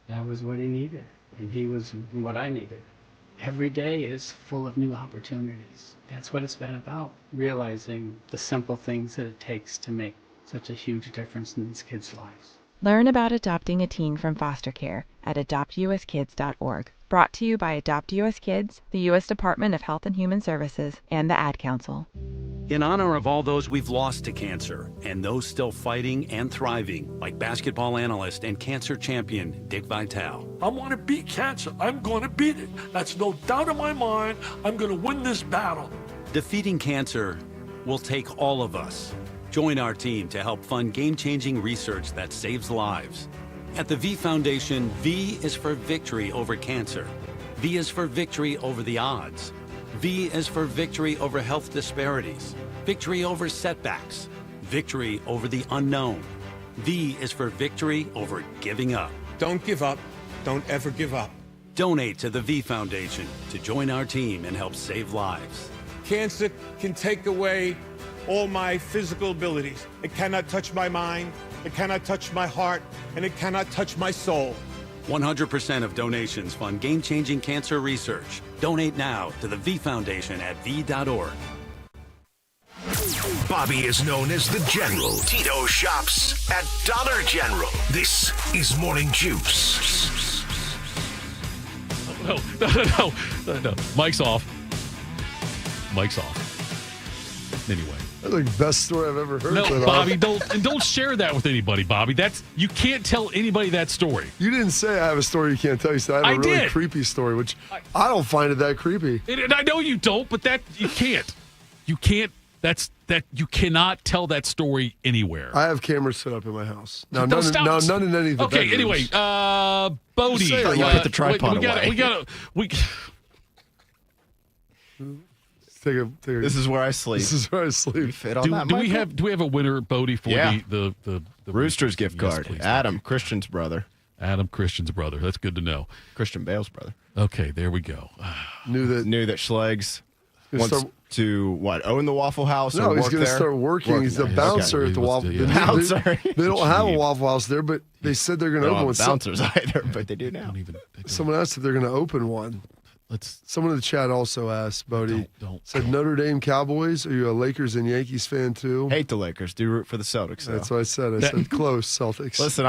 That was what he needed, and he was what I needed. Every day is full of new opportunities. That's what it's been about, realizing the simple things that it takes to make such a huge difference in these kids' lives. Learn about adopting a teen from foster care at adoptuskids.org. Brought to you by Adopt US Kids, the U.S. Department of Health and Human Services, and the Ad Council. In honor of all those we've lost to cancer and those still fighting and thriving, like basketball analyst and cancer champion Dick Vitale. I want to beat cancer. I'm going to beat it. That's no doubt in my mind. I'm going to win this battle. Defeating cancer will take all of us. Join our team to help fund game-changing research that saves lives. At the V Foundation, V is for victory over cancer. V is for victory over the odds. V is for victory over health disparities, victory over setbacks, victory over the unknown. V is for victory over giving up. Don't give up. Don't ever give up. Donate to the V Foundation to join our team and help save lives. Cancer can take away all my physical abilities. It cannot touch my mind, it cannot touch my heart, and it cannot touch my soul. 100% of donations fund game-changing cancer research. Donate now to the V Foundation at v.org. Bobby is known as the General. Tito shops at Dollar General. This is Morning Juice. No. Mike's off. Anyway. That's like the best story I've ever heard. No, Bobby, don't share that with anybody, Bobby. You can't tell anybody that story. You didn't say I have a story you can't tell. You said I have a really creepy story, which I don't find it that creepy. And I know you don't, but you can't. You can't. You cannot tell that story anywhere. I have cameras set up in my house. None in any of the Okay, bedrooms. anyway, Bodie. You put the tripod away. This is where I sleep. Fit on that, do we have a winner, Bodie, for the Roosters gift card? Please, Adam, Christian's brother. That's good to know. Christian Bale's brother. Okay, there we go. Knew that Schlegs wants to own the Waffle House? No, or he's going to start working. He's the bouncer at the Waffle House. They don't have a Waffle House there, but they said they're going to open one. Bouncers either, but they do now. Someone asked if they're going to open one. Someone in the chat also asked, Bodie, said Notre Dame Cowboys. Are you a Lakers and Yankees fan too? Hate the Lakers. Do root for the Celtics. Though. That's what I said. I said close Celtics. Listen,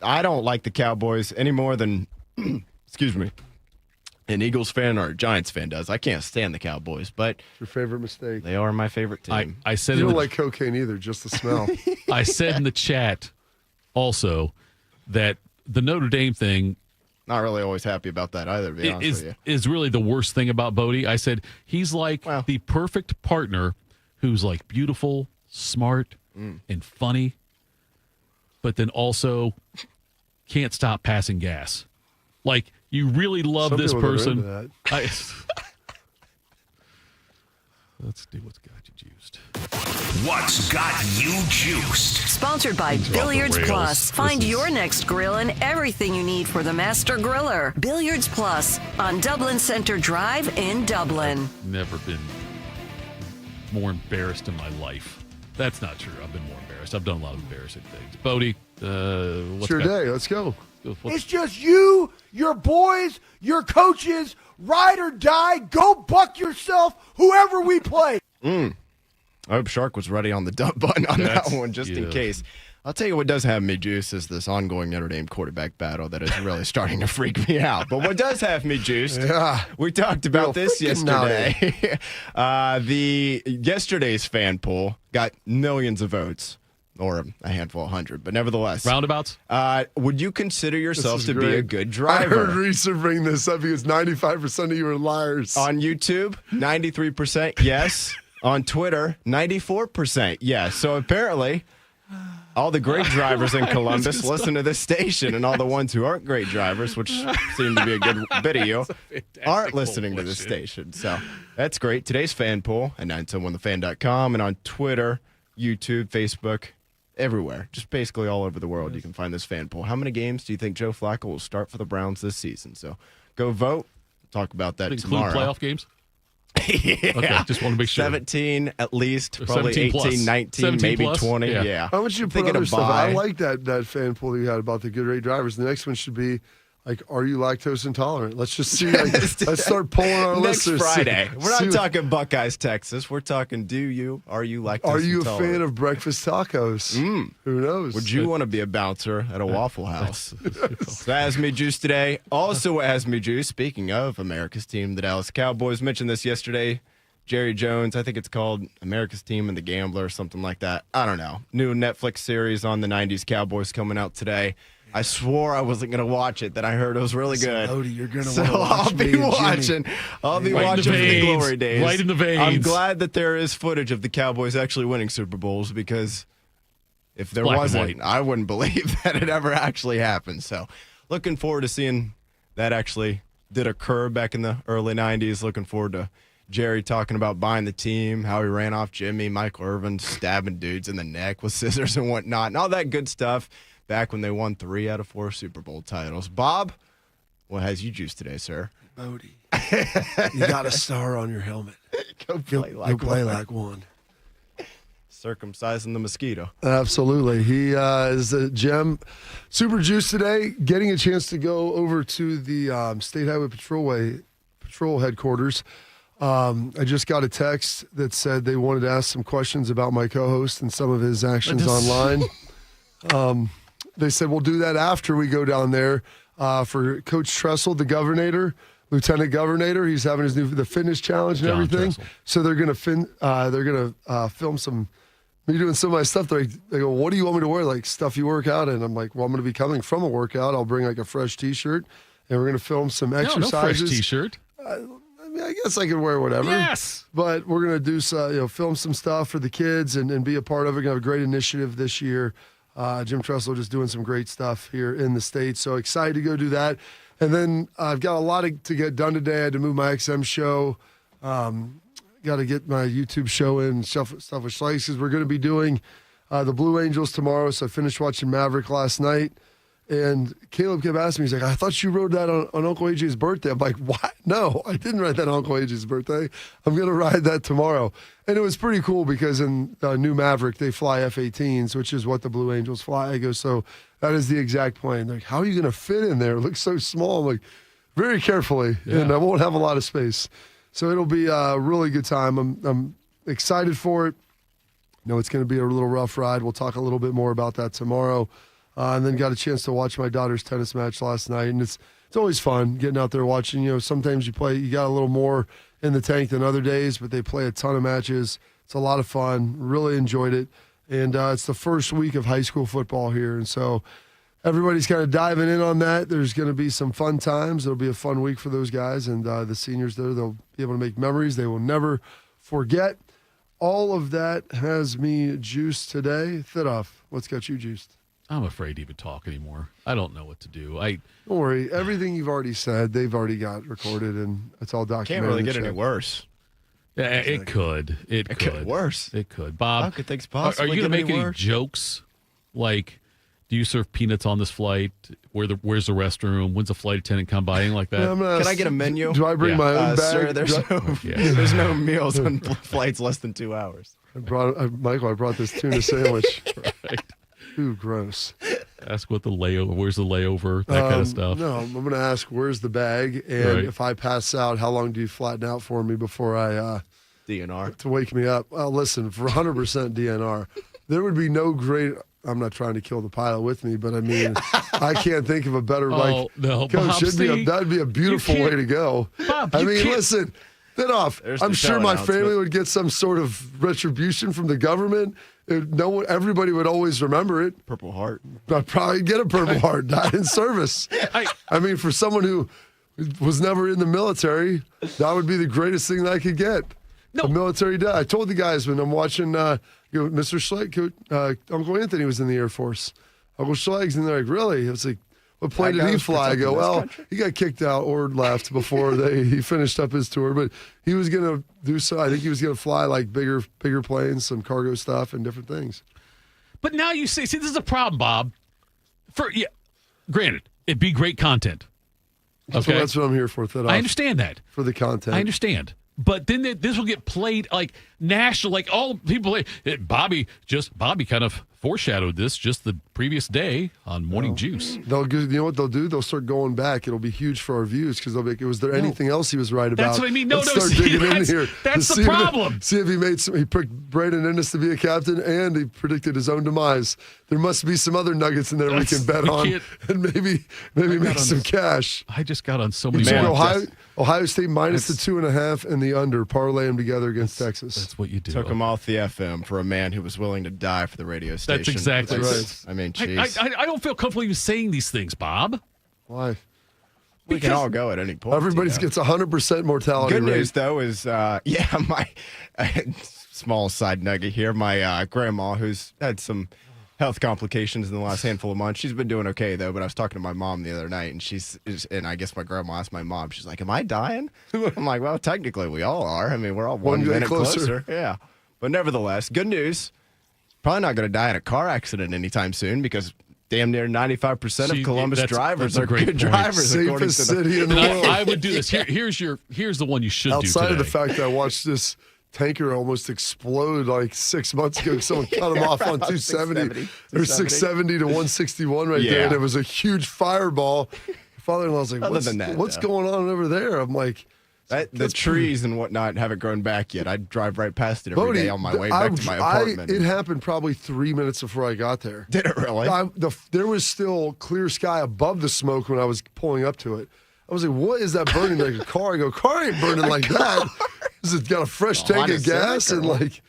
I don't like the Cowboys any more than, excuse me, an Eagles fan or a Giants fan does. I can't stand the Cowboys, but your favorite mistake. They are my favorite team. I said you don't like cocaine either, just the smell. I said in the chat also that the Notre Dame thing. Not really always happy about that either, to be honest with you. Is really the worst thing about Bodie. I said he's like the perfect partner who's like beautiful, smart, and funny, but then also can't stop passing gas. Like, you really love this person. Let's do what's got you juiced. What's got you juiced? Sponsored by Billiards Plus. Find your next grill and everything you need for the master griller. Billiards Plus on Dublin Center Drive in Dublin. Never been more embarrassed in my life. That's not true. I've been more embarrassed. I've done a lot of embarrassing things. Bodie, what's your day? Let's go. It's just you, your boys, your coaches, ride or die, go buck yourself, whoever we play. I hope Shark was ready on the dump button on that one, just in case. I'll tell you what does have me juiced is this ongoing Notre Dame quarterback battle that is really starting to freak me out. But what does have me juiced, we talked about this yesterday. Yesterday's fan poll got millions of votes. Or a handful of hundred, but nevertheless. Roundabouts? Would you consider yourself to be a good driver? I heard Reeser bring this up because 95% of you are liars. On YouTube, 93% yes. On Twitter, 94% yes. So apparently, all the great drivers in Columbus listen to this station, and all the ones who aren't great drivers, which seem to be a good bit of you, aren't listening to this station. So that's great. Today's fan poll at 971thefan.com and on Twitter, YouTube, Facebook, everywhere, just basically all over the world, you can find this fan poll. How many games do you think Joe Flacco will start for the Browns this season? So go vote. Talk about that tomorrow. Include playoff games? Yeah. Okay, just want to make sure. 17 at least, probably 17 plus. 18, 19, maybe plus. 20. Yeah. How much you put other stuff? I like that fan poll you had about the good rate drivers. The next one should be, like, are you lactose intolerant? Let's just see. Let's start pulling our next listeners. Friday. We're not talking Buckeyes, Texas. We're talking, are you lactose Are you intolerant? a fan of breakfast tacos? Who knows? Would you want to be a bouncer at a Waffle House? So that has me juice today. Also has me juice, speaking of America's team, the Dallas Cowboys. Mentioned this yesterday. Jerry Jones, I think it's called America's Team and the Gambler or something like that. I don't know. New Netflix series on the 90s Cowboys coming out today. I swore I wasn't going to watch it. Then I heard it was really good. Odie, you're going to so want to watch I'll be watching. I'll be watching for the glory days. Right in the veins. I'm glad that there is footage of the Cowboys actually winning Super Bowls because if there wasn't, I wouldn't believe that it ever actually happened. So looking forward to seeing that actually did occur back in the early 90s. Looking forward to Jerry talking about buying the team, how he ran off Jimmy, Michael Irvin, stabbing dudes in the neck with scissors and whatnot, and all that good stuff back when they won 3 out of 4 Super Bowl titles. Bob, What has you juiced today, sir? Bodie. You got a star on your helmet. Go play like one. Circumcising the mosquito. Absolutely. He is a gem. Super juiced today. Getting a chance to go over to the State Highway Patrol headquarters. I just got a text that said they wanted to ask some questions about my co-host and some of his actions online. They said we'll do that after we go down there for Coach Tressel, the governor, Lieutenant Governor. He's having the fitness challenge and John everything. Tressel. So they're gonna film some. Me doing some of my stuff. They go, what do you want me to wear? Like stuff you work out in. I'm like, well, I'm going to be coming from a workout. I'll bring like a fresh T-shirt, and we're going to film some exercises. No fresh T-shirt. I mean, I guess I could wear whatever. Yes. But we're going to do film some stuff for the kids and be a part of it. We're going to have a great initiative this year. Jim Tressel just doing some great stuff here in the States. So excited to go do that. And then I've got a lot to get done today. I had to move my XM show. Got to get my YouTube show in, stuff with Schlegs, because we're going to be doing the Blue Angels tomorrow. So I finished watching Maverick last night. And Caleb kept asking me, he's like, I thought you wrote that on Uncle AJ's birthday. I'm like, what? No, I didn't write that on Uncle AJ's birthday. I'm going to ride that tomorrow. And it was pretty cool because in the new Maverick, they fly F-18s, which is what the Blue Angels fly. I go, so that is the exact plane. They're like, how are you going to fit in there? It looks so small. I'm like, very carefully, and I won't have a lot of space. So it'll be a really good time. I'm excited for it. No, it's going to be a little rough ride. We'll talk a little bit more about that tomorrow. And then got a chance to watch my daughter's tennis match last night. And it's always fun getting out there watching. Sometimes you got a little more in the tank than other days, but they play a ton of matches. It's a lot of fun. Really enjoyed it. And it's the first week of high school football here. And so everybody's kind of diving in on that. There's going to be some fun times. It'll be a fun week for those guys. And the seniors there, they'll be able to make memories they will never forget. All of that has me juiced today. Thitoff, what's got you juiced? I'm afraid to even talk anymore. I don't know what to do. Don't worry. Everything you've already said, they've already got recorded, and it's all documented. Can't really get any worse. Yeah, it could. It could get worse. It could. Bob, how could things possibly are you going to make any worse? jokes? Like, do you serve peanuts on this flight? Where's the restroom? When's the flight attendant come by? Anything like that? Can I get a menu? Do I bring my own bag? Sir, there's no meals on flights less than 2 hours. Michael, I brought this tuna sandwich. Right. Ooh, gross. Ask what the layover, where's the layover, that kind of stuff. No, I'm going to ask, where's the bag? And if I pass out, how long do you flatten out for me before I... DNR. To wake me up. Well, listen, for 100% DNR, there would be no great... I'm not trying to kill the pilot with me, but I mean, I can't think of a better... No, Coach, Bob, that'd be a beautiful way to go. Bob, I mean, listen... Thitoff, I'm sure my family would get some sort of retribution from the government. Everybody would always remember it. Purple Heart. I'd probably get a Purple Heart, died in service. I mean, for someone who was never in the military, that would be the greatest thing that I could get. A military death. I told the guys when I'm watching Mr. Schleg, Uncle Anthony was in the Air Force. Uncle Schleg's, and they're like, really? I was like, what plane did he fly? I go, well, he got kicked out or left before he finished up his tour, but he was going to do so. I think he was going to fly like bigger planes, some cargo stuff and different things. But now you see, this is a problem, Bob. Granted, it'd be great content. Okay? So that's what I'm here for, Thitoff. I understand that. For the content. I understand. But then this will get played like national, like all people. Bobby kind of foreshadowed this just the previous day on Morning Juice. You know what they'll do? They'll start going back. It'll be huge for our views because they'll be like, was there anything else he was right about? That's what I mean. Let's start digging in here. That's the problem. See if he picked Braden Ennis to be a captain and he predicted his own demise. There must be some other nuggets in there we can bet on and maybe make some cash. I just got on so many. Ohio State minus the 2.5 and the under. Parlay them together against Texas. That's what you do. Took him off the FM for a man who was willing to die for the radio station. That's exactly right. I mean, geez. I don't feel comfortable even saying these things, Bob. Why? We can all go at any point. Everybody gets 100% mortality rate. Good news, though, is, my small side nugget here. My grandma, who's had some health complications in the last handful of months. She's been doing okay, though, but I was talking to my mom the other night, and I guess my grandma asked my mom, she's like, am I dying? I'm like, well, technically we all are. I mean, we're all one minute closer. Yeah. But nevertheless, good news. Probably not going to die in a car accident anytime soon because damn near 95% of Columbus drivers are great good point. drivers. Safest city in the world. I would do this. Here's the one you should do today. Outside of the fact that I watched this tanker almost explode like 6 months ago. Someone cut him off on 270 or 670 to 161 right there, and it was a huge fireball. Father-in-law was like, what's going on over there? I'm like, the trees and whatnot haven't grown back yet. I'd drive right past it every day on my way back to my apartment. It happened probably 3 minutes before I got there. Did it really? There was still clear sky above the smoke when I was pulling up to it. I was like, what is that burning like a car? I go, car ain't burning like that. It's got a fresh tank of gas and like,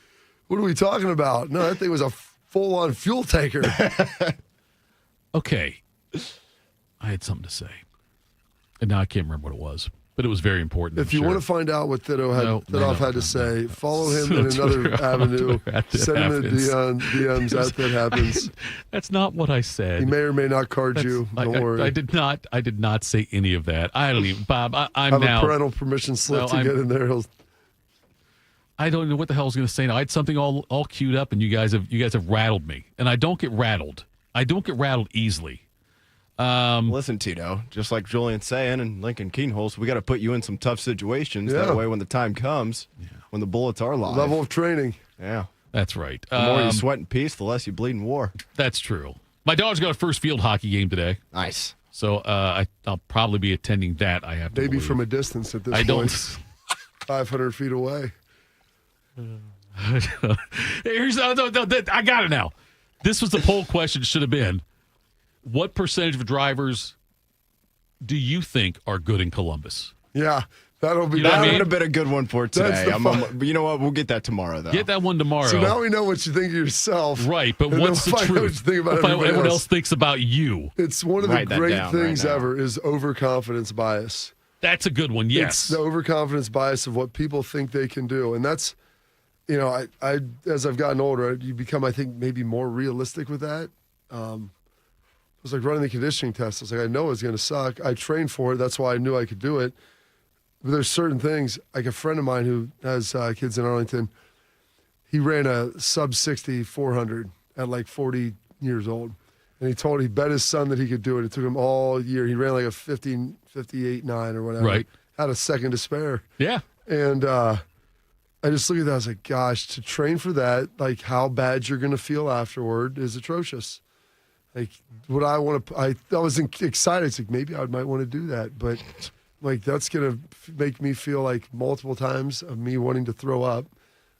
what are we talking about? No, that thing was a full-on fuel tanker. Okay. I had something to say. And now I can't remember what it was. But it was very important. If you want to find out what Thitoff had to say, follow him in another avenue. Send him a DMs at That Happens. That's not what I said. He may or may not card you. Don't worry. I did not say any of that. I don't even, Bob. I'm have now a parental permission slip to get in there. I don't know what the hell I was going to say now. I had something all queued up, and you guys have rattled me. And I don't get rattled. I don't get rattled easily. Listen, Tito, just like Julian Sayin and Lincoln Keenholz, we got to put you in some tough situations. That way, when the time comes, when the bullets are live. Level of training. Yeah. That's right. The more you sweat in peace, the less you bleed in war. That's true. My daughter's got a first field hockey game today. Nice. So I'll probably be attending that, I have to Maybe believe. from a distance at this I point. don't. 500 feet away. Here's I got it now. This was the poll question. Should have been. What percentage of drivers do you think are good in Columbus? Yeah, that'll be. That would have been a good one for today. You know what? We'll get that tomorrow, though. Get that one tomorrow. So now we know what you think of yourself. Right, but what's the truth? What you think about everyone else thinks about you. It's one of the great things ever is overconfidence bias. That's a good one, yes. It's the overconfidence bias of what people think they can do. And that's, I as I've gotten older, you become, I think, maybe more realistic with that. It was like running the conditioning test. I was like, I know it's going to suck. I trained for it. That's why I knew I could do it. But there's certain things, like a friend of mine who has kids in Arlington, he ran a sub-60 400 at like 40 years old. And he bet his son that he could do it. It took him all year. He ran like a 58.9 or whatever. Right. Had a second to spare. Yeah. And I just look at that. I was like, gosh, to train for that, like how bad you're going to feel afterward is atrocious. Like what I want to, I was excited. It's like maybe I might want to do that, but like that's gonna make me feel like multiple times of me wanting to throw up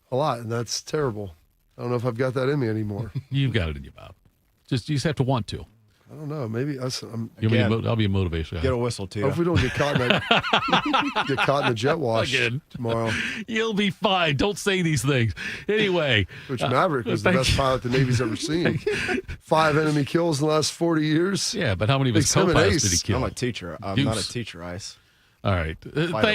a lot, and that's terrible. I don't know if I've got that in me anymore. You've got it in you, Bob. You just have to want to. I don't know. Maybe I'll be a motivation guy. Get a whistle, too. Hope we don't get caught in the jet wash again tomorrow. You'll be fine. Don't say these things. Anyway. Which Maverick was the best pilot the Navy's ever seen. 5 enemy kills in the last 40 years. Yeah, but how many of his co-pilots did he kill? I'm a teacher. I'm not a teacher, Ice. All right.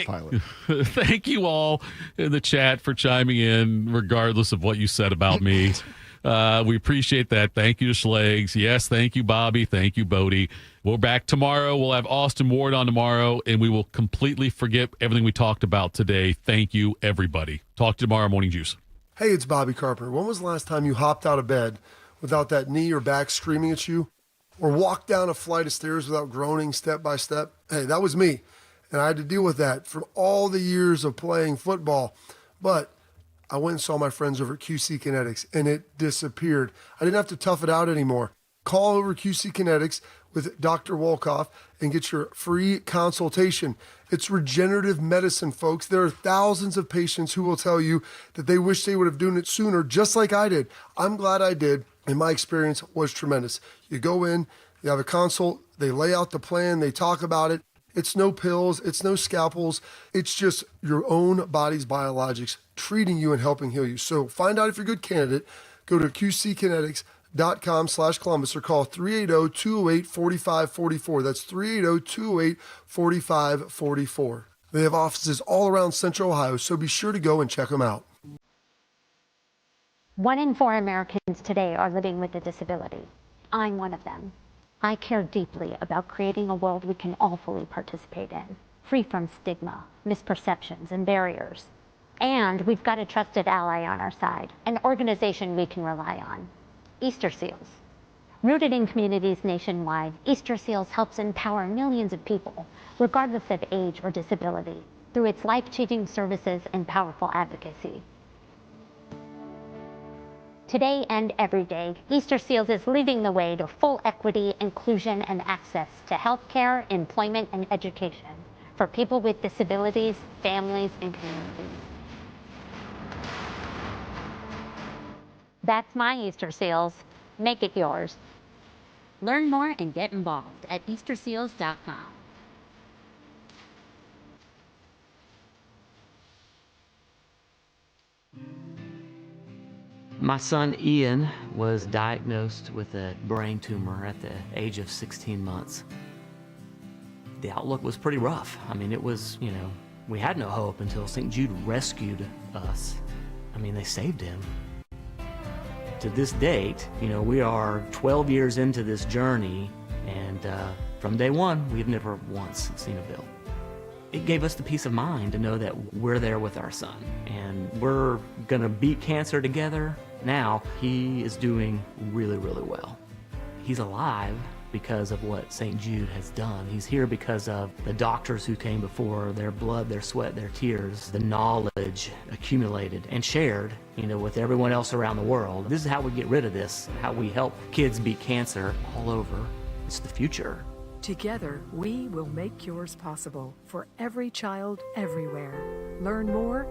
Pilot. Thank you all in the chat for chiming in, regardless of what you said about me. We appreciate that. Thank you to Schlegs. Yes, thank you, Bobby. Thank you, Bodie. We're back tomorrow. We'll have Austin Ward on tomorrow, and we will completely forget everything we talked about today. Thank you, everybody. Talk to you tomorrow, Morning Juice. Hey, it's Bobby Carpenter. When was the last time you hopped out of bed without that knee or back screaming at you? Or walked down a flight of stairs without groaning step by step? Hey, that was me. And I had to deal with that for all the years of playing football. But I went and saw my friends over at QC Kinetics, and it disappeared. I didn't have to tough it out anymore. Call over QC Kinetics with Dr. Wolkoff and get your free consultation. It's regenerative medicine, folks. There are thousands of patients who will tell you that they wish they would have done it sooner, just like I did. I'm glad I did, and my experience was tremendous. You go in, you have a consult, they lay out the plan, they talk about it. It's no pills, it's no scalpels. It's just your own body's biologics treating you and helping heal you. So find out if you're a good candidate. Go to qckinetics.com/Columbus or call 380-208-4544. That's 380-208-4544. They have offices all around Central Ohio, so be sure to go and check them out. 1 in 4 Americans today are living with a disability. I'm one of them. I care deeply about creating a world we can all fully participate in, free from stigma, misperceptions, and barriers. And we've got a trusted ally on our side, an organization we can rely on, Easter Seals. Rooted in communities nationwide, Easter Seals helps empower millions of people, regardless of age or disability, through its life-changing services and powerful advocacy. Today and every day, Easter Seals is leading the way to full equity, inclusion, and access to healthcare, employment, and education for people with disabilities, families, and communities. That's my Easter Seals. Make it yours. Learn more and get involved at easterseals.com. My son Ian was diagnosed with a brain tumor at the age of 16 months. The outlook was pretty rough. I mean, it was, we had no hope until St. Jude rescued us. I mean, they saved him. To this date, we are 12 years into this journey, and from day one, we've never once seen a bill. It gave us the peace of mind to know that we're there with our son, and we're gonna beat cancer together. Now, he is doing really, really well. He's alive because of what St. Jude has done. He's here because of the doctors who came before, their blood, their sweat, their tears, the knowledge accumulated and shared, with everyone else around the world. This is how we get rid of this, how we help kids beat cancer all over. It's the future. Together, we will make cures possible for every child everywhere. Learn more